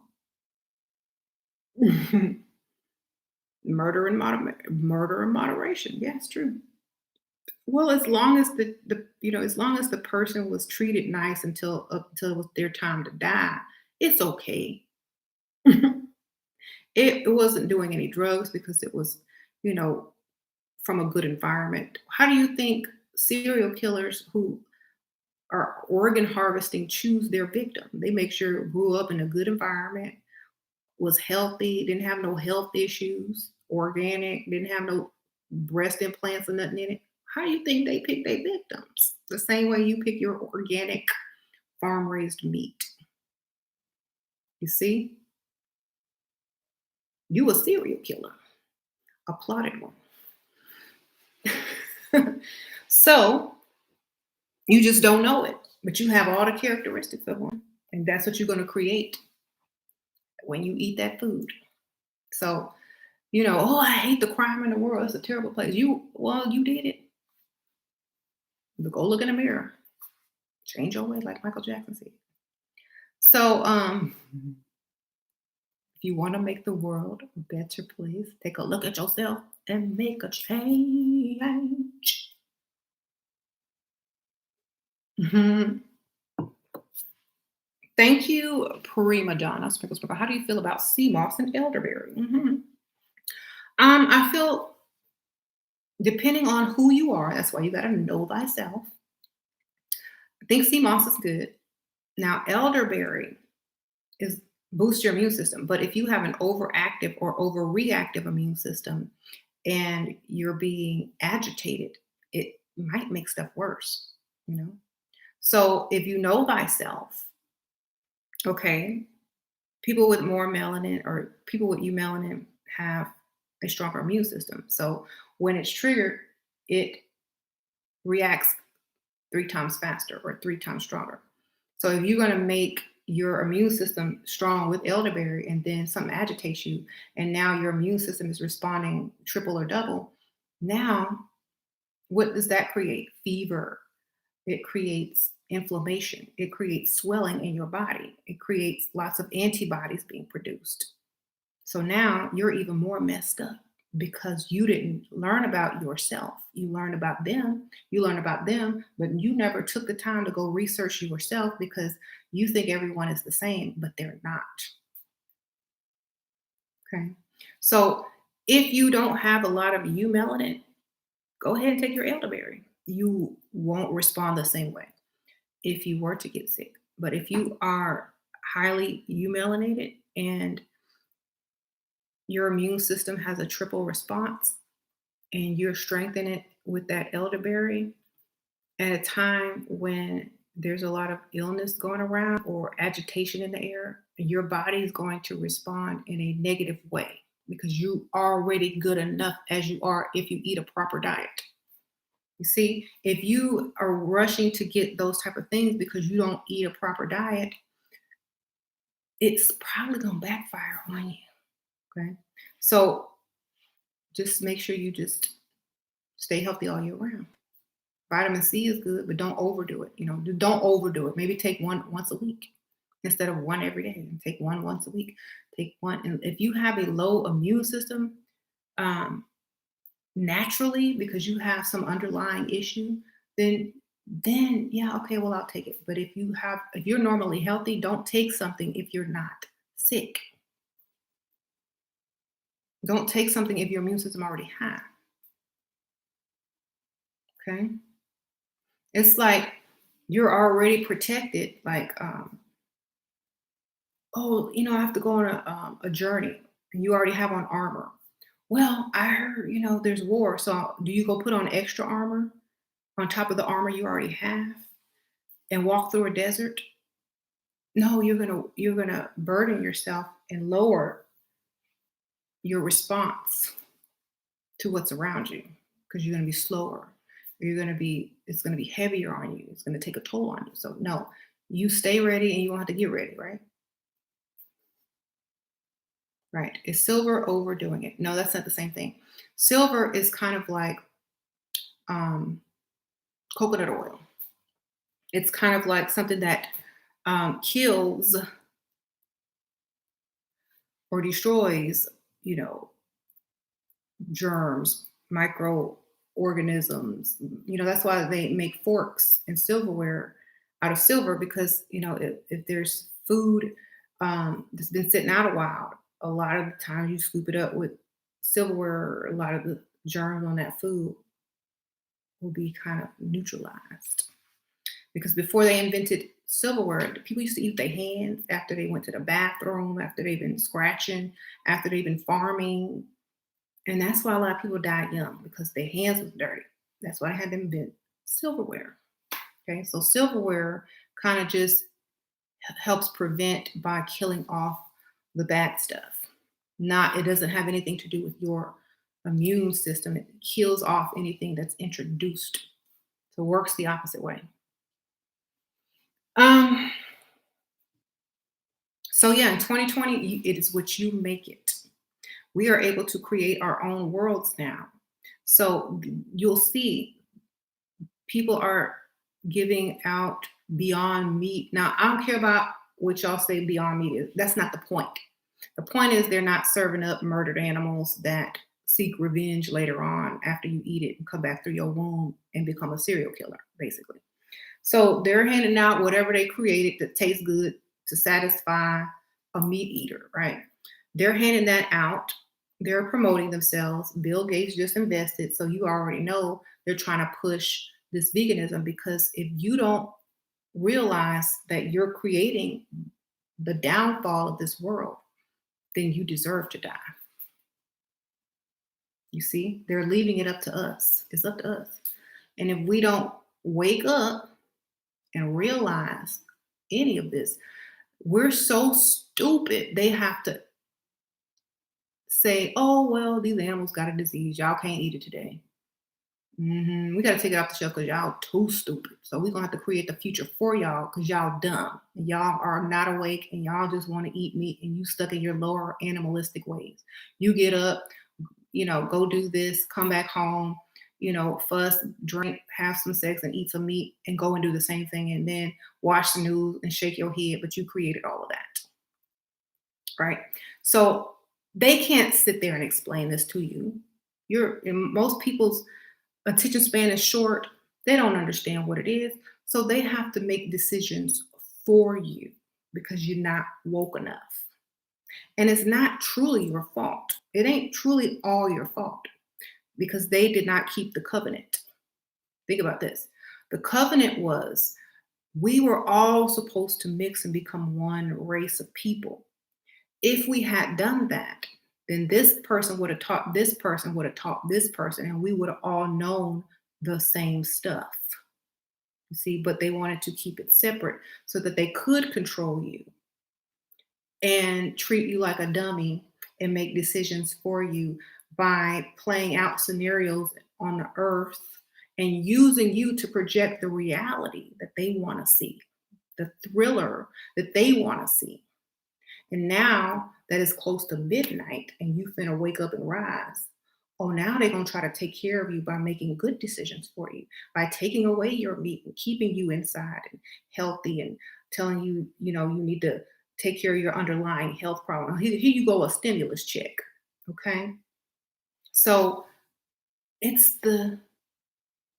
murder in moderation. Yeah, it's true. Well, as long as as long as the person was treated nice until it was their time to die, it's okay. It wasn't doing any drugs because it was, you know, from a good environment. How do you think serial killers who are organ harvesting choose their victim? They make sure it grew up in a good environment, was healthy, didn't have no health issues, organic, didn't have no breast implants or nothing in it. How do you think they pick their victims? The same way you pick your organic farm raised meat. You see, you a serial killer, a plotted one. So you just don't know it. but you have all the characteristics of one. And that's what you're going to create when you eat that food. So, oh, I hate the crime in the world. It's a terrible place. You did it. Go look in the mirror. Change your ways, like Michael Jackson said. So, if you want to make the world a better place, take a look at yourself and make a change. Mhm. Thank you, Prima Donna. Sprinkle, sprinkle. How do you feel about sea moss and elderberry? I feel depending on who you are, that's why you got to know thyself. I think sea moss is good. Now, elderberry is boost your immune system, but if you have an overactive or overreactive immune system and you're being agitated, it might make stuff worse, you know? So if you know thyself, okay, people with more melanin or people with eumelanin have a stronger immune system. So when it's triggered, it reacts 3 times faster or 3 times stronger. So if you're going to make your immune system strong with elderberry and then something agitates you, and now your immune system is responding triple or double, now what does that create? Fever. It creates inflammation. It creates swelling in your body. It creates lots of antibodies being produced. So now you're even more messed up because you didn't learn about yourself. You learned about them. You learned about them, but you never took the time to go research yourself because you think everyone is the same, but they're not. Okay. So if you don't have a lot of eumelanin, go ahead and take your elderberry. You won't respond the same way if you were to get sick. But if you are highly eumelanated and your immune system has a triple response and you're strengthening it with that elderberry at a time when there's a lot of illness going around or agitation in the air, your body is going to respond in a negative way because you already good enough as you are if you eat a proper diet. You see, if you are rushing to get those type of things because you don't eat a proper diet, it's probably going to backfire on you. Okay. So just make sure you just stay healthy all year round. Vitamin C is good, but don't overdo it. Don't overdo it. Maybe take one once a week instead of one every day. And take one once a week. Take one. And if you have a low immune system, naturally, because you have some underlying issue, then yeah, okay, well, I'll take it. But if you're normally healthy, don't take something if you're not sick. Don't take something if your immune system already high. Okay. It's like you're already protected. Like, oh, I have to go on a journey, and you already have on armor. Well, I heard, there's war. So do you go put on extra armor on top of the armor you already have and walk through a desert? No, you're gonna burden yourself and lower your response to what's around you because you're gonna be slower. It's gonna be heavier on you. It's gonna take a toll on you. So no, you stay ready and you don't have to get ready, right? Right. Is silver overdoing it? No, that's not the same thing. Silver is kind of like um, coconut oil. It's kind of like something that kills or destroys, you know, germs, microorganisms. That's why they make forks and silverware out of silver because, if there's food that's been sitting out a while, a lot of the time you scoop it up with silverware, a lot of the germs on that food will be kind of neutralized. Because before they invented silverware, people used to eat their hands after they went to the bathroom, after they've been scratching, after they've been farming. And that's why a lot of people died young because their hands was dirty. That's why I had them invent silverware. Okay, so silverware kind of just helps prevent by killing off the bad stuff. It doesn't have anything to do with your immune system. It kills off anything that's introduced. So it works the opposite way. So yeah, in 2020, it is what you make it. We are able to create our own worlds now. So you'll see people are giving out Beyond Meat. Now, I don't care about what y'all say Beyond Meat is. That's not the point. The point is they're not serving up murdered animals that seek revenge later on after you eat it and come back through your womb and become a serial killer, basically. So they're handing out whatever they created that tastes good to satisfy a meat eater, right? They're handing that out. They're promoting themselves. Bill Gates just invested. So you already know they're trying to push this veganism because if you don't realize that you're creating the downfall of this world, then you deserve to die. You see, they're leaving it up to us. It's up to us. And if we don't wake up and realize any of this, we're so stupid. They have to say, oh, well, these animals got a disease. Y'all can't eat it today. We got to take it off the shelf because y'all too stupid. So we're going to have to create the future for y'all because y'all dumb. And y'all are not awake and y'all just want to eat meat and you stuck in your lower animalistic ways. You get up, go do this, come back home, fuss, drink, have some sex and eat some meat and go and do the same thing and then watch the news and shake your head, but you created all of that. Right? So they can't sit there and explain this to you. Most people's attention span is short. They don't understand what it is. So they have to make decisions for you because you're not woke enough. And it's not truly your fault. It ain't truly all your fault because they did not keep the covenant. Think about this. The covenant was we were all supposed to mix and become one race of people. If we had done that, then this person would have taught this person, would have taught this person, and we would have all known the same stuff. You see, but they wanted to keep it separate so that they could control you and treat you like a dummy and make decisions for you by playing out scenarios on the earth and using you to project the reality that they want to see, the thriller that they want to see. And now that it's close to midnight and you finna wake up and rise, oh, now they're going to try to take care of you by making good decisions for you, by taking away your meat and keeping you inside and healthy and telling you, you need to take care of your underlying health problem. Here you go, a stimulus check. Okay. So it's the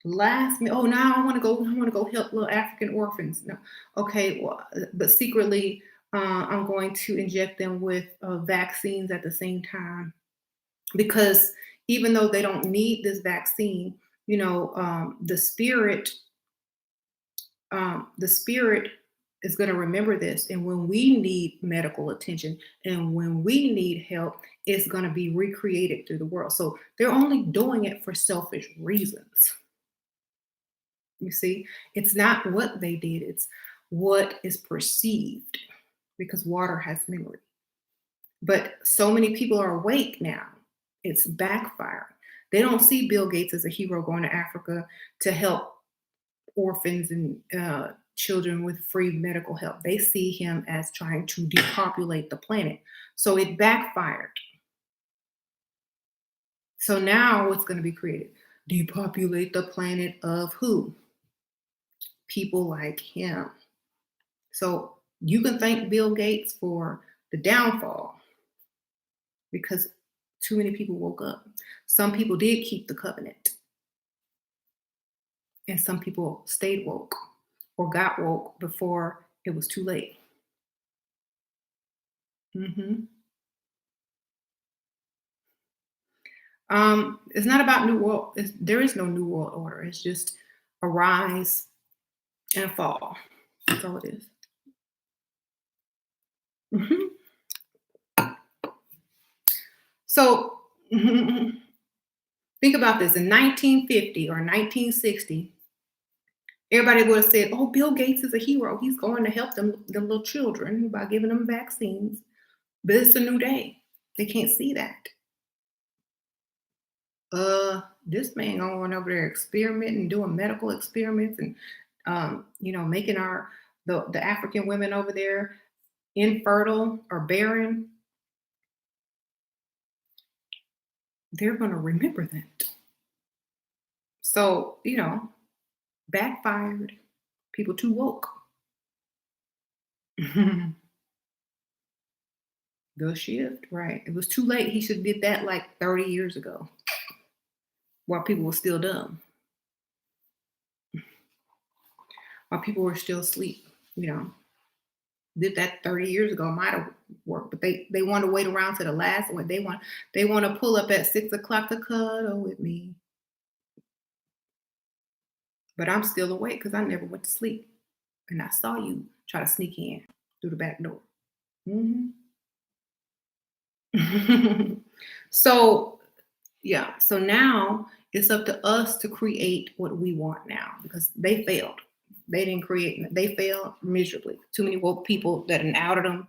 last, now I want to go help little African orphans. No. Okay. Well, but secretly, I'm going to inject them with vaccines at the same time because even though they don't need this vaccine, the spirit is going to remember this. And when we need medical attention and when we need help, it's going to be recreated through the world. So they're only doing it for selfish reasons. You see, it's not what they did, it's what is perceived because water has memory. But so many people are awake now. It's backfiring. They don't see Bill Gates as a hero going to Africa to help orphans and children with free medical help. They see him as trying to depopulate the planet. So it backfired. So now what's going to be created? Depopulate the planet of who? People like him. So you can thank Bill Gates for the downfall because too many people woke up. Some people did keep the covenant. And some people stayed woke or got woke before it was too late. It's not about new world. There is no new world order. It's just a rise and a fall. That's all it is. So think about this. In 1950 or 1960, everybody would have said, oh, Bill Gates is a hero. He's going to help them little children by giving them vaccines. But it's a new day. They can't see that. This man going over there experimenting, doing medical experiments and, making the African women over there infertile or barren, they're going to remember that. So, backfired. People too woke. The shift, right. It was too late. He should have did that like 30 years ago while people were still dumb, while people were still asleep, you know. Did that 30 years ago, might have worked, but they want to wait around to the last one. They want to pull up at 6 o'clock to cuddle with me. But I'm still awake because I never went to sleep. And I saw you try to sneak in through the back door. Mhm. So, yeah. So now it's up to us to create what we want now because they failed. They didn't create, they failed miserably. Too many woke people that outed them.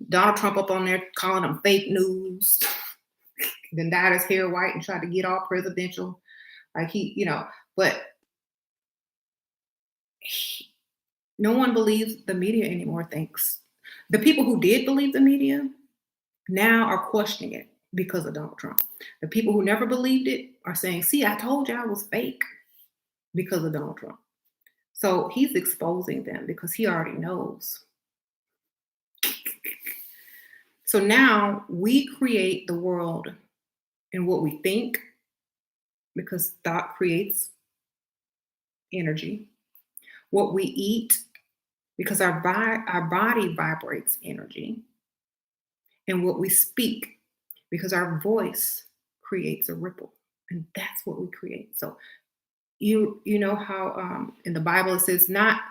Donald Trump up on there calling them fake news, then dyed his hair white and tried to get all presidential. Like but no one believes the media anymore, thanks. The people who did believe the media now are questioning it because of Donald Trump. The people who never believed it are saying, see, I told you I was fake because of Donald Trump. So he's exposing them because he already knows. So now we create the world in what we think because thought creates energy. What we eat because our body vibrates energy. And what we speak because our voice creates a ripple. And that's what we create. So you know how in the Bible it says not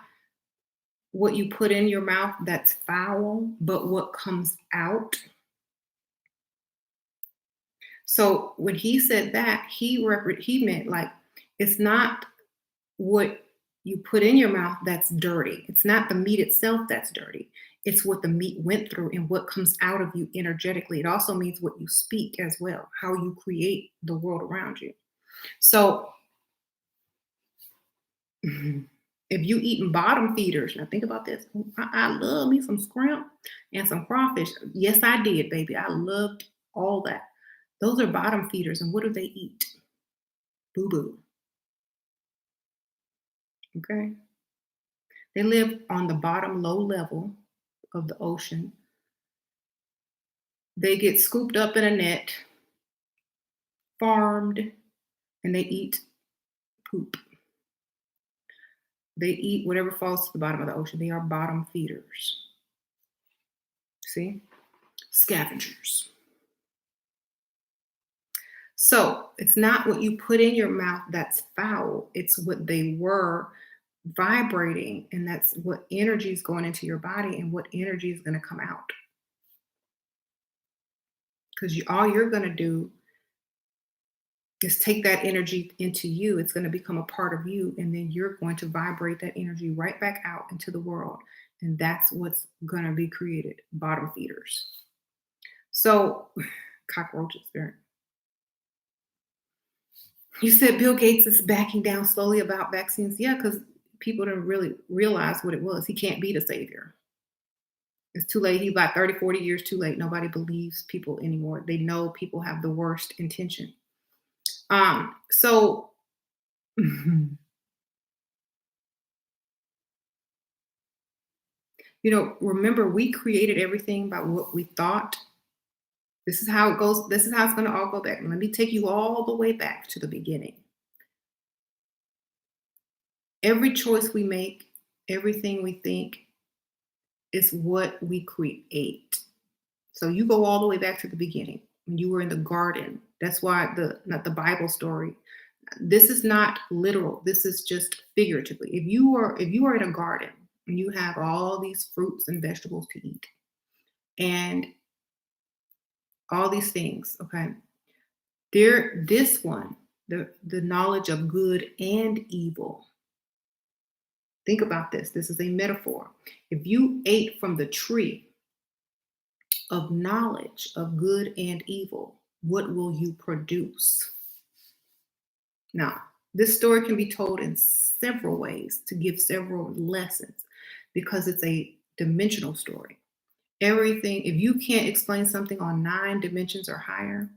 what you put in your mouth that's foul, but what comes out. So when he said that, he meant like it's not what you put in your mouth that's dirty. It's not the meat itself that's dirty. It's what the meat went through and what comes out of you energetically. It also means what you speak as well, how you create the world around you. So if you eating bottom feeders, now think about this. I love me some shrimp and some crawfish. Yes, I did, baby. I loved all that. Those are bottom feeders. And what do they eat? Boo boo. Okay. They live on the bottom low level of the ocean. They get scooped up in a net, farmed, and they eat poop. They eat whatever falls to the bottom of the ocean. They are bottom feeders. See? Scavengers. So it's not what you put in your mouth that's foul. It's what they were vibrating. And that's what energy is going into your body and what energy is going to come out. Because all you're going to do is take that energy into you. It's going to become a part of you. And then you're going to vibrate that energy right back out into the world. And that's what's going to be created. Bottom feeders. So cockroaches there. You said Bill Gates is backing down slowly about vaccines. Yeah, because people didn't really realize what it was. He can't be the savior. It's too late. He's about 30, 40 years too late. Nobody believes people anymore. They know people have the worst intention. So remember we created everything by what we thought. This is how it goes. This is how it's going to all go back. Let me take you all the way back to the beginning. Every choice we make, everything we think is what we create. So you go all the way back to the beginning when you were in the garden. That's why not the Bible story. This is not literal. This is just figuratively. If you are in a garden and you have all these fruits and vegetables to eat and all these things, okay, this one, the knowledge of good and evil. Think about this. This is a metaphor. If you ate from the tree of knowledge of good and evil, what will you produce? Now, this story can be told in several ways to give several lessons because it's a dimensional story. Everything, if you can't explain something on 9 dimensions or higher,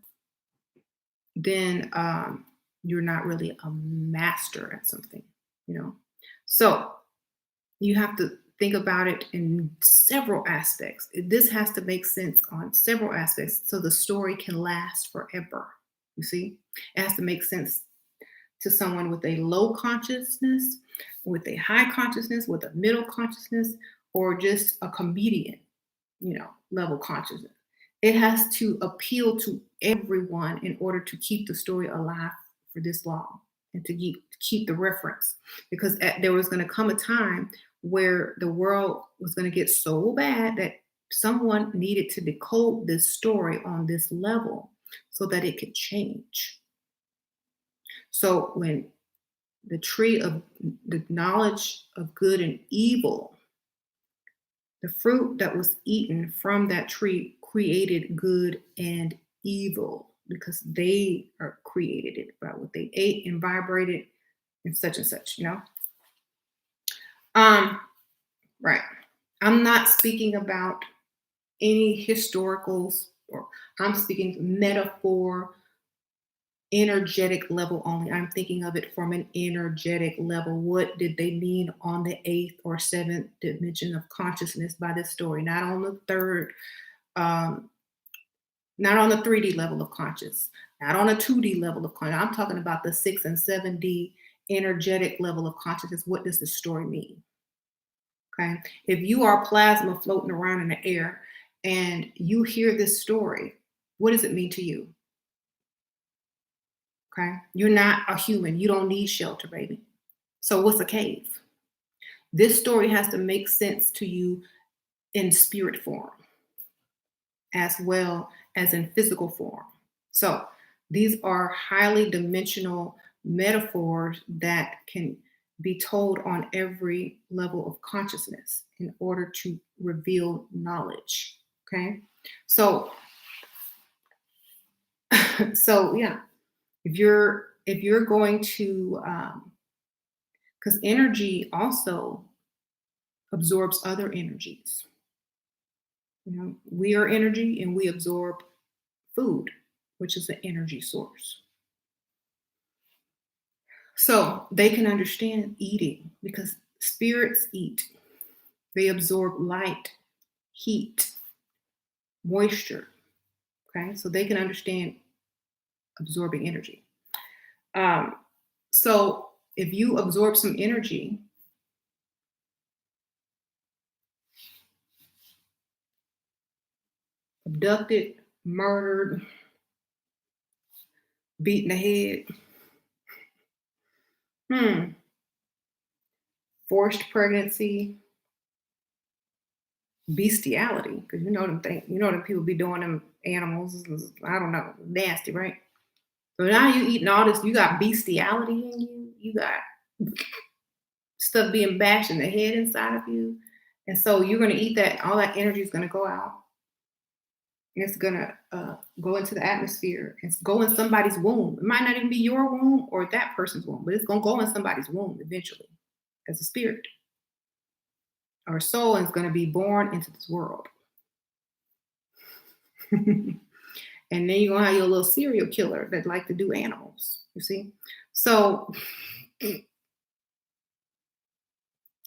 then you're not really a master at something, you know. So you have to think about it in several aspects. This has to make sense on several aspects so the story can last forever. You see, it has to make sense to someone with a low consciousness, with a high consciousness, with a middle consciousness, or just a comedian, level consciousness. It has to appeal to everyone in order to keep the story alive for this long and to keep the reference. Because there was going to come a time where the world was going to get so bad that someone needed to decode this story on this level so that it could change. So when the tree of the knowledge of good and evil, the fruit that was eaten from that tree created good and evil because they are created it by what they ate and vibrated and such, Um, right. I'm not speaking about any historicals or I'm speaking metaphor, energetic level only. I'm thinking of it from an energetic level. What did they mean on the eighth or seventh dimension of consciousness by this story? Not on the third, um, not on the 3D level of conscious, not on a 2D level of conscious. I'm talking about the 6 and 7D energetic level of consciousness. What does the story mean? Okay. If you are plasma floating around in the air and you hear this story, what does it mean to you? Okay. You're not a human. You don't need shelter, baby. So what's a cave? This story has to make sense to you in spirit form as well as in physical form. So these are highly dimensional metaphors that can be told on every level of consciousness in order to reveal knowledge. Okay. So so yeah, if you're going to because energy also absorbs other energies. We are energy and we absorb food, which is an energy source. So they can understand eating because spirits eat. They absorb light, heat, moisture. Okay, so they can understand absorbing energy. Um, so if you absorb some energy, abducted, murdered, beaten the head, forced pregnancy, bestiality, because them people be doing them animals. I don't know, nasty, right? So now you eating all this, you got bestiality in you, you got stuff being bashed in the head inside of you. And so you're gonna eat that, all that energy is gonna go out. It's gonna go into the atmosphere. It's go in somebody's womb. It might not even be your womb or that person's womb, but it's gonna go in somebody's womb eventually as a spirit. Our soul is gonna be born into this world. And then you're gonna have your little serial killer that like to do animals. You see? So it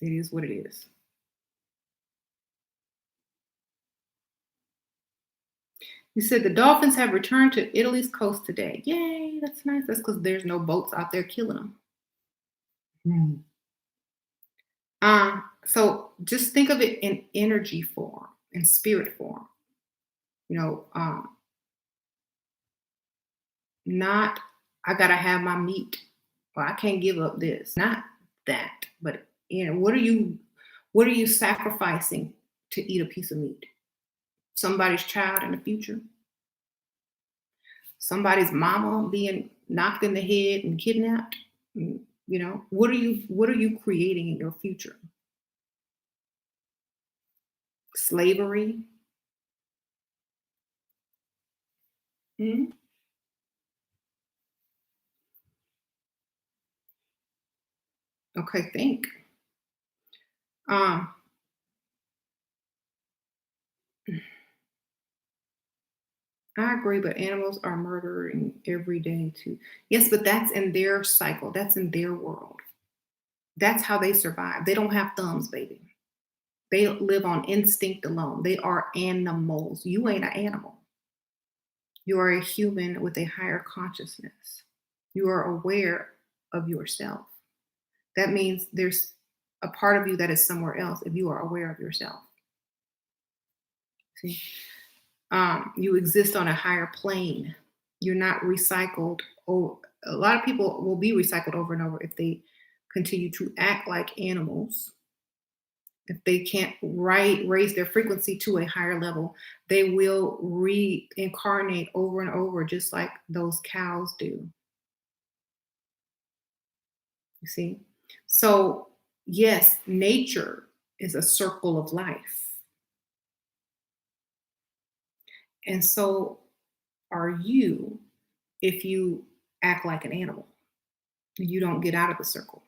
is what it is. You said the dolphins have returned to Italy's coast today. Yay, that's nice. That's because there's no boats out there killing them. So just think of it in energy form, in spirit form. You know, not I gotta have my meat, or I can't give up this. Not that, but what are you sacrificing to eat a piece of meat? Somebody's child in the future, somebody's mama being knocked in the head and kidnapped. What are you creating in your future? Slavery. Mhm. Okay, think. Um, I agree, but animals are murdering every day too. Yes, but that's in their cycle. That's in their world. That's how they survive. They don't have thumbs, baby. They live on instinct alone. They are animals. You ain't an animal. You are a human with a higher consciousness. You are aware of yourself. That means there's a part of you that is somewhere else if you are aware of yourself. See? You exist on a higher plane. You're not recycled. Or a lot of people will be recycled over and over if they continue to act like animals. If they can't raise their frequency to a higher level, they will reincarnate over and over, just like those cows do. You see? So, yes, nature is a circle of life. And so are you if you act like an animal. You don't get out of the circle,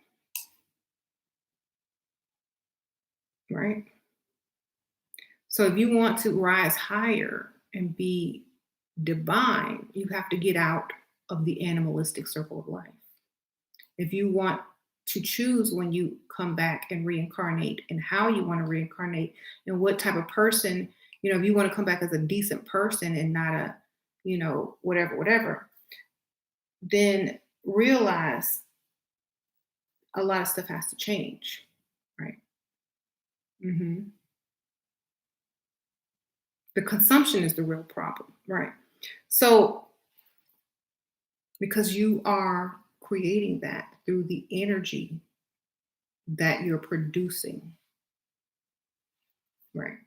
right? So if you want to rise higher and be divine, you have to get out of the animalistic circle of life. If you want to choose when you come back and reincarnate and how you want to reincarnate and what type of person, if you want to come back as a decent person and not a, whatever, then realize a lot of stuff has to change, right? hmm The consumption is the real problem, right? So, because you are creating that through the energy that you're producing, right?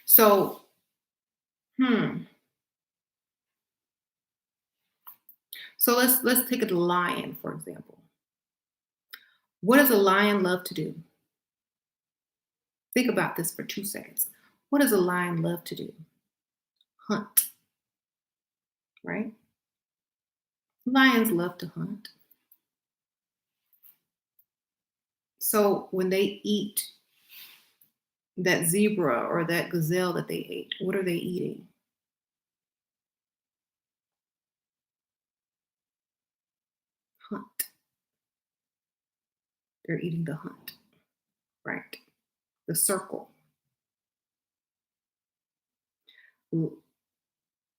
So, hmm. So let's take a lion for example. What does a lion love to do? Think about this for 2 seconds. What does a lion love to do? Hunt, right? Lions love to hunt. So when they eat that zebra or that gazelle that they ate, what are they eating? Hunt. They're eating the hunt, right? The circle.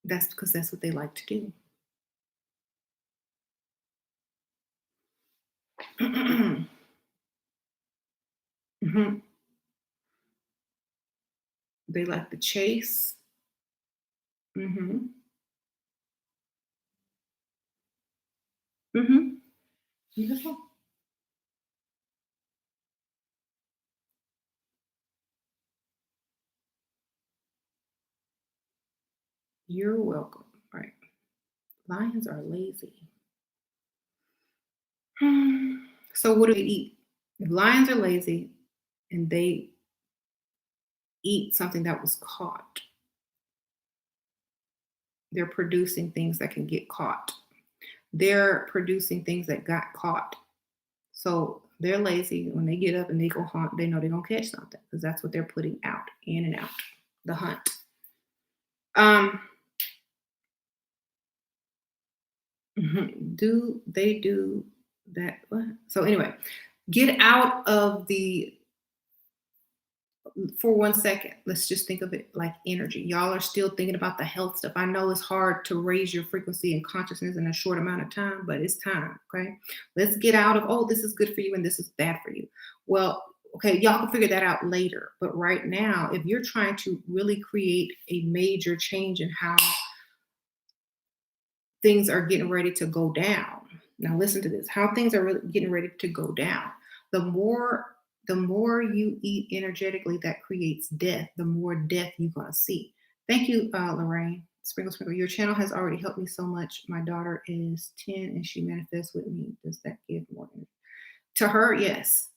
That's because that's what they like to do. Mhm. They like to chase. hmm hmm Beautiful. You're welcome. Right. Lions are lazy. So what do they eat? If lions are lazy and they eat something that was caught, they're producing things that can get caught. They're producing things that got caught. So they're lazy. When they get up and they go hunt, they know they're gonna catch something because that's what they're putting out, in and out, the hunt. Um, do they do that? What? So anyway, get out of the for 1 second. Let's just think of it like energy. Y'all are still thinking about the health stuff. I know it's hard to raise your frequency and consciousness in a short amount of time, but it's time. Okay, let's get out of this is good for you and this is bad for you. Well, okay, y'all can figure that out later. But right now, if you're trying to really create a major change in how things are getting ready to go down. Now listen to this. How things are really getting ready to go down. The more you eat energetically that creates death, the more death you're gonna see. Thank you, Lorraine. Sprinkle Sprinkle. Your channel has already helped me so much. My daughter is 10 and she manifests with me. Does that give more energy? To her, yes.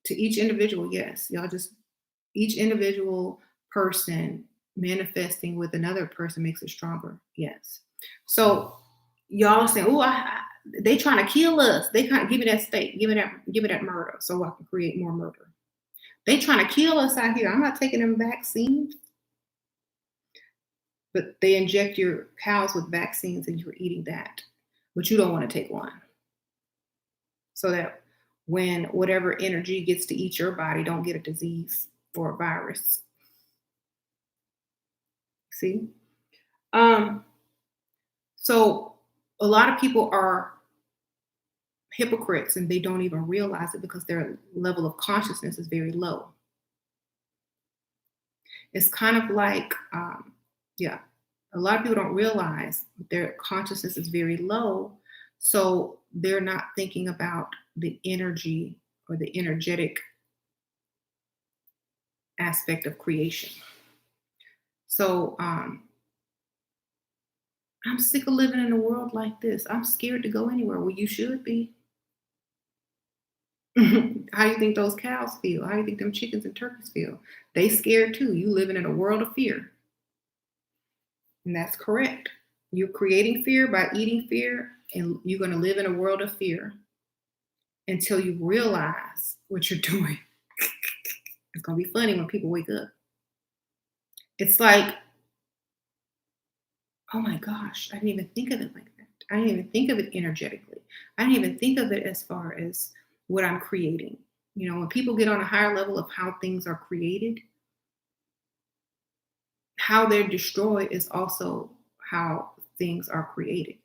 To each individual, yes. Y'all just each individual person manifesting with another person makes it stronger. Yes. So y'all are saying, they trying to kill us. They kind of give me that state, give me that murder, so I can create more murder. They trying to kill us out here. I'm not taking them vaccines. But they inject your cows with vaccines and you're eating that. But you don't want to take one. So that when whatever energy gets to eat your body, don't get a disease or a virus. See? Um, so a lot of people are hypocrites and they don't even realize it because their level of consciousness is very low. It's kind of like, yeah, a lot of people don't realize their consciousness is very low. So they're not thinking about the energy or the energetic aspect of creation. So I'm sick of living in a world like this. I'm scared to go anywhere. Well, you should be. How do you think those cows feel? How do you think them chickens and turkeys feel? They scared too. You living in a world of fear. And that's correct. You're creating fear by eating fear, and you're going to live in a world of fear until you realize what you're doing. It's going to be funny when people wake up. It's like, oh my gosh, I didn't even think of it like that. I didn't even think of it energetically. I didn't even think of it as far as what I'm creating. You know, when people get on a higher level of how things are created, how they're destroyed is also how things are created.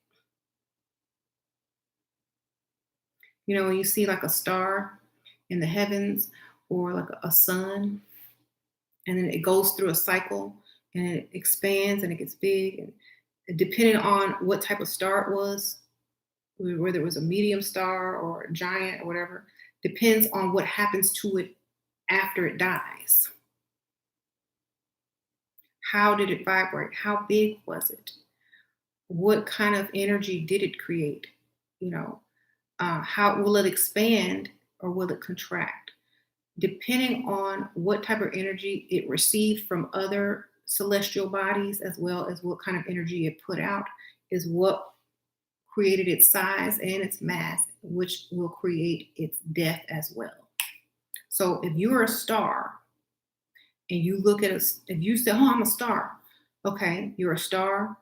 You know, when you see like a star in the heavens or like a sun, and then it goes through a cycle and it expands and it gets big. And depending on what type of star it was, whether it was a medium star or a giant or whatever, depends on what happens to it after it dies. How did it vibrate? How big was it? What kind of energy did it create? You know, how will it expand or will it contract? Depending on what type of energy it received from other celestial bodies, as well as what kind of energy it put out, is what created its size and its mass, which will create its death as well. So if you're a star and you look at us, if you say, oh, I'm a star, okay, you're a star,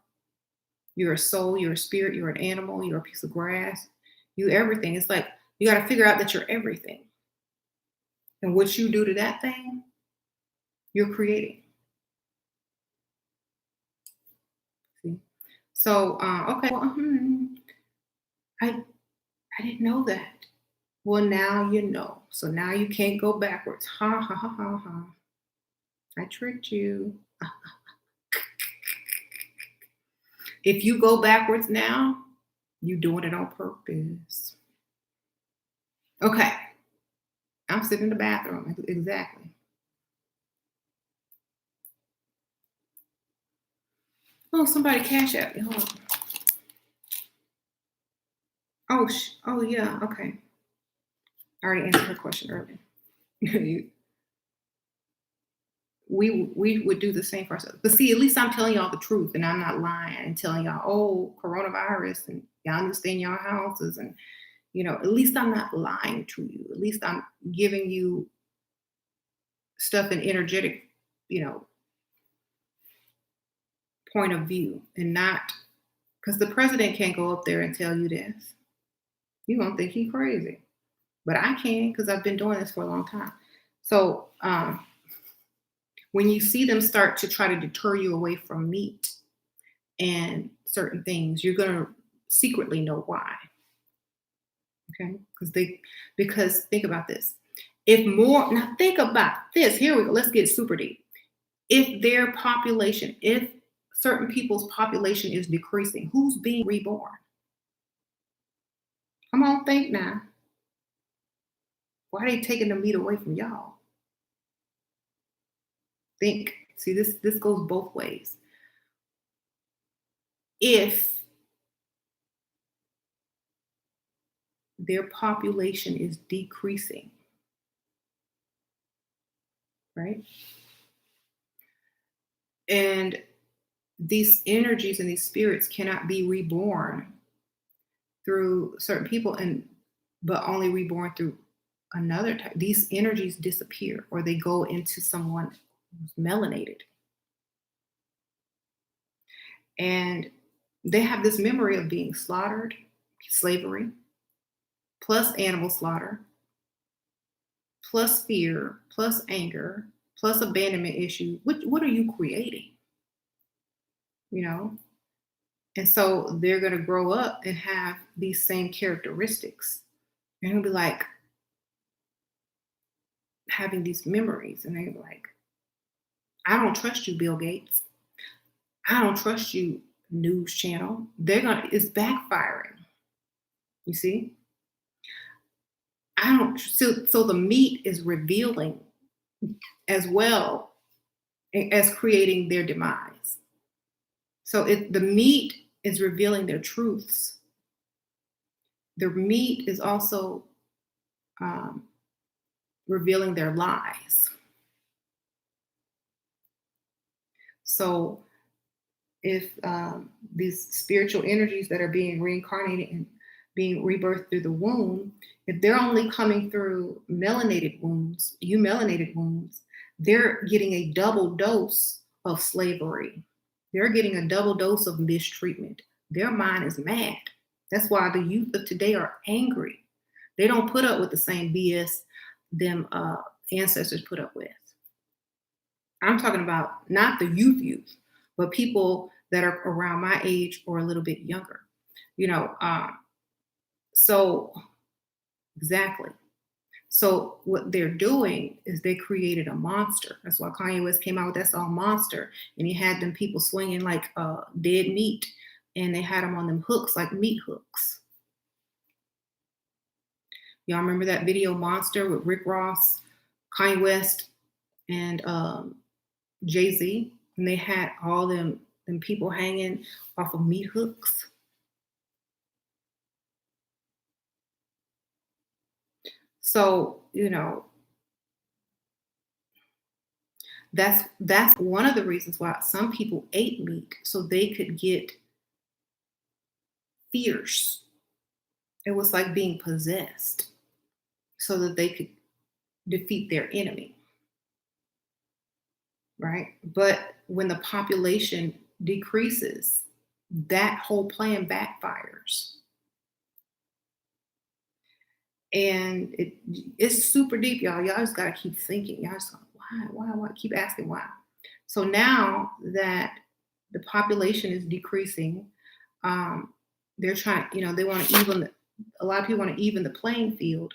you're a soul, you're a spirit, you're an animal, you're a piece of grass, you everything. It's like you got to figure out that you're everything. And what you do to that thing, you're creating. See? So, okay, well, I didn't know that. Well, now you know. So now you can't go backwards. Ha ha ha ha ha. I tricked you. If you go backwards now, you're doing it on purpose. Okay. I'm sitting in the bathroom. Exactly. Oh, somebody cash at me. Hold on. Oh, oh yeah. Okay. I already answered her question earlier. we would do the same for ourselves. But see, at least I'm telling y'all the truth and I'm not lying and telling y'all, oh, coronavirus and y'all need to stay in your houses. And, you know, at least I'm not lying to you. At least I'm giving you stuff in energetic, you know, point of view and not because the president can't go up there and tell you this. You're going to think he's crazy. But I can because I've been doing this for a long time. So, when you see them start to try to deter you away from meat and certain things, you're going to secretly know why. Okay? Because think about this. Now think about this. Here we go. Let's get super deep. If certain people's population is decreasing, who's being reborn? Come on, think now. Why are they taking the meat away from y'all? Think. See, this goes both ways. If their population is decreasing, right? And these energies and these spirits cannot be reborn through certain people but only reborn through another type. These energies disappear or they go into someone who's melanated. And they have this memory of being slaughtered, slavery, plus animal slaughter, plus fear, plus anger, plus abandonment issues. What are you creating? You know? And so they're going to grow up and have these same characteristics. And he'll be like having these memories. And they're like, I don't trust you, Bill Gates. I don't trust you, news channel. It's backfiring. You see? So the meat is revealing as well as creating their demise. So the meat is revealing their truths. The meat is also revealing their lies. So if these spiritual energies that are being reincarnated and being rebirthed through the womb, if they're only coming through melanated wounds, they're getting a double dose of slavery. They're getting a double dose of mistreatment. Their mind is mad. That's why the youth of today are angry. They don't put up with the same BS them ancestors put up with. I'm talking about not the youth, but people that are around my age or a little bit younger. So exactly. So what they're doing is they created a monster. That's why Kanye West came out with that song "Monster," and he had them people swinging like dead meat, and they had them on them hooks like meat hooks. Y'all remember that video "Monster" with Rick Ross, Kanye West, and Jay-Z, and they had all them people hanging off of meat hooks. So, that's one of the reasons why some people ate meat, so they could get fierce. It was like being possessed, so that they could defeat their enemy. Right? But when the population decreases, that whole plan backfires. And it's super deep, y'all. Y'all just gotta keep thinking. Y'all just why? Keep asking why. So now that the population is decreasing, they're trying, they want to even, a lot of people want to even the playing field.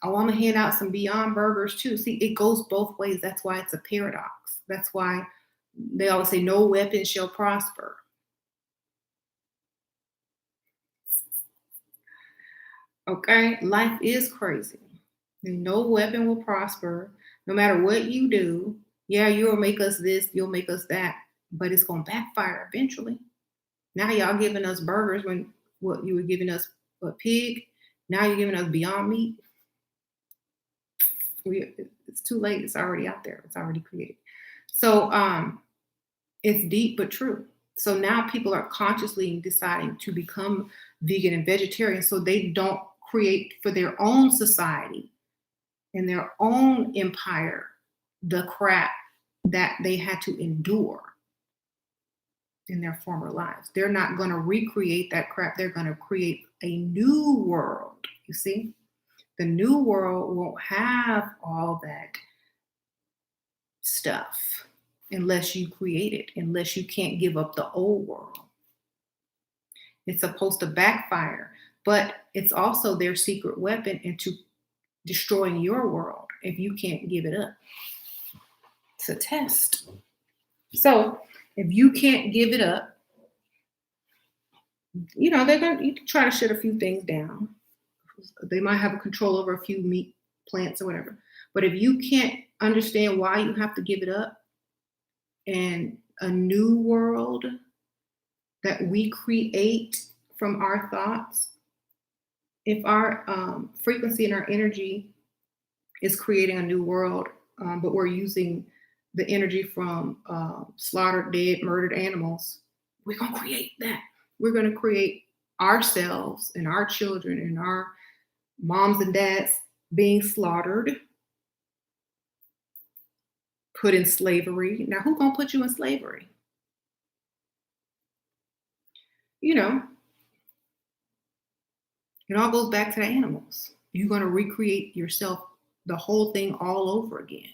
Oh, I'm gonna hand out some Beyond Burgers too. See, it goes both ways. That's why it's a paradox. That's why they always say no weapon shall prosper. Okay, life is crazy. No weapon will prosper, no matter what you do. Yeah, you'll make us this, you'll make us that, but it's gonna backfire eventually. Now y'all giving us burgers when what you were giving us a pig. Now you're giving us Beyond Meat. It's too late. It's already out there. It's already created. So it's deep but true. So now people are consciously deciding to become vegan and vegetarian, so they don't create for their own society and their own empire the crap that they had to endure in their former lives. They're not going to recreate that crap. They're going to create a new world. You see, the new world won't have all that stuff unless you create it, unless you can't give up the old world. It's supposed to backfire, but it's also their secret weapon into destroying your world if you can't give it up. It's a test. So if you can't give it up, they're going to try to shut a few things down. They might have a control over a few meat plants or whatever. But if you can't understand why you have to give it up, and a new world that we create from our thoughts, if our frequency and our energy is creating a new world, but we're using the energy from slaughtered, dead, murdered animals, we're going to create that. We're going to create ourselves and our children and our moms and dads being slaughtered, put in slavery. Now, who's going to put you in slavery? you know, it all goes back to the animals. You're going to recreate yourself, the whole thing all over again.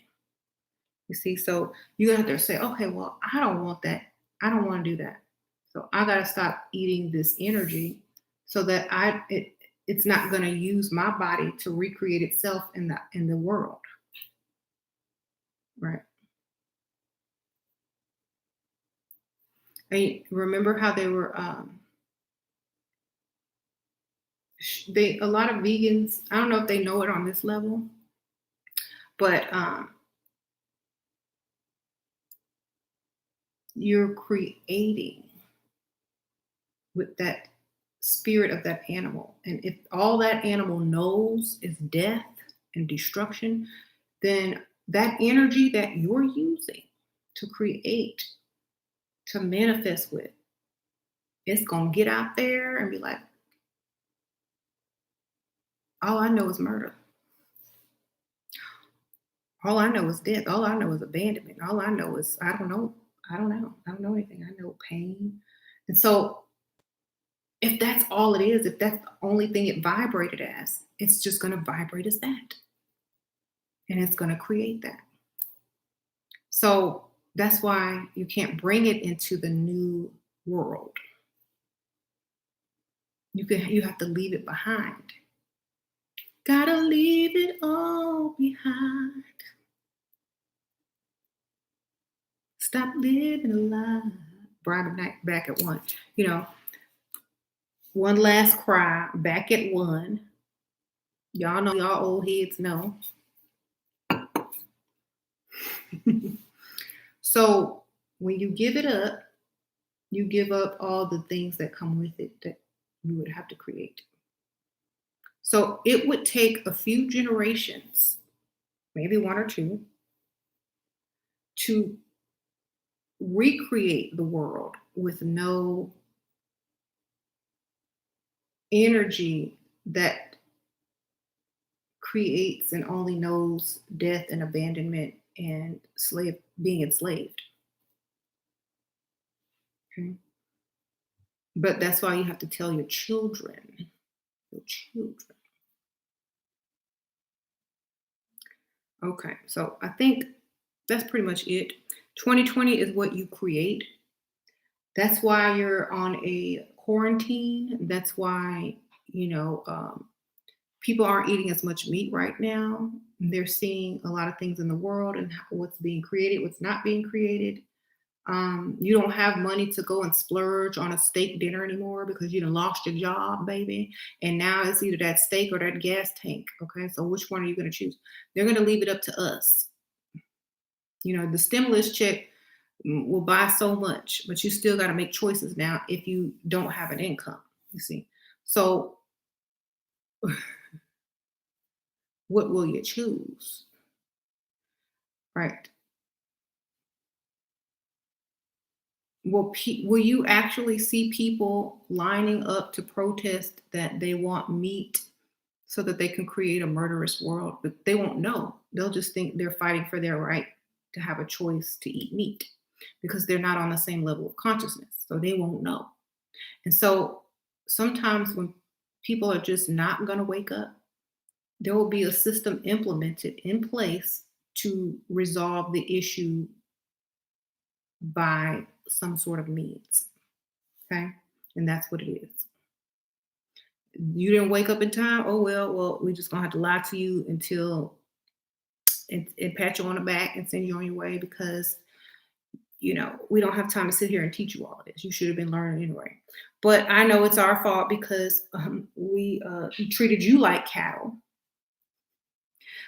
You see, so you have to say, okay, well, I don't want that. I don't want to do that. So I got to stop eating this energy so that it's not going to use my body to recreate itself in the world, right? I remember how they were they a lot of vegans. I don't know if they know it on this level, but you're creating with that spirit of that animal. And if all that animal knows is death and destruction, then that energy that you're using to create, to manifest with, it's going to get out there and be like, all I know is murder. All I know is death. All I know is abandonment. All I know is, I don't know. I don't know. I don't know anything. I know pain. And so if that's all it is, if that's the only thing it vibrated as, it's just going to vibrate as that. And it's going to create that. So that's why you can't bring it into the new world. You have to leave it behind. Gotta leave it all behind. Stop living a lie. Brian McKnight back at one. One last cry, back at one. Y'all know, y'all old heads know. So when you give it up, you give up all the things that come with it that you would have to create. So it would take a few generations, maybe one or two, to recreate the world with no energy that creates and only knows death and abandonment and being enslaved. Okay. But that's why you have to tell your children. Okay, so I think that's pretty much it. 2020 is what you create. That's why you're on a quarantine. That's why, people aren't eating as much meat right now. They're seeing a lot of things in the world and what's being created, what's not being created. You don't have money to go and splurge on a steak dinner anymore because you done lost your job, baby. And now it's either that steak or that gas tank. Okay, so which one are you going to choose? They're going to leave it up to us. The stimulus check will buy so much, but you still got to make choices now if you don't have an income, you see. So what will you choose? Right. Will you actually see people lining up to protest that they want meat so that they can create a murderous world? But they won't know. They'll just think they're fighting for their right to have a choice to eat meat because they're not on the same level of consciousness. So they won't know. And so sometimes when people are just not going to wake up, there will be a system implemented in place to resolve the issue by some sort of means. Okay. And that's what it is. You didn't wake up in time. Oh, well, we're just going to have to lie to you until and pat you on the back and send you on your way because, we don't have time to sit here and teach you all of this. You should have been learning anyway. But I know it's our fault because we treated you like cattle.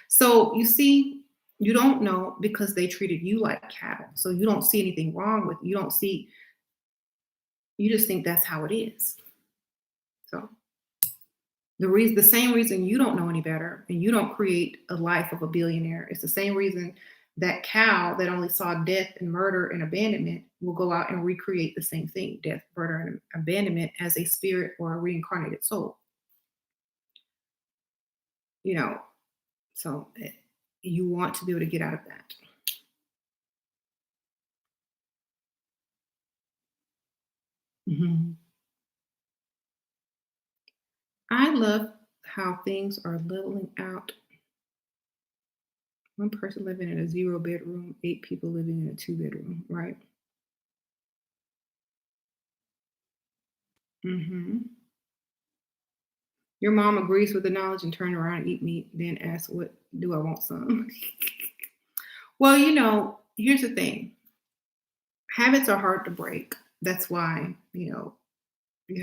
So you see, you don't know because they treated you like cattle. So you don't see anything wrong with it. You just think that's how it is. So the same reason you don't know any better and you don't create a life of a billionaire, it's the same reason that cow that only saw death and murder and abandonment will go out and recreate the same thing, death, murder, and abandonment as a spirit or a reincarnated soul. So you want to be able to get out of that. Mm-hmm. I love how things are leveling out. One person living in a zero bedroom, 8 people living in a two-bedroom, right? Hmm. Your mom agrees with the knowledge and turn around and eat meat, then asks, "What do I want some?" Well, here's the thing: habits are hard to break. That's why you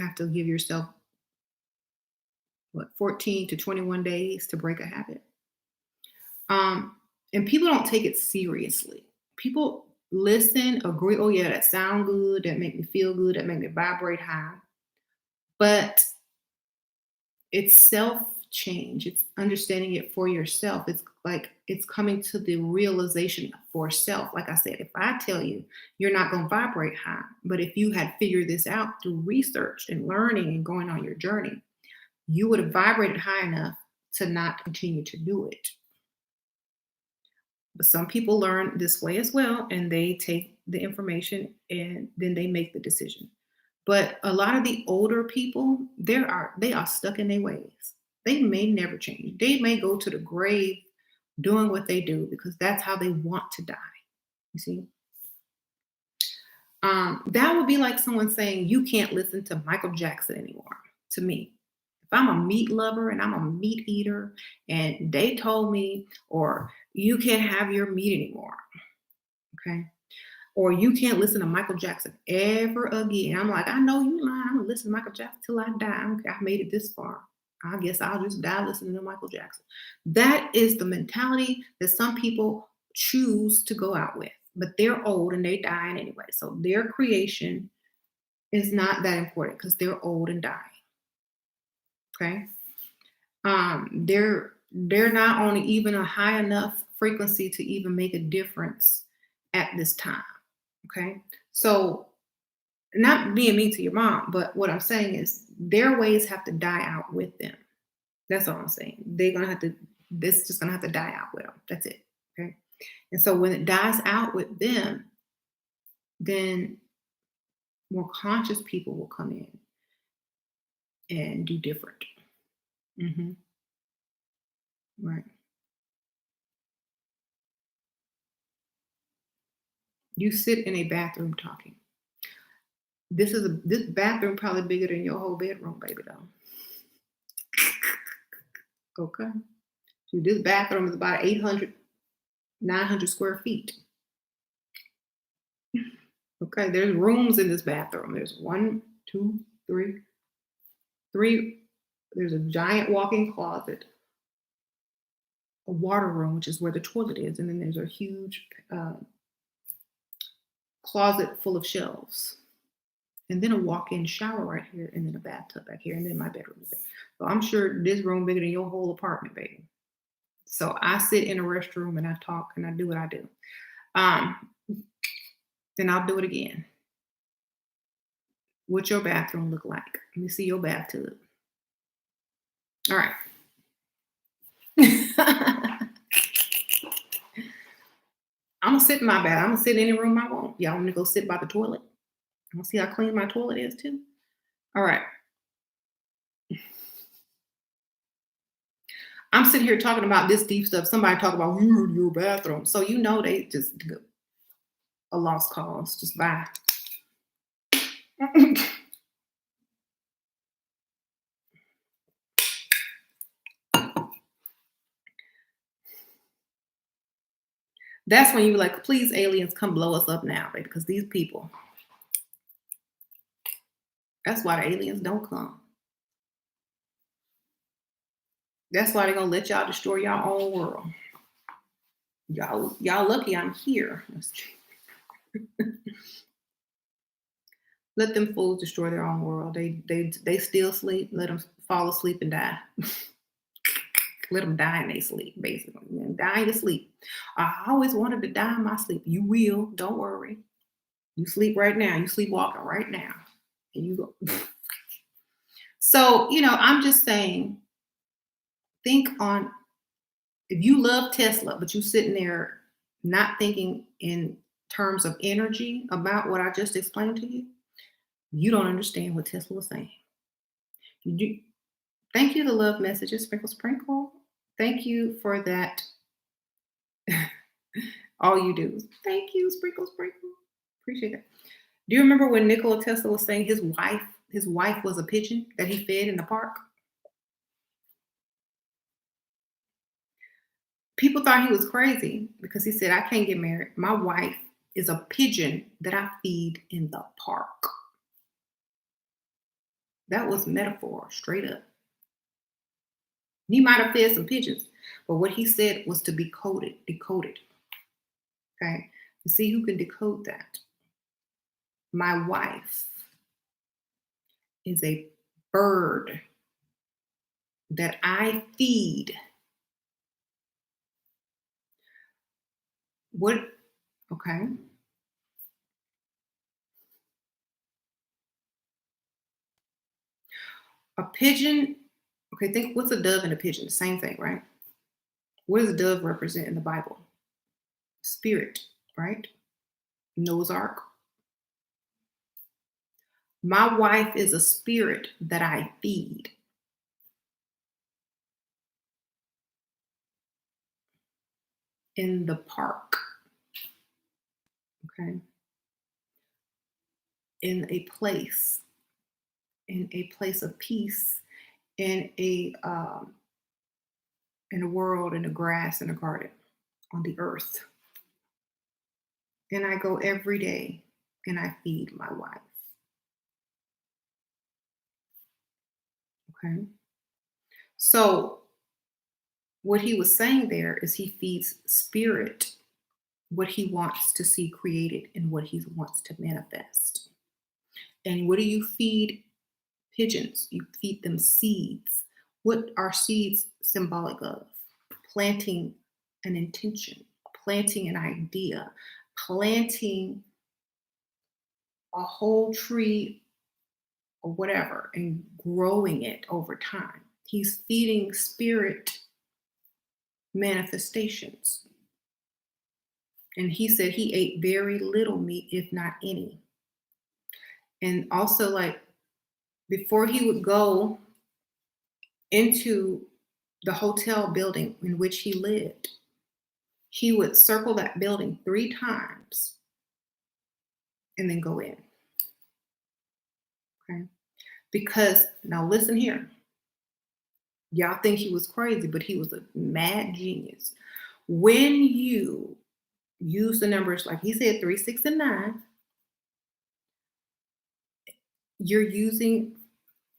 have to give yourself 14 to 21 days to break a habit. Um, and people don't take it seriously. People listen, agree, oh yeah, that sound good, that make me feel good, that make me vibrate high. But it's self change. It's understanding it for yourself. It's like it's coming to the realization for self. Like I said, if I tell you you're not going to vibrate high, but if you had figured this out through research and learning and going on your journey, you would have vibrated high enough to not continue to do it. But some people learn this way as well, and they take the information and then they make the decision. But a lot of the older people, they are stuck in their ways. They may never change. They may go to the grave doing what they do because that's how they want to die. You see, that would be like someone saying you can't listen to Michael Jackson anymore. To me, if I'm a meat lover and I'm a meat eater, and they told me, or you can't have your meat anymore, okay? Or you can't listen to Michael Jackson ever again. I'm like, I know you lying. I'm gonna listen to Michael Jackson till I die. I don't care. I made it this far. I guess I'll just die listening to Michael Jackson. That is the mentality that some people choose to go out with. But they're old and they dying anyway. So their creation is not that important because they're old and dying. Okay. They're not on even a high enough frequency to even make a difference at this time. Okay. So not being mean to your mom, but what I'm saying is their ways have to die out with them. That's all I'm saying. They're gonna have to. This is just gonna have to die out with them. That's it. Okay. And so when it dies out with them, then more conscious people will come in and do different. Hmm. Right. You sit in a bathroom talking. This bathroom probably bigger than your whole bedroom, baby doll. Okay. So this bathroom is about 800, 900 square feet. Okay. There's rooms in this bathroom. There's one, two, three. There's a giant walk-in closet, a water room, which is where the toilet is, and then there's a huge closet full of shelves, and then a walk-in shower right here, and then a bathtub back here, and then my bedroom is there. So I'm sure this room bigger than your whole apartment, baby. So I sit in a restroom and I talk and I do what I do. Um, then I'll do it again. What your bathroom look like? Let me see your bathtub. All right. I'm gonna sit in my bath. I'm gonna sit in any room I want. Y'all want me to go sit by the toilet? I'm gonna see how clean my toilet is too. All right. I'm sitting here talking about this deep stuff. Somebody talk about you in your bathroom. So they just a lost cause. Just bye. That's when you were like, please, aliens, come blow us up now, baby, because these people. That's why the aliens don't come. That's why they're gonna let y'all destroy your own world. Y'all lucky I'm here. Let them fools destroy their own world. They still sleep. Let them fall asleep and die. Let them die in their sleep, basically. Die in your sleep. I always wanted to die in my sleep. You will. Don't worry. You sleep right now. You sleepwalking right now. And you go. So, I'm just saying, think on if you love Tesla, but you sitting there not thinking in terms of energy about what I just explained to you, you don't understand what Tesla was saying. You do, Thank you, the love messages, sprinkle, sprinkle. Thank you for that. All you do is thank you, sprinkle, sprinkle. Appreciate that. Do you remember when Nikola Tesla was saying his wife was a pigeon that he fed in the park? People thought he was crazy because he said, I can't get married. My wife is a pigeon that I feed in the park. That was metaphor, straight up. He might have fed some pigeons, but what he said was to be decoded. Okay. To see who can decode that. My wife is a bird that I feed. What? Okay. A pigeon. Okay, think what's a dove and a pigeon? The same thing, right? What does a dove represent in the Bible? Spirit, right? Noah's Ark. My wife is a spirit that I feed. In the park. Okay. In a place. In a place of peace. In a world, in the grass, in a garden, on the earth. And I go every day and I feed my wife. Okay. So what he was saying there is he feeds spirit what he wants to see created and what he wants to manifest. And what do you feed pigeons? You feed them seeds. What are seeds symbolic of? Planting an intention, planting an idea, planting a whole tree or whatever and growing it over time. He's feeding spirit manifestations. And he said he ate very little meat, if not any. And also, like, before he would go into the hotel building in which he lived, he would circle that building 3 times and then go in. Okay. Because now listen here. Y'all think he was crazy, but he was a mad genius. When you use the numbers, like he said, 3, 6, and 9, you're using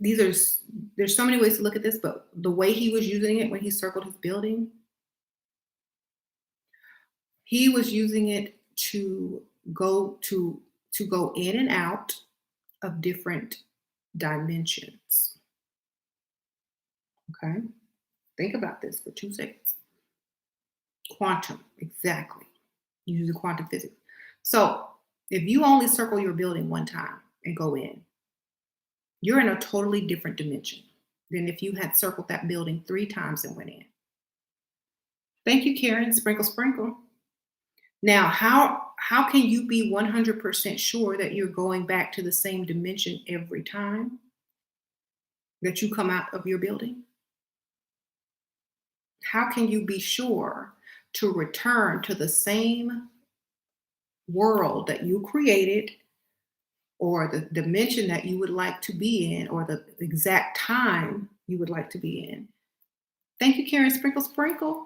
there's so many ways to look at this, but the way he was using it when he circled his building, he was using it to go in and out of different dimensions. Okay? Think about this for 2 seconds. Quantum, exactly. Using quantum physics. So if you only circle your building one time and go in, you're in a totally different dimension than if you had circled that building 3 times and went in. Thank you, Karen. Sprinkle, sprinkle. Now, how can you be 100% sure that you're going back to the same dimension every time that you come out of your building? How can you be sure to return to the same world that you created or the dimension that you would like to be in or the exact time you would like to be in? Thank you, Karen. Sprinkle, sprinkle.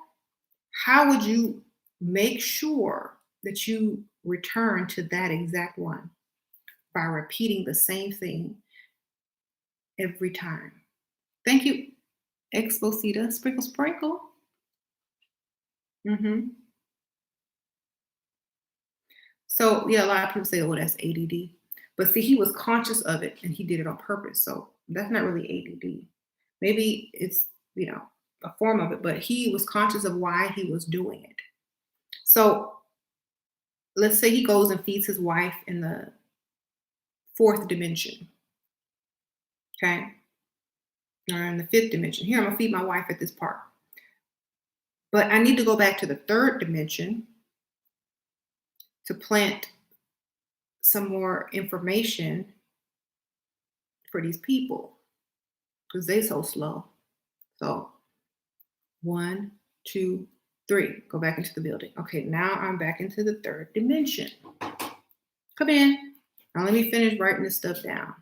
How would you make sure that you return to that exact one? By repeating the same thing every time. Thank you, Exposita. Sprinkle, sprinkle. So, yeah, a lot of people say, oh, that's ADD. But see, he was conscious of it and he did it on purpose. So that's not really ADD. Maybe it's, a form of it, but he was conscious of why he was doing it. So let's say he goes and feeds his wife in the 4th dimension. Okay. Or in the 5th dimension. Here, I'm going to feed my wife at this park. But I need to go back to the 3rd dimension to plant some more information for these people because they're so slow. So 1, 2, 3. Go back into the building. Okay, now I'm back into the third dimension. Come in. Now let me finish writing this stuff down.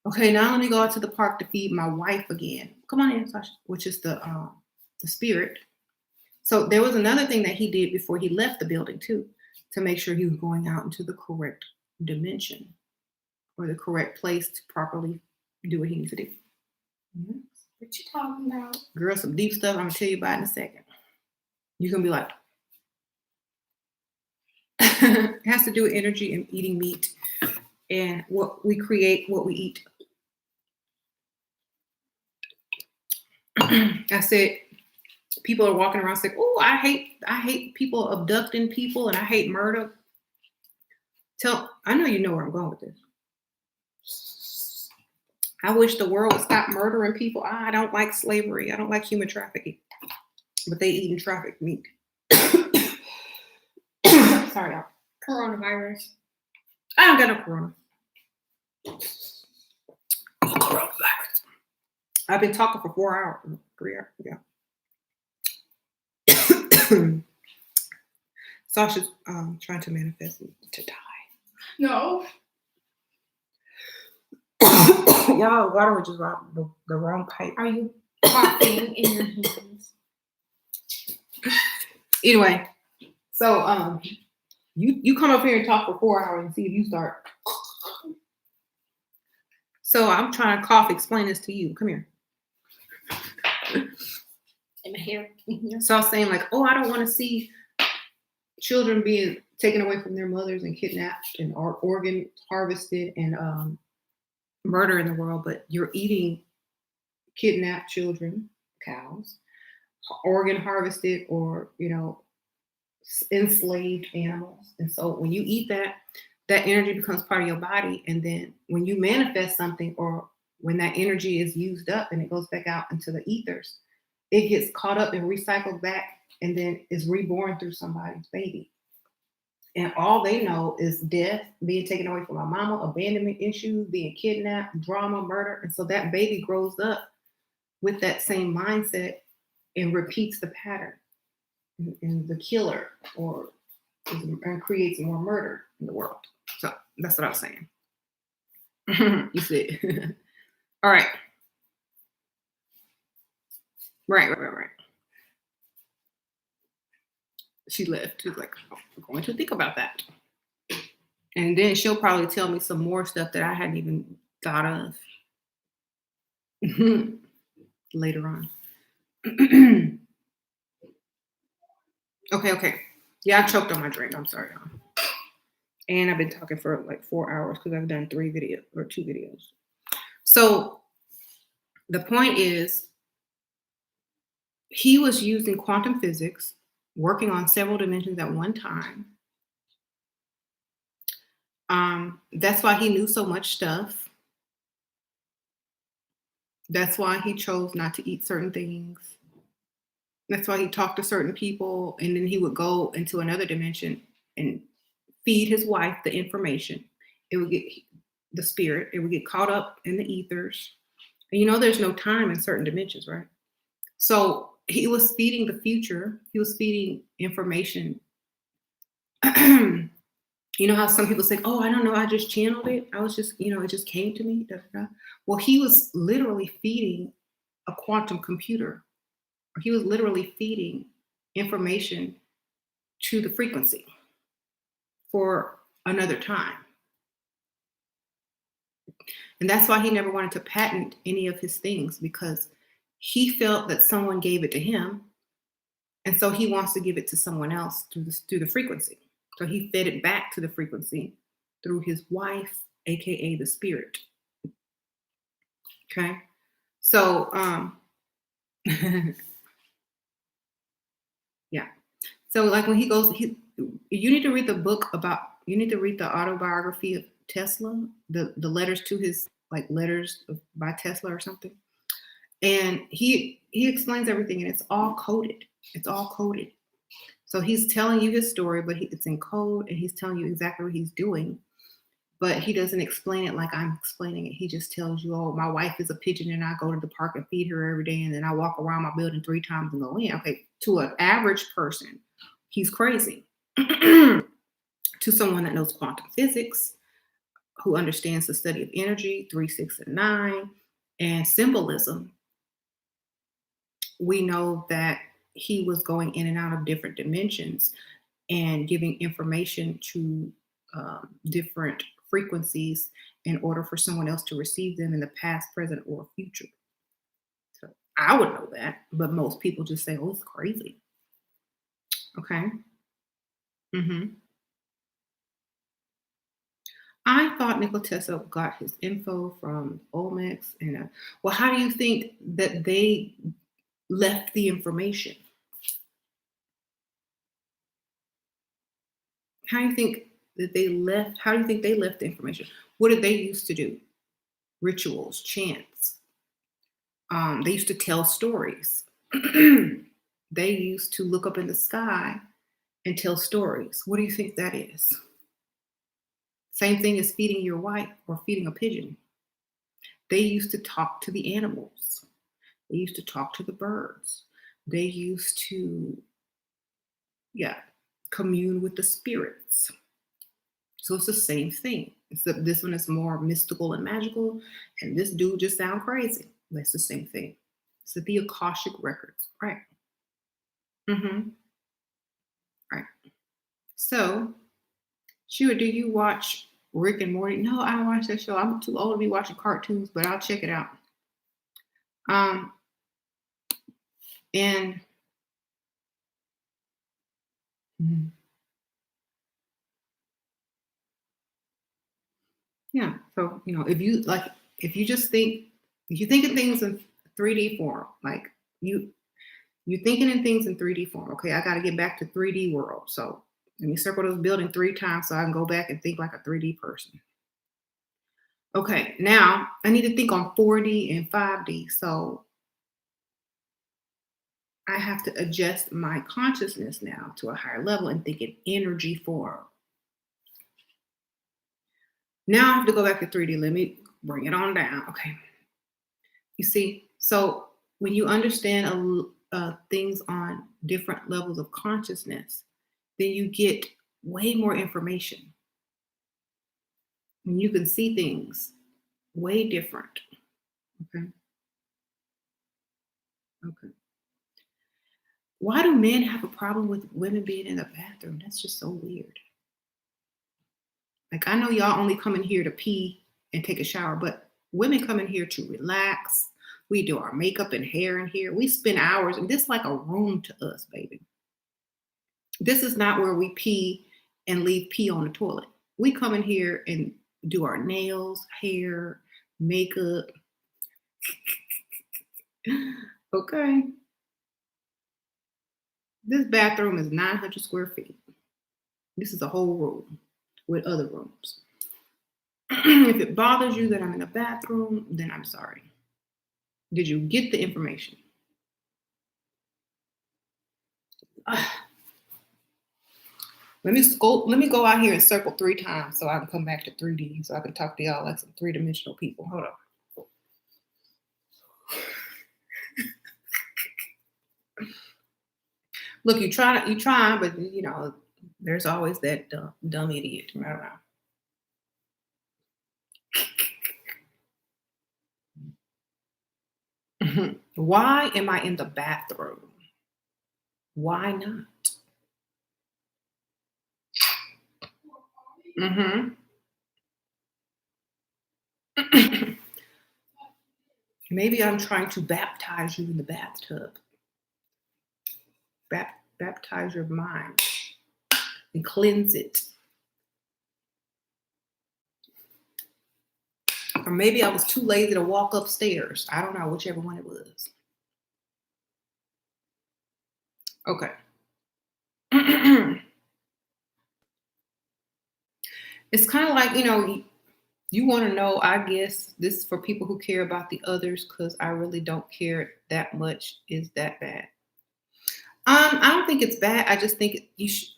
Okay, now let me go out to the park to feed my wife again. Come on in, Sasha, which is the spirit. So there was another thing that he did before he left the building too, to make sure he was going out into the correct dimension or the correct place to properly do what he needs to do. Mm-hmm. What you talking about? Girl, some deep stuff I'm gonna tell you about in a second. You're gonna be like, it has to do with energy and eating meat and what we create, what we eat. I said, people are walking around saying, "Oh, I hate people abducting people, and I hate murder." I know you know where I'm going with this. I wish the world would stop murdering people. I don't like slavery. I don't like human trafficking, but they eat and traffic meat. Sorry, y'all. Coronavirus. I don't got no corona. Coronavirus. I've been talking for 4 hours. 3 hours. Yeah. Sasha's trying to manifest to die. No. Y'all, water was just the wrong pipe. Are you coughing in your hands? Anyway, so you come up here and talk for 4 hours and see if you start. So I'm trying to explain this to you. Come here. In my hair. So I was saying like, oh, I don't want to see children being taken away from their mothers and kidnapped and organ harvested and murder in the world, but you're eating kidnapped children, cows, organ harvested, or enslaved animals. And so when you eat that energy becomes part of your body, and then when you manifest something, or when that energy is used up and it goes back out into the ethers, it gets caught up and recycled back and then is reborn through somebody's baby. And all they know is death, being taken away from my mama, abandonment issues, being kidnapped, drama, murder. And so that baby grows up with that same mindset and repeats the pattern. And the killer and creates more murder in the world. So that's what I was saying. You see. All right. Right. She left. She was like, oh, I'm going to think about that. And then she'll probably tell me some more stuff that I hadn't even thought of later on. Okay. Yeah, I choked on my drink. I'm sorry, y'all. And I've been talking for like 4 hours because I've done 2 videos. So the point is, he was using quantum physics, working on several dimensions at one time. That's why he knew so much stuff. That's why he chose not to eat certain things. That's why he talked to certain people, and then he would go into another dimension and feed his wife the information. It would get the spirit. It would get caught up in the ethers. And there's no time in certain dimensions, right? So he was feeding the future. He was feeding information. You know how some people say, oh, I don't know, I just channeled it. I was just, it just came to me. Well, he was literally feeding a quantum computer. He was literally feeding information to the frequency for another time. And that's why he never wanted to patent any of his things, because he felt that someone gave it to him. And so he wants to give it to someone else through the frequency. So he fed it back to the frequency through his wife, AKA the spirit. Okay. So, yeah. So like when he goes, you need to read the autobiography of Tesla, the letters to his, like letters by Tesla or something. And he explains everything, and it's all coded. It's all coded. So he's telling you his story, but it's in code, and he's telling you exactly what he's doing. but he doesn't explain it like I'm explaining it. He just tells you, oh, my wife is a pigeon and I go to the park and feed her every day and then I walk around my building 3 times and go in. Okay, to an average person, he's crazy. To someone that knows quantum physics, who understands the study of energy, 3, 6, and 9, and symbolism, we know that he was going in and out of different dimensions and giving information to different frequencies in order for someone else to receive them in the past, present, or future. So I would know that, but most people just say, oh, it's crazy. Okay. hmm I thought Nikola Tesla got his info from Olmecs. And well, how do you think that they left the information? How do you think that they left? How do you think they left the information? What did they used to do? Rituals, chants. They used to tell stories. They used to look up in the sky and tell stories. What do you think that is? Same thing as feeding your wife or feeding a pigeon. They used to talk to the animals. They used to talk to the birds. They used to, yeah, commune with the spirits. So it's the same thing. Except this one is more mystical and magical, and this dude just sound crazy. But it's the same thing. It's the Akashic records, right? Mm-hmm. Right. So, Shua, do you watch Rick and Morty? No, I don't watch that show. I'm too old to be watching cartoons, but I'll check it out. Um, and mhm, yeah, so if you just think, if you think of things in 3D form, like you you're thinking in things in 3D form. Okay, I got to get back to 3D world. So let me circle this building 3 times so I can go back and think like a 3D person. Okay, now I need to think on 4D and 5D. So I have to adjust my consciousness now to a higher level and think in energy form. Now I have to go back to 3D. Let me bring it on down. Okay. You see, so when you understand things on different levels of consciousness, then you get way more information. And you can see things way different. Okay. Okay. Why do men have a problem with women being in the bathroom? That's just so weird. Like, I know y'all only come in here to pee and take a shower, but women come in here to relax. We do our makeup and hair in here. We spend hours, and this is like a room to us, baby. This is not where we pee and leave pee on the toilet. We come in here and do our nails, hair, makeup. Okay. This bathroom is 900 square feet. This is a whole room with other rooms. If it bothers you that I'm in a bathroom, then I'm sorry. Did you get the information? Let me go out here and circle 3 times so I can come back to 3D so I can talk to y'all like some 3-dimensional people. Hold on. Look, you try, but there's always that dumb idiot right around. Why am I in the bathroom? Why not? Maybe I'm trying to baptize you in the bathtub. Baptize your mind and cleanse it. Or maybe I was too lazy to walk upstairs. I don't know, whichever one it was. Okay. It's kind of like, you want to know, I guess this is for people who care about the others, because I really don't care that much. Is that bad? I don't think it's bad. I just think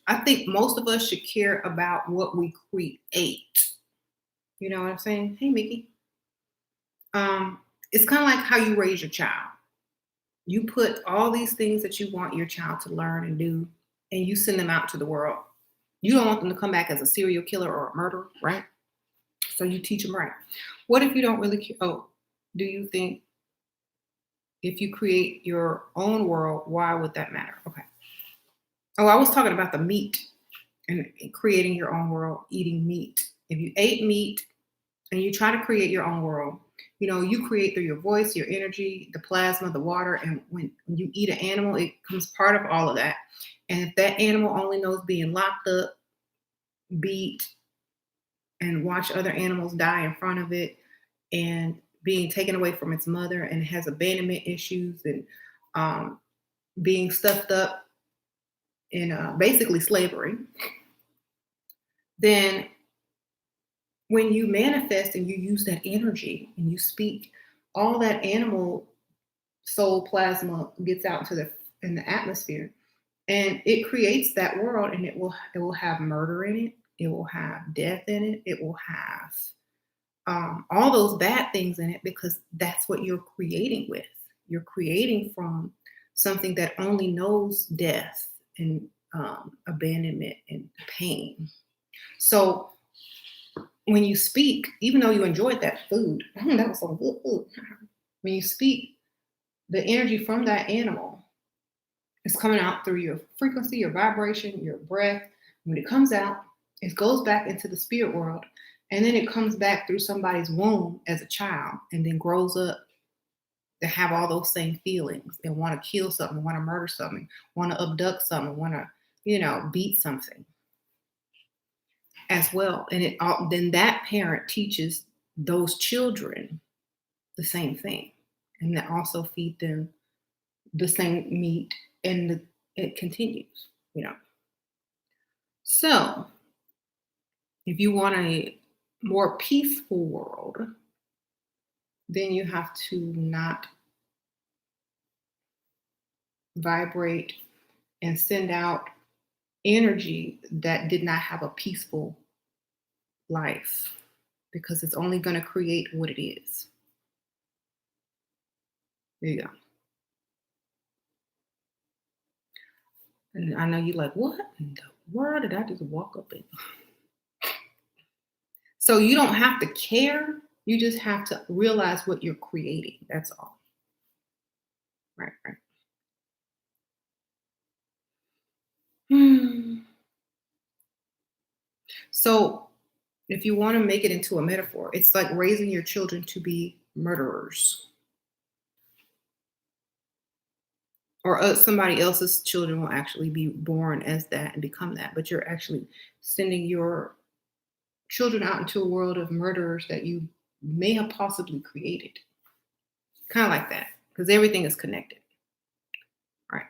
I think most of us should care about what we create. You know what I'm saying? Hey, Mickey. It's kind of like how you raise your child. You put all these things that you want your child to learn and do, and you send them out to the world. You don't want them to come back as a serial killer or a murderer, right? So you teach them right. What if you don't really care? Oh, do you think if you create your own world, why would that matter? Okay. Oh, I was talking about the meat and creating your own world, eating meat. If you ate meat and you try to create your own world, you create through your voice, your energy, the plasma, the water. And when you eat an animal, it becomes part of all of that. And if that animal only knows being locked up, beat, and watch other animals die in front of it, and being taken away from its mother, and it has abandonment issues, and being stuffed up in basically slavery, then when you manifest and you use that energy and you speak, all that animal soul plasma gets out in the atmosphere, and it creates that world, and it will have murder in it, it will have death in it, it will have all those bad things in it, because that's what you're creating with. You're creating from something that only knows death and abandonment and pain. So when you speak, even though you enjoyed that food, that was some good food. When you speak, the energy from that animal is coming out through your frequency, your vibration, your breath. When it comes out, it goes back into the spirit world. And then it comes back through somebody's womb as a child, and then grows up to have all those same feelings and want to kill something, want to murder something, want to abduct something, want to, beat something as well. And then that parent teaches those children the same thing, and that also feed them the same meat, and it continues. So if you want a more peaceful world, then you have to not vibrate and send out energy that did not have a peaceful life, because it's only going to create what it is. There you go. And I know you're like, what in the world did I just walk up in? So you don't have to care. You just have to realize what you're creating. That's all. Right. So if you want to make it into a metaphor, it's like raising your children to be murderers. Or somebody else's children will actually be born as that and become that. But you're actually sending your children out into a world of murderers that you may have possibly created. Kind of like that, because everything is connected. Right.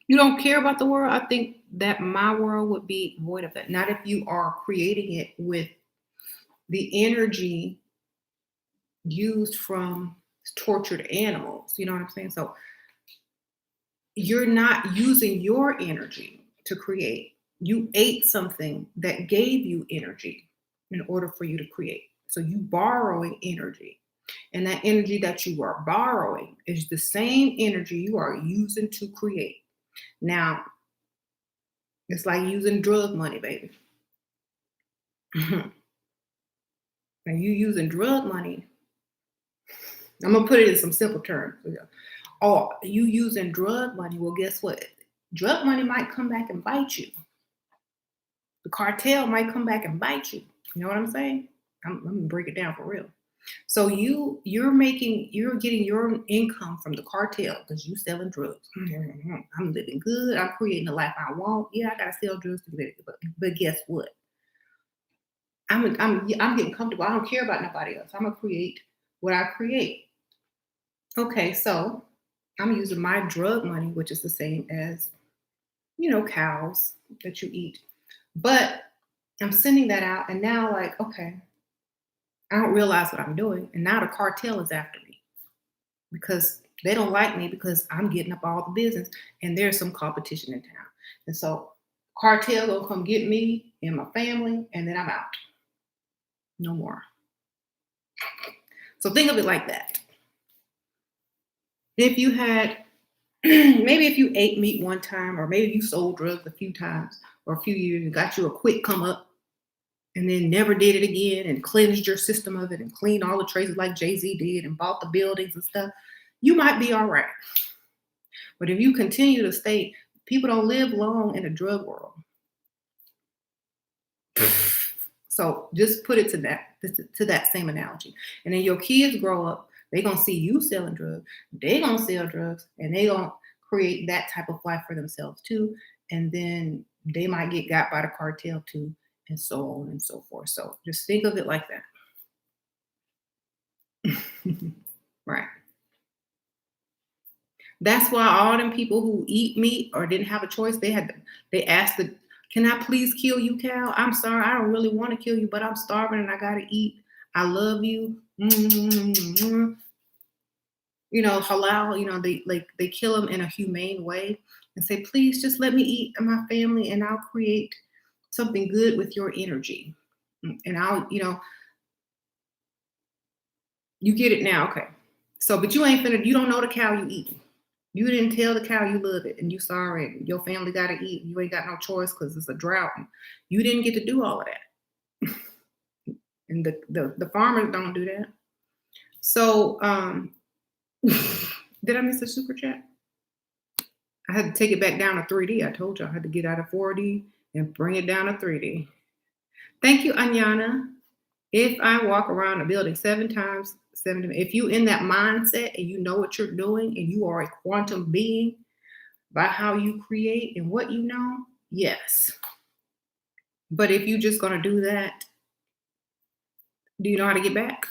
You don't care about the world. I think that my world would be void of that. Not if you are creating it with the energy used from tortured animals. You know what I'm saying? So you're not using your energy to create. You ate something that gave you energy in order for you to create. So you borrowing energy. And that energy that you are borrowing is the same energy you are using to create. Now, it's like using drug money, baby. And you using drug money. I'm going to put it in some simple terms. Oh, you using drug money. Well, guess what? Drug money might come back and bite you. The cartel might come back and bite you. You know what I'm saying? I'm going to break it down for real. So you're getting your income from the cartel because you selling drugs. I'm living good. I'm creating the life I want. Yeah, I gotta sell drugs to get it. But guess what? I'm getting comfortable. I don't care about nobody else. I'm gonna create what I create. Okay, so I'm using my drug money, which is the same as cows that you eat. But I'm sending that out, and now okay, I don't realize what I'm doing. And now the cartel is after me because they don't like me because I'm getting up all the business and there's some competition in town. And so Cartel gonna come get me and my family, and then I'm out. No more. So think of it like that. If you had, maybe if you ate meat one time, or maybe you sold drugs a few times or a few years and got you a quick come up and then never did it again and cleansed your system of it and cleaned all the traces like Jay-Z did and bought the buildings and stuff, you might be all right. But if you continue to stay, people don't live long in the drug world. So just put it to that same analogy. And then your kids grow up, they're gonna see you selling drugs, they're gonna sell drugs, and they're gonna create that type of life for themselves too. And then they might get got by the cartel too, and so on and so forth. So just think of it like that. Right. That's why all them people who eat meat or didn't have a choice, they asked the, can I please kill you, cow? I'm sorry, I don't really want to kill you, but I'm starving and I gotta eat. I love you. You know, halal, you know, they kill them in a humane way and say, please just let me eat my family and I'll create something good with your energy. And I'll, you know, you get it now, okay. So, but you ain't finna, you don't know the cow you eating. You didn't tell the cow you love it and you sorry. Your family got to eat. You ain't got no choice because it's a drought. You didn't get to do all of that. And the farmers don't do that. So did I miss a super chat? I had to take it back down to 3D. I told you I had to get out of 4D and bring it down to 3D. Thank you, Anyana. If I walk around a building 7 times, if you in that mindset and you know what you're doing and you are a quantum being by how you create and what you know, yes. But if you're just gonna do that, do you know how to get back?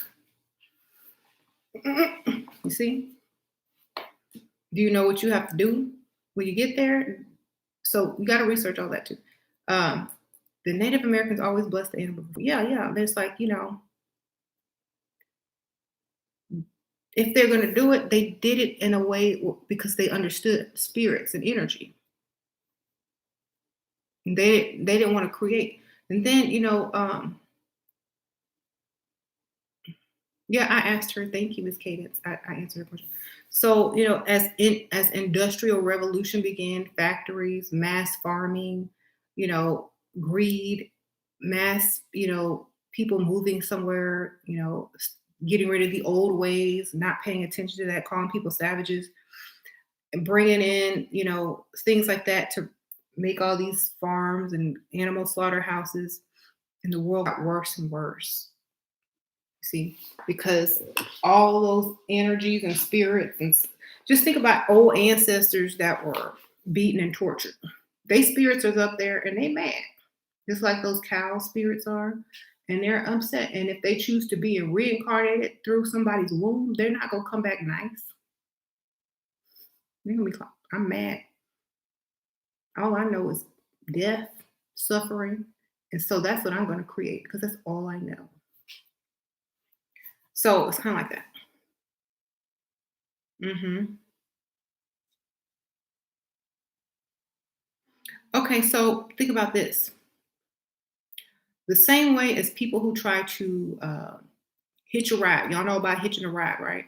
You see? Do you know what you have to do when you get there? So you got to research all that too. The Native Americans always bless the animal. Yeah. There's like, you know, if they're going to do it, they did it in a way because they understood spirits and energy. And they didn't want to create. And then, you know, yeah, I asked her. Thank you, Miss Cadence. I answered her question. So, you know, as industrial revolution began, factories, mass farming, you know, greed, mass, you know, people moving somewhere, you know, getting rid of the old ways, not paying attention to that, calling people savages, and bringing in, you know, things like that to make all these farms and animal slaughterhouses, and the world got worse and worse. See, because all those energies and spirits, and just think about old ancestors that were beaten and tortured. They spirits are up there and they mad, just like those cow spirits are, and they're upset. And if they choose to be reincarnated through somebody's womb, they're not gonna come back nice. They're gonna be like, I'm mad. All I know is death, suffering, and so that's what I'm gonna create because that's all I know. So it's kind of like that. Okay, so think about this. The same way as people who try to hitch a ride. Y'all know about hitching a ride, right?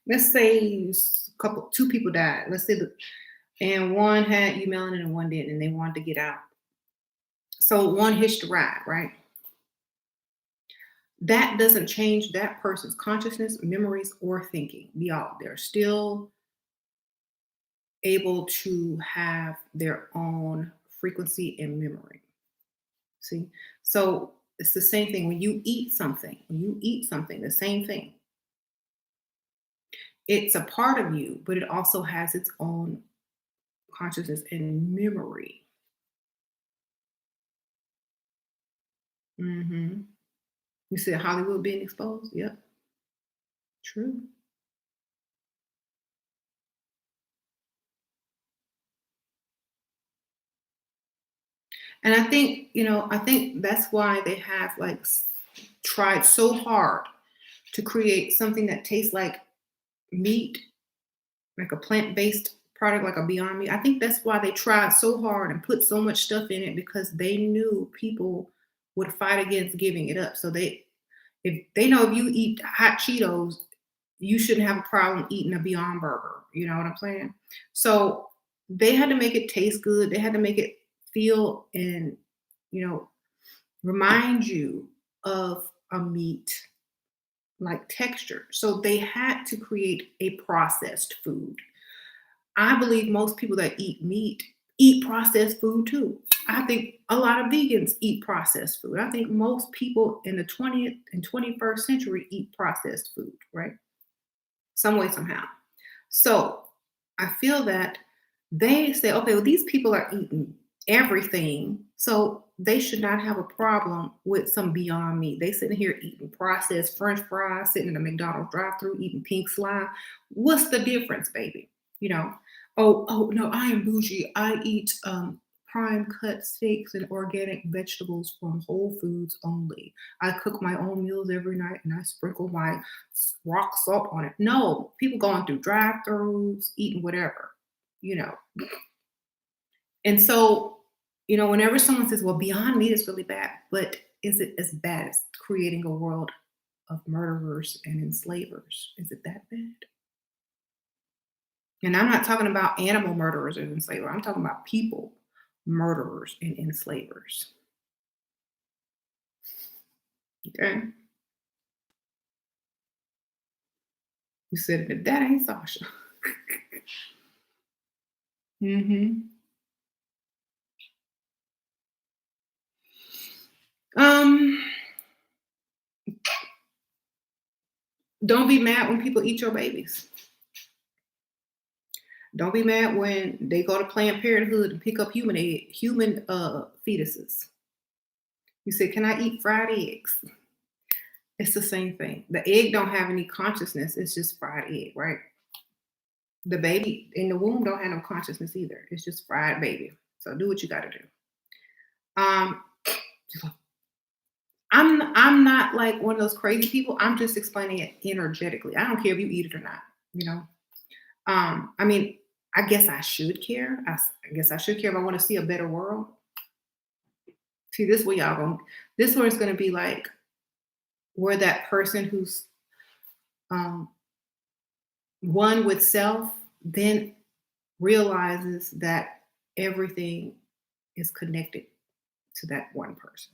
Let's say two people died. Let's say and one had melanin and one didn't, and they wanted to get out. So one hitched a ride, right? That doesn't change that person's consciousness, memories, or thinking. They're still able to have their own frequency and memory. See? So it's the same thing when you eat something. The same thing. It's a part of you, but it also has its own consciousness and memory. You see Hollywood being exposed? Yep. True. And I think, that's why they have like tried so hard to create something that tastes like meat, like a plant-based product like a Beyond Meat. I think that's why they tried so hard and put so much stuff in it because they knew people would fight against giving it up. So if they know if you eat hot Cheetos, you shouldn't have a problem eating a Beyond Burger. You know what I'm saying? So they had to make it taste good. They had to make it feel and, remind you of a meat like texture. So they had to create a processed food. I believe most people that eat meat eat processed food too. I think a lot of vegans eat processed food. I think most people in the 20th and 21st century eat processed food, right? Some way, somehow. So I feel that they say, okay, well, these people are eating everything, so they should not have a problem with some Beyond Meat. They sitting here eating processed French fries, sitting in a McDonald's drive-through eating pink slime. What's the difference, baby? You know? Oh no, I am bougie. I eat prime cut steaks and organic vegetables from Whole Foods only. I cook my own meals every night and I sprinkle my rock salt on it. No, people going through drive-throughs, eating whatever, you know. And so, whenever someone says, well, Beyond Meat is really bad, but is it as bad as creating a world of murderers and enslavers? Is it that bad? And I'm not talking about animal murderers and enslavers. I'm talking about people murderers and enslavers. Okay? You said it, that ain't Sasha. mm-hmm. Don't be mad when people eat your babies. Don't be mad when they go to Planned Parenthood and pick up human fetuses. You say, can I eat fried eggs? It's the same thing. The egg don't have any consciousness. It's just fried egg, right? The baby in the womb don't have no consciousness either. It's just fried baby. So do what you got to do. I'm not like one of those crazy people. I'm just explaining it energetically. I don't care if you eat it or not. I mean, I guess I should care. I guess I should care if I want to see a better world. See, this is where y'all going. This one is going to be like where that person who's one with self then realizes that everything is connected to that one person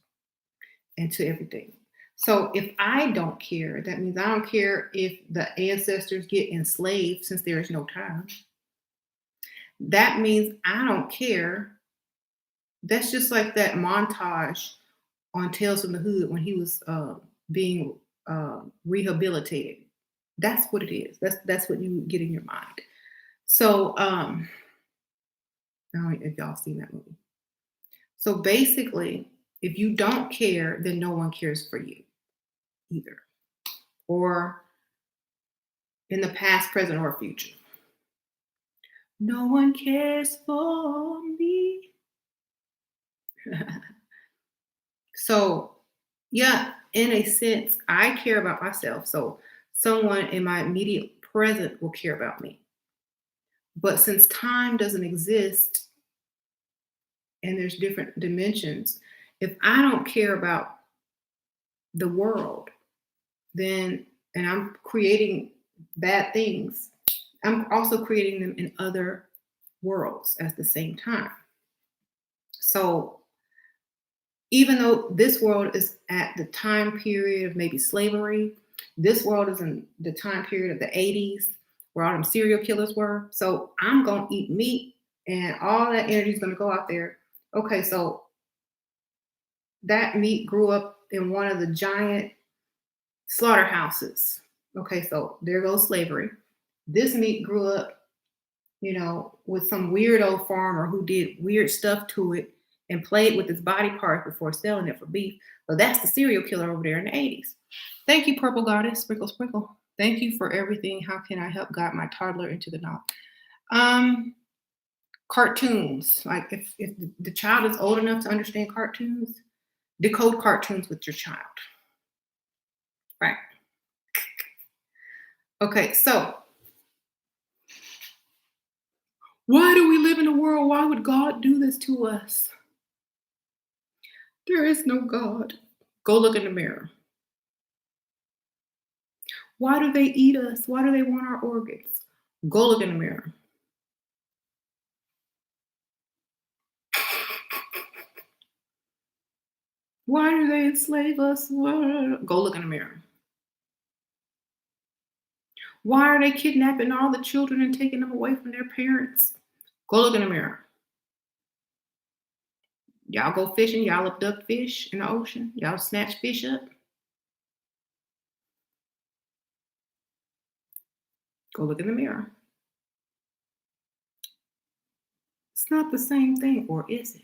and to everything. So if I don't care, that means I don't care if the ancestors get enslaved since there is no time. That means I don't care. That's just like that montage on Tales from the Hood when he was being rehabilitated. That's what it is. That's what you get in your mind. So I don't know if y'all seen that movie. So basically, if you don't care, then no one cares for you either, or in the past, present, or future. No one cares for me. So, yeah, in a sense, I care about myself. So someone in my immediate present will care about me. But since time doesn't exist and there's different dimensions, if I don't care about the world, then, and I'm creating bad things, I'm also creating them in other worlds at the same time. So even though this world is at the time period of maybe slavery, this world is in the time period of the 80s where all them serial killers were. So I'm going to eat meat and all that energy is going to go out there. Okay, so that meat grew up in one of the giant slaughterhouses. Okay, so there goes slavery. This meat grew up, with some weirdo farmer who did weird stuff to it and played with its body parts before selling it for beef. So that's the serial killer over there in the 80s. Thank you, Purple Goddess. Sprinkle, sprinkle. Thank you for everything. How can I help guide my toddler into the knowledge? Cartoons. Like if the child is old enough to understand cartoons, decode cartoons with your child. Right. Okay, so Why do we live in a world? Why would God do this to us? There is no God. Go look in the mirror. Why do they eat us? Why do they want our organs? Go look in the mirror. Why do they enslave us? Go look in the mirror. Why are they kidnapping all the children and taking them away from their parents? Go look in the mirror. Y'all go fishing, y'all abduct fish in the ocean, y'all snatch fish up. Go look in the mirror. It's not the same thing, or is it?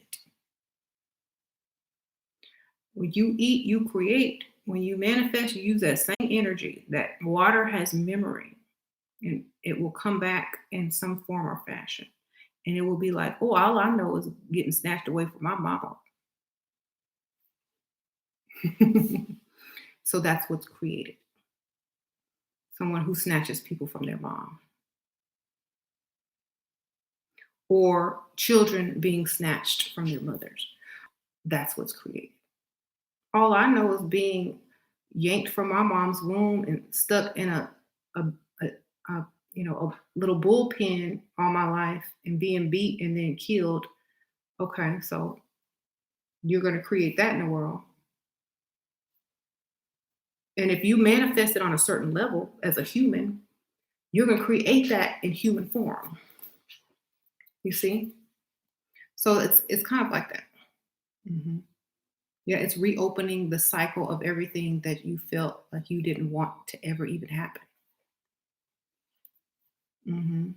When you eat, you create. When you manifest, you use that same energy. That water has memory, and it will come back in some form or fashion. And it will be like, oh, all I know is getting snatched away from my mama. So that's what's created. Someone who snatches people from their mom. Or children being snatched from their mothers. That's what's created. All I know is being yanked from my mom's womb and stuck in a, a, a little bullpen all my life and being beat and then killed. Okay, so you're going to create that in the world. And if you manifest it on a certain level as a human, you're going to create that in human form. You see? So it's kind of like that. Mm-hmm. Yeah, it's reopening the cycle of everything that you felt like you didn't want to ever even happen. Mm-hmm.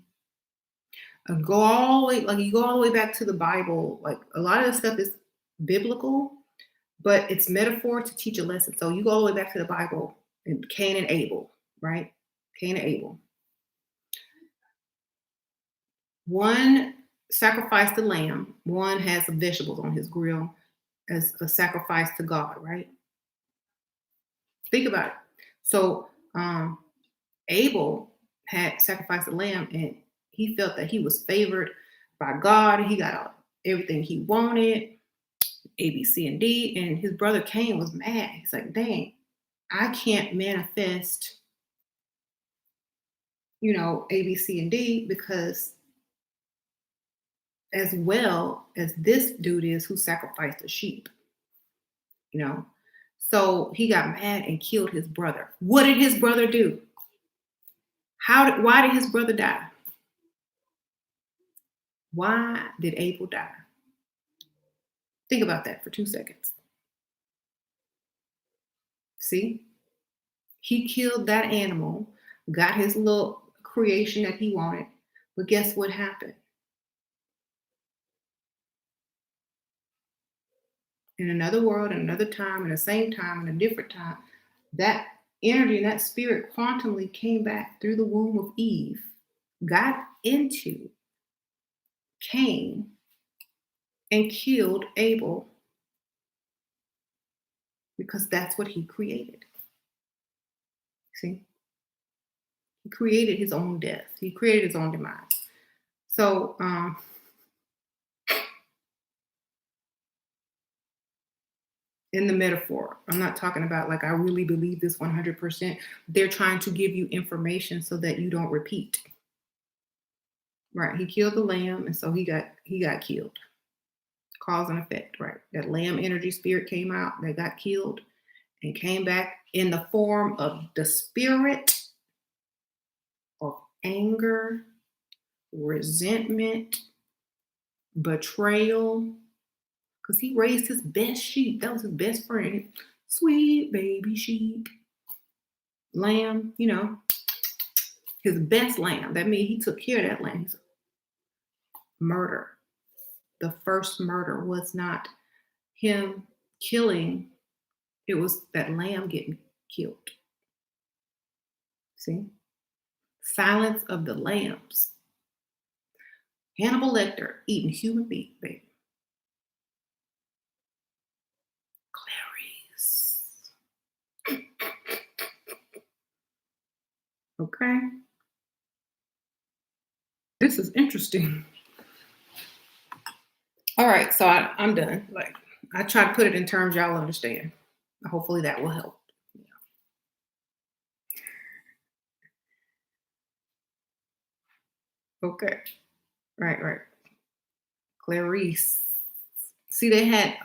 And go all the way, like you go all the way back to the Bible. Like a lot of the stuff is biblical, but it's metaphor to teach a lesson. So you go all the way back to the Bible and Cain and Abel, right? Cain and Abel. One sacrificed the lamb, one has some vegetables on his grill as a sacrifice to God, right? Think about it. So Abel had sacrificed a lamb and he felt that he was favored by God. He got everything he wanted, A, B, C, and D. And his brother Cain was mad. He's like, dang, I can't manifest, A, B, C, and D because as well as this dude is who sacrificed a sheep, So he got mad and killed his brother. What did his brother do? Why did his brother die? Why did Abel die? Think about that for 2 seconds. See? He killed that animal, got his little creation that he wanted, but guess what happened? In another world, in another time, in the same time, in a different time, that energy and that spirit quantumly came back through the womb of Eve, got into Cain, and killed Abel because that's what he created. See? He created his own death. He created his own demise. So, in the metaphor, I'm not talking about like I really believe this 100%. They're trying to give you information so that you don't repeat. Right? He killed the lamb, and so he got killed. Cause and effect, right? That lamb energy spirit came out, that got killed, and came back in the form of the spirit of anger, resentment, betrayal, because he raised his best sheep. That was his best friend. Sweet baby sheep. Lamb, his best lamb. That means he took care of that lamb. Murder. The first murder was not him killing, it was that lamb getting killed. See? Silence of the Lambs. Hannibal Lecter eating human meat, baby. Clarice. Okay. This is interesting. All right, so I'm done. Like I try to put it in terms y'all understand. Hopefully that will help. Yeah. Okay. Right, right. Clarice. See, they had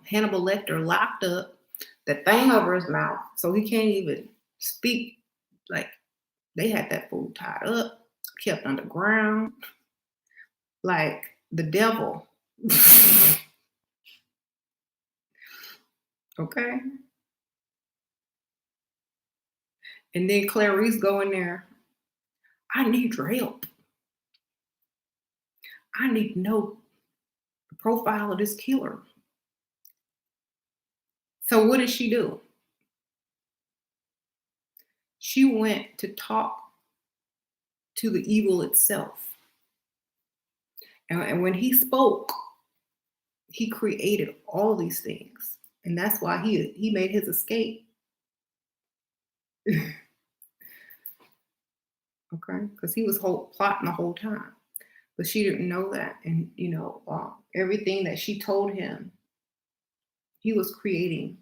Hannibal Lecter locked up, the thing over his mouth, so he can't even speak. Like they had that fool tied up, kept underground, like the devil. Okay. And then Clarice go in there. I need your help. I need to know the profile of this killer. So what did she do? She went to talk to the evil itself. And when he spoke, he created all these things. And that's why he made his escape. Okay, because he was plotting the whole time, but she didn't know that. And everything that she told him, he was creating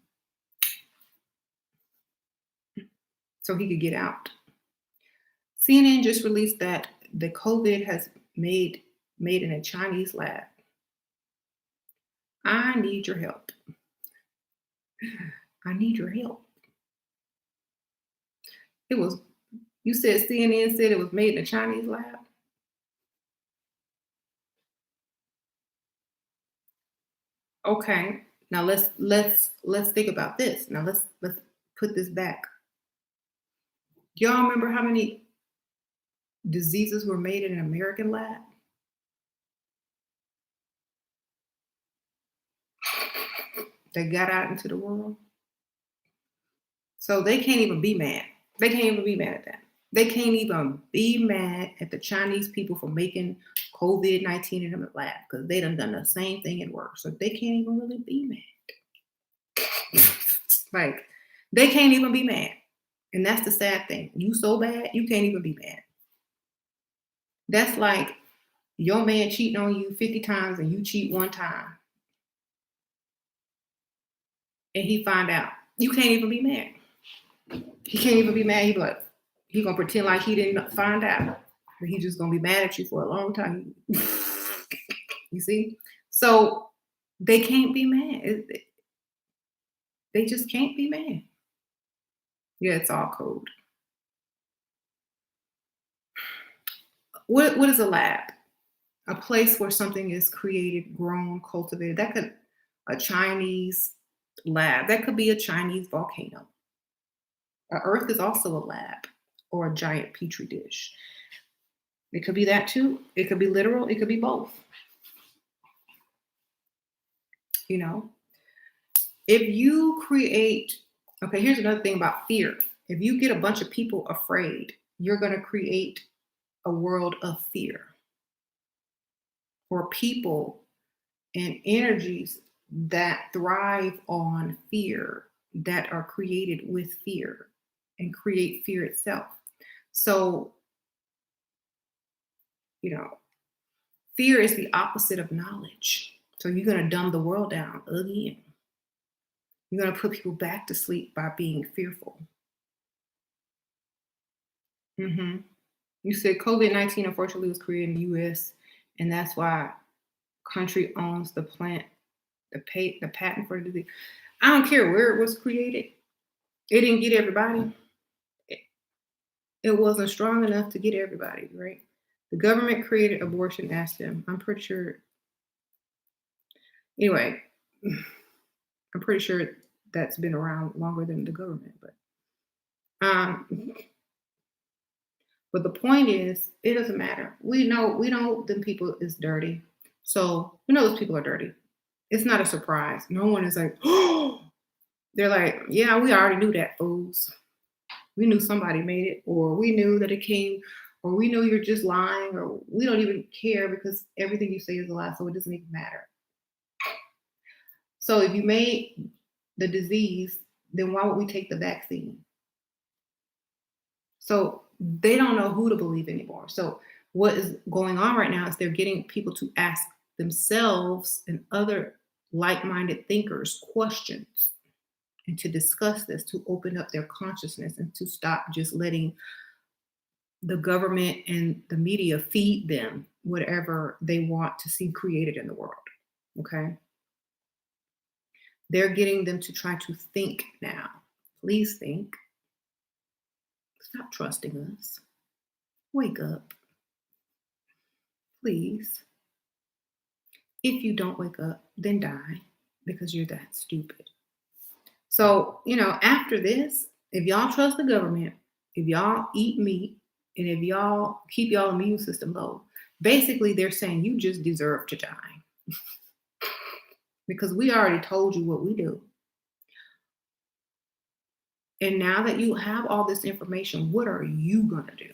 so he could get out. CNN just released that the COVID has made in a Chinese lab. I need your help. I need your help. It was, you said CNN said it was made in a Chinese lab? Okay. Now let's think about this. Now let's put this back. Y'all remember how many diseases were made in an American lab? That got out into the world. So they can't even be mad. They can't even be mad at that. They can't even be mad at the Chinese people for making COVID-19 in the lab because they done the same thing at work. So they can't even really be mad. Like they can't even be mad. And that's the sad thing. You so bad, you can't even be mad. That's like your man cheating on you 50 times and you cheat one time. And he find out. You can't even be mad. He can't even be mad. He gonna pretend like he didn't find out. But he just gonna be mad at you for a long time. You see? So they can't be mad. They just can't be mad. Yeah, it's all code. What is a lab? A place where something is created, grown, cultivated. That could a Chinese lab. That could be a Chinese volcano. Earth is also a lab or a giant petri dish. It could be that too. It could be literal. It could be both. You know, if you create, okay, here's another thing about fear. If you get a bunch of people afraid, you're going to create a world of fear or people and energies that thrive on fear, that are created with fear and create fear itself. So, fear is the opposite of knowledge. So you're going to dumb the world down again. You're going to put people back to sleep by being fearful. Mm-hmm. You said COVID-19 unfortunately was created in the US, and that's why country owns the patent for the disease. I don't care where it was created. It didn't get everybody. It wasn't strong enough to get everybody, right? The government created abortion as them. I'm pretty sure. Anyway, I'm pretty sure that's been around longer than the government, but the point is, it doesn't matter. We know them people is dirty. So we know those people are dirty. It's not a surprise. No one is like, oh, they're like, yeah, we already knew that, fools. We knew somebody made it, or we knew that it came, or we know you're just lying, or we don't even care because everything you say is a lie, so it doesn't even matter. So if you made the disease, then why would we take the vaccine? So they don't know who to believe anymore. So what is going on right now is they're getting people to ask themselves and other like-minded thinkers questions and to discuss this, to open up their consciousness and to stop just letting the government and the media feed them whatever they want to see created in the world. Okay. They're getting them to try to think now. Please think. Stop trusting us. Wake up. Please. If you don't wake up, then die because you're that stupid. So, after this, if y'all trust the government, if y'all eat meat, and if y'all keep y'all immune system low, basically they're saying you just deserve to die. Because we already told you what we do. And now that you have all this information, what are you going to do?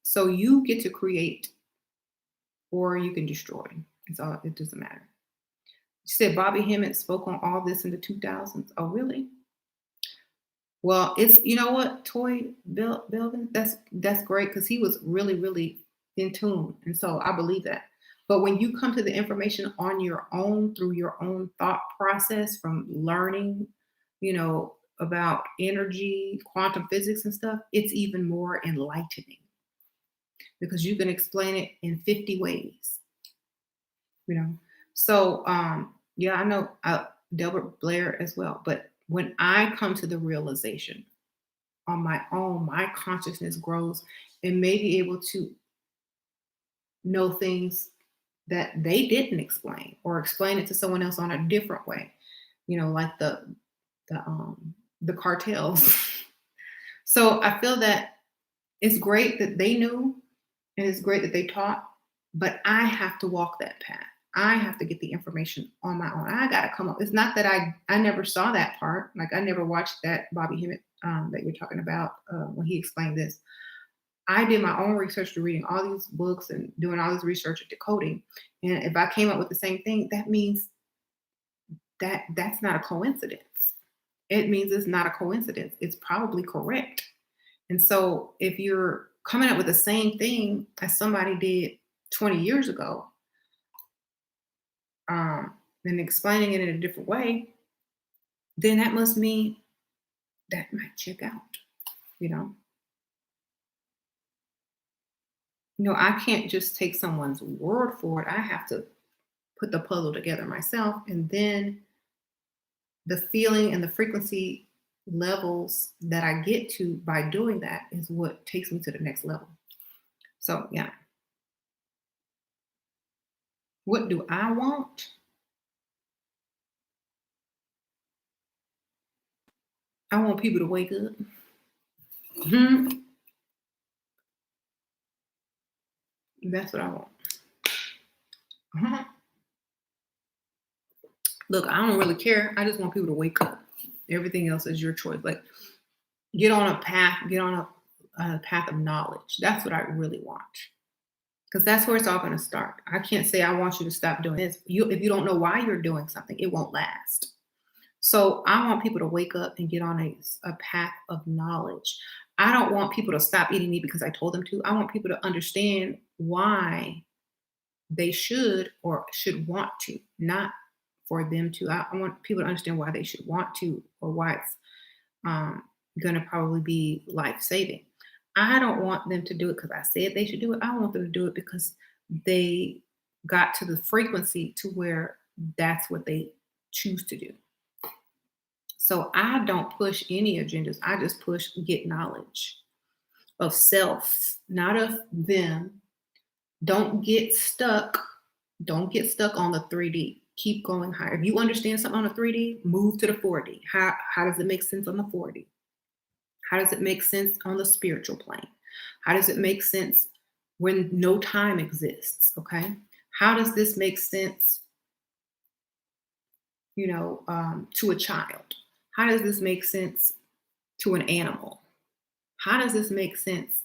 So you get to create or you can destroy. It doesn't matter. You said Bobby Hemmett spoke on all this in the 2000s. Oh, really? Well, it's, you know what, Toy Belvin, that's great because he was really, really in tune. And so I believe that. But when you come to the information on your own, through your own thought process from learning, about energy, quantum physics and stuff, it's even more enlightening because you can explain it in 50 ways, So, yeah, I know Delbert Blair as well. But when I come to the realization on my own, my consciousness grows and may be able to know things that they didn't explain or explain it to someone else on a different way, like the cartels. So I feel that it's great that they knew and it's great that they taught, but I have to walk that path. I have to get the information on my own. I got to come up. It's not that I never saw that part. Like I never watched that Bobby Hemmett that you're talking about when he explained this. I did my own research through reading all these books and doing all this research and decoding. And if I came up with the same thing, that means that that's not a coincidence. It means it's not a coincidence. It's probably correct. And so if you're coming up with the same thing as somebody did 20 years ago, and explaining it in a different way, then that must mean that might check out, I can't just take someone's word for it. I have to put the puzzle together myself. And then the feeling and the frequency levels that I get to by doing that is what takes me to the next level. So, yeah. What do I want? I want people to wake up. That's what I want. Look, I don't really care. I just want people to wake up. Everything else is your choice. Like, get on a path of knowledge. That's what I really want. Because that's where it's all going to start. I can't say I want you to stop doing this. If you don't know why you're doing something, it won't last. So I want people to wake up and get on a path of knowledge. I don't want people to stop eating meat because I told them to. I want people to understand why they should or should want to, not for them to. I want people to understand why they should want to or why it's going to probably be life-saving. I don't want them to do it because I said they should do it. I want them to do it because they got to the frequency to where that's what they choose to do. So I don't push any agendas. I just push get knowledge of self, not of them. Don't get stuck. Don't get stuck on the 3D. Keep going higher. If you understand something on the 3D, move to the 4D. How does it make sense on the 4D? How does it make sense on the spiritual plane? How does it make sense when no time exists? Okay. How does this make sense, to a child? How does this make sense to an animal? How does this make sense,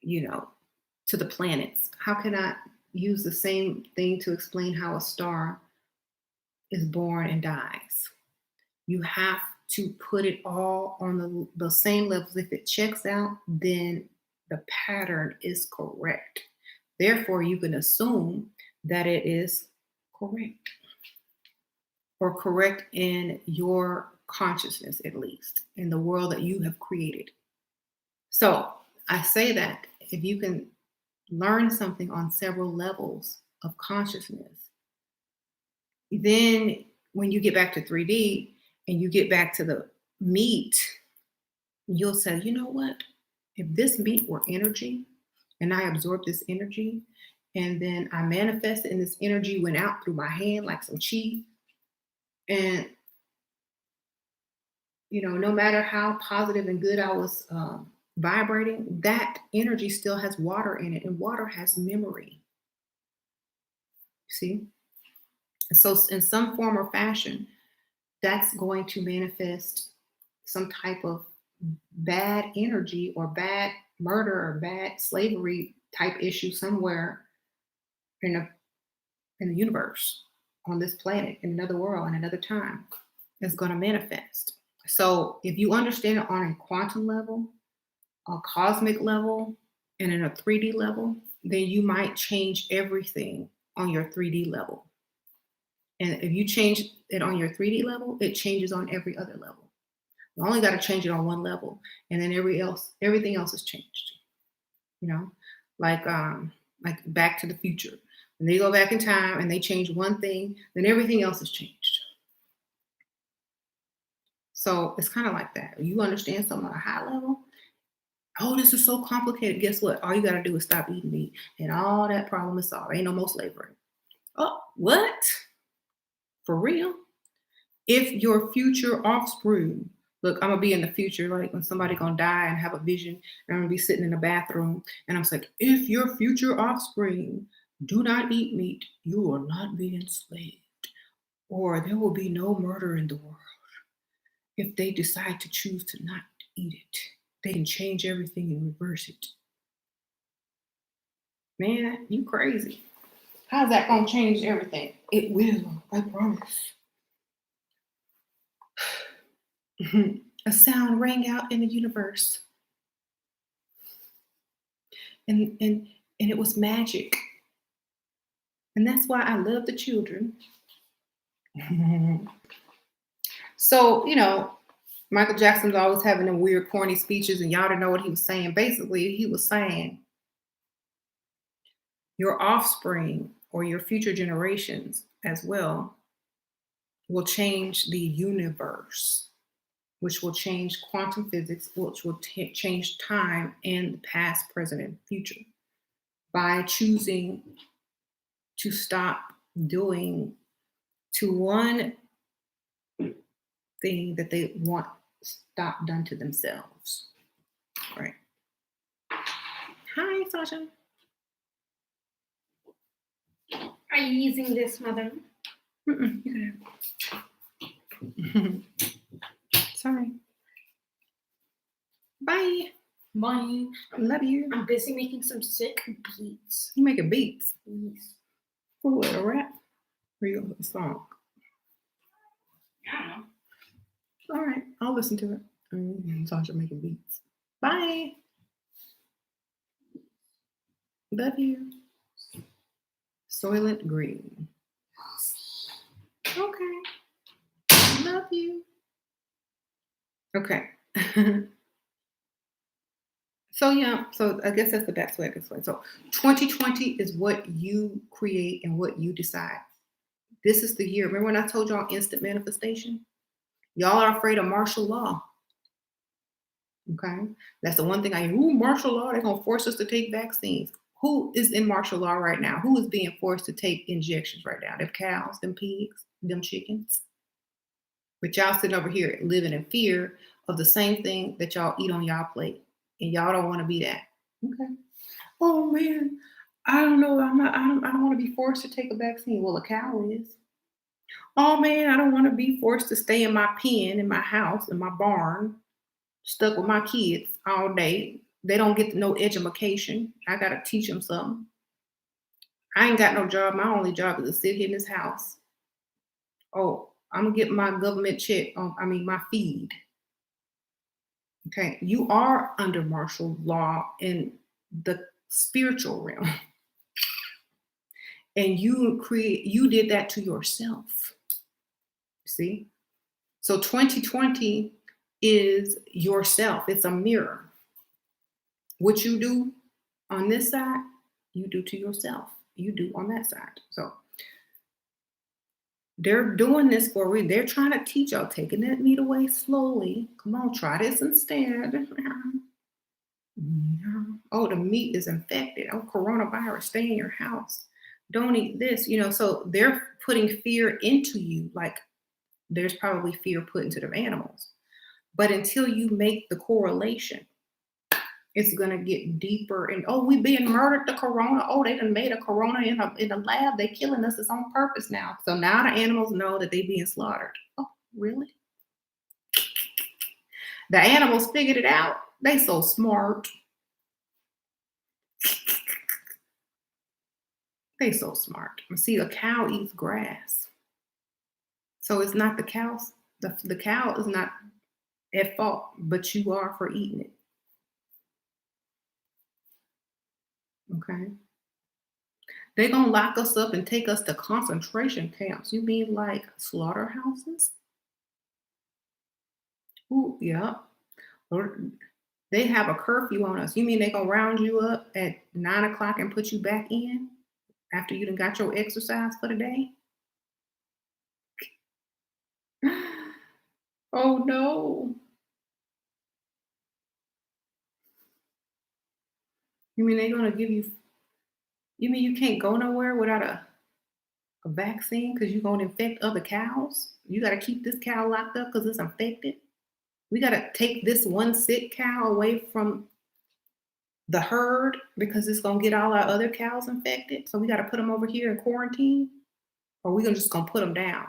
to the planets? How can I use the same thing to explain how a star is born and dies? You have to put it all on the same levels. If it checks out, then the pattern is correct. Therefore, you can assume that it is correct or correct in your consciousness, at least in the world that you have created. So I say that if you can learn something on several levels of consciousness, then when you get back to 3D and you get back to the meat, you'll say, you know what? If this meat were energy and I absorbed this energy and then I manifested and this energy went out through my hand like some chi, and no matter how positive and good I was vibrating, that energy still has water in it, and water has memory. See? So, in some form or fashion, that's going to manifest some type of bad energy or bad murder or bad slavery type issue somewhere in a in the universe, on this planet, in another world, in another time, is going to manifest. So if you understand it on a quantum level, a cosmic level, and in a 3D level, then you might change everything on your 3D level. And if you change it on your 3D level, it changes on every other level. You only got to change it on one level, and then everything else is changed. You know, like Back to the Future. When they go back in time and they change one thing, then everything else is changed. So it's kind of like that. You understand something on a high level. Oh, this is so complicated. Guess what? All you got to do is stop eating meat, and all that problem is solved. Ain't no more slavery. Oh, what? For real? If your future offspring, look, I'm gonna be in the future, like when somebody gonna die and have a vision, and I'm gonna be sitting in the bathroom, and I'm like, if your future offspring do not eat meat, you will not be enslaved, or there will be no murder in the world. If they decide to choose to not eat it, they can change everything and reverse it. Man, you crazy. How's that gonna change everything? It will, I promise. A sound rang out in the universe, and it was magic. And that's why I love the children. So, Michael Jackson's always having them weird, corny speeches, and y'all didn't know what he was saying. Basically, he was saying your offspring or your future generations as well will change the universe, which will change quantum physics, which will change time and the past, present, and future by choosing to stop doing to one thing that they want stop done to themselves. Right. Hi, Sasha. Are you using this, mother? You can have. Sorry. Bye. Bye. Love you. I'm busy making some sick beats. You making beats? Yes. For what, a rap? Or you a song? I don't know. All right, I'll listen to it. Sasha making beats. Bye. Love you. Soylent Green. Okay. Love you. Okay. So I guess that's the best way I can explain. So 2020 is what you create and what you decide. This is the year. Remember when I told y'all instant manifestation? Y'all are afraid of martial law. Okay. That's the one thing martial law, they're gonna force us to take vaccines. Who is in martial law right now? Who is being forced to take injections right now? Them cows, them pigs, them chickens. But y'all sitting over here living in fear of the same thing that y'all eat on y'all plate. And y'all don't want to be that. Okay. Oh man, I don't know. I don't want to be forced to take a vaccine. Well, a cow is. Oh man, I don't want to be forced to stay in my pen, in my house, in my barn, stuck with my kids all day. They don't get no education. I gotta teach them something. I ain't got no job. My only job is to sit here in this house. Oh, I'm gonna get my government check on, my feed. Okay, you are under martial law in the spiritual realm, and you did that to yourself. See? So 2020 is yourself. It's a mirror. What you do on this side, you do to yourself. You do on that side. So they're doing this for a reason. They're trying to teach y'all, taking that meat away slowly. Come on, try this instead. Oh, the meat is infected. Oh, coronavirus, stay in your house. Don't eat this. So they're putting fear into you. Like there's probably fear put into the animals. But until you make the correlation, it's gonna get deeper. And oh, we being murdered. The corona. Oh, they done made a corona in a lab. They killing us. It's on purpose now. So now the animals know that they being slaughtered. Oh, really? The animals figured it out. They so smart. They so smart. See, a cow eats grass. So it's not the cow's. The cow is not at fault, but you are for eating it. Okay. They're gonna lock us up and take us to concentration camps. You mean like slaughterhouses? Ooh, yeah. Or they have a curfew on us. You mean they gonna round you up at 9 o'clock and put you back in after you done got your exercise for the day? Oh no. You mean they're gonna give you mean you can't go nowhere without a vaccine because you're gonna infect other cows? You gotta keep this cow locked up because it's infected? We gotta take this one sick cow away from the herd because it's gonna get all our other cows infected. So we gotta put them over here in quarantine, or we gonna just gonna put them down.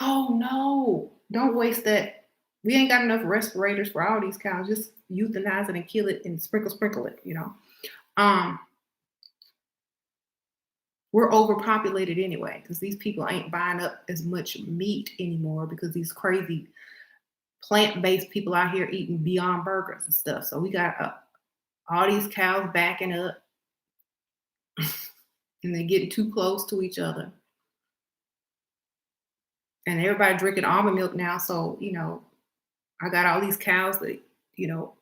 Oh no! Don't waste that. We ain't got enough respirators for all these cows. Just euthanize it and kill it and sprinkle it. Um, we're overpopulated anyway because these people ain't buying up as much meat anymore because these crazy plant-based people out here eating Beyond Burgers and stuff. So we got all these cows backing up and they're getting too close to each other. And everybody drinking almond milk now. So, I got all these cows that,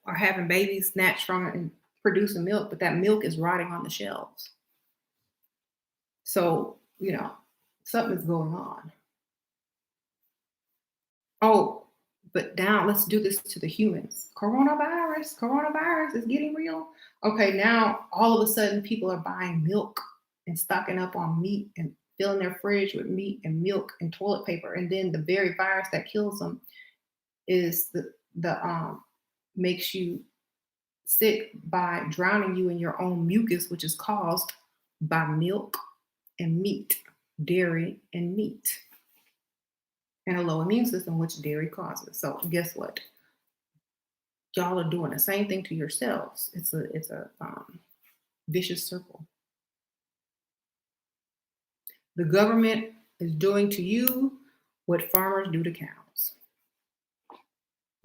are having babies snatched from it and producing milk, but that milk is rotting on the shelves. So, something's going on. Oh, but now let's do this to the humans. Coronavirus is getting real. Okay, now all of a sudden people are buying milk and stocking up on meat and filling their fridge with meat and milk and toilet paper. And then the very virus that kills them is the makes you sick by drowning you in your own mucus, which is caused by milk and meat, dairy and meat, and a low immune system, which dairy causes. So guess what? Y'all are doing the same thing to yourselves. It's a vicious circle. The government is doing to you what farmers do to cows.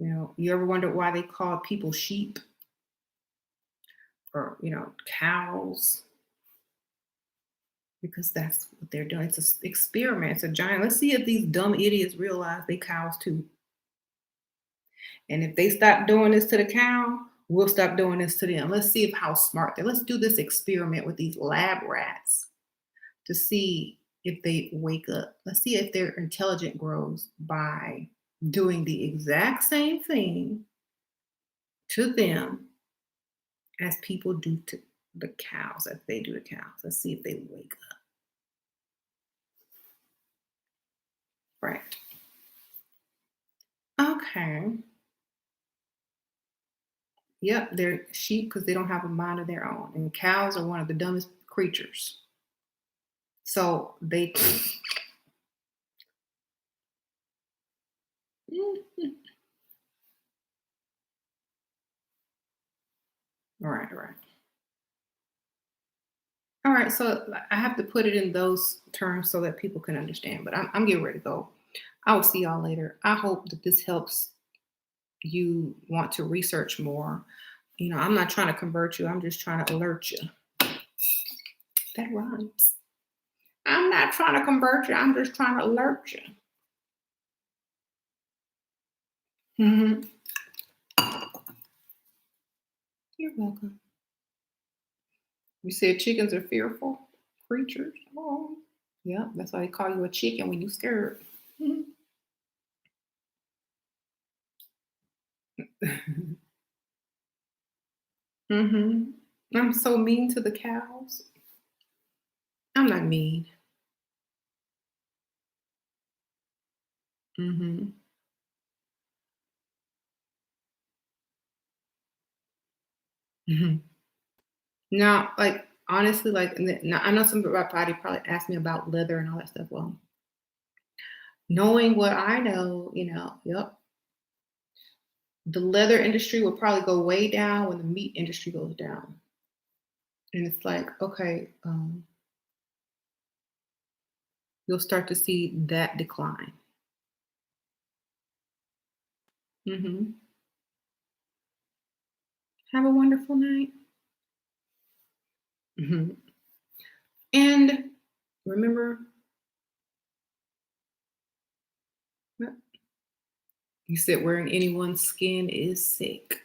You ever wonder why they call people sheep or cows? Because that's what they're doing. It's an experiment. It's a giant. Let's see if these dumb idiots realize they cows too. And if they stop doing this to the cow, we'll stop doing this to them. Let's see if how smart they are. Let's do this experiment with these lab rats to see if they wake up. Let's see if their intelligence grows by doing the exact same thing to them as people do to the cows, as they do to cows. Let's see if they wake up. Right. Okay. Yep, they're sheep because they don't have a mind of their own. And cows are one of the dumbest creatures. So they all right, all right. All right, so I have to put it in those terms so that people can understand, but I'm getting ready to go. I will see y'all later. I hope that this helps you want to research more. I'm not trying to convert you. I'm just trying to alert you. That rhymes. I'm not trying to convert you. I'm just trying to alert you. Hmm. You're welcome. You said chickens are fearful creatures. Oh, yeah. That's why they call you a chicken when you scared. Hmm. I'm so mean to the cows. I'm not mean. Hmm. Hmm. Now, like honestly, like now I know some of our body probably asked me about leather and all that stuff. Well, knowing what I know, yep, the leather industry will probably go way down when the meat industry goes down. And it's like, okay, you'll start to see that decline. Hmm. Have a wonderful night. Hmm. And remember, what you said wearing anyone's skin is sick.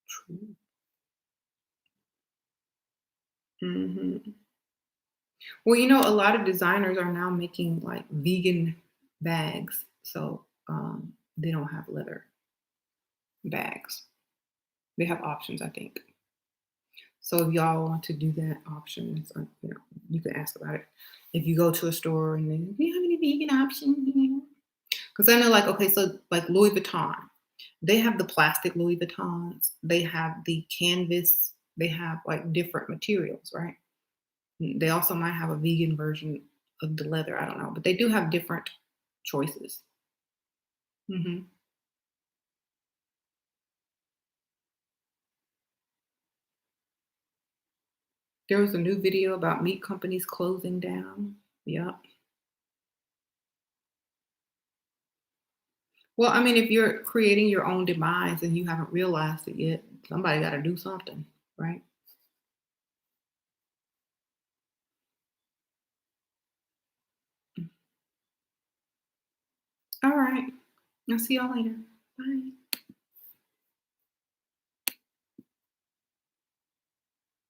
True. Hmm. Well, a lot of designers are now making like vegan bags, so they don't have leather bags. They have options, I think. So if y'all want to do that option, you can ask about it. If you go to a store and then, do you have any vegan options? Because I know, like, okay, so like Louis Vuitton, they have the plastic Louis Vuittons, they have the canvas, they have like different materials, right? They also might have a vegan version of the leather. I don't know, but they do have different choices. Hmm. There was a new video about meat companies closing down. Yep. Well, I mean, if you're creating your own demise and you haven't realized it yet, somebody got to do something, right? All right. I'll see y'all later. Bye.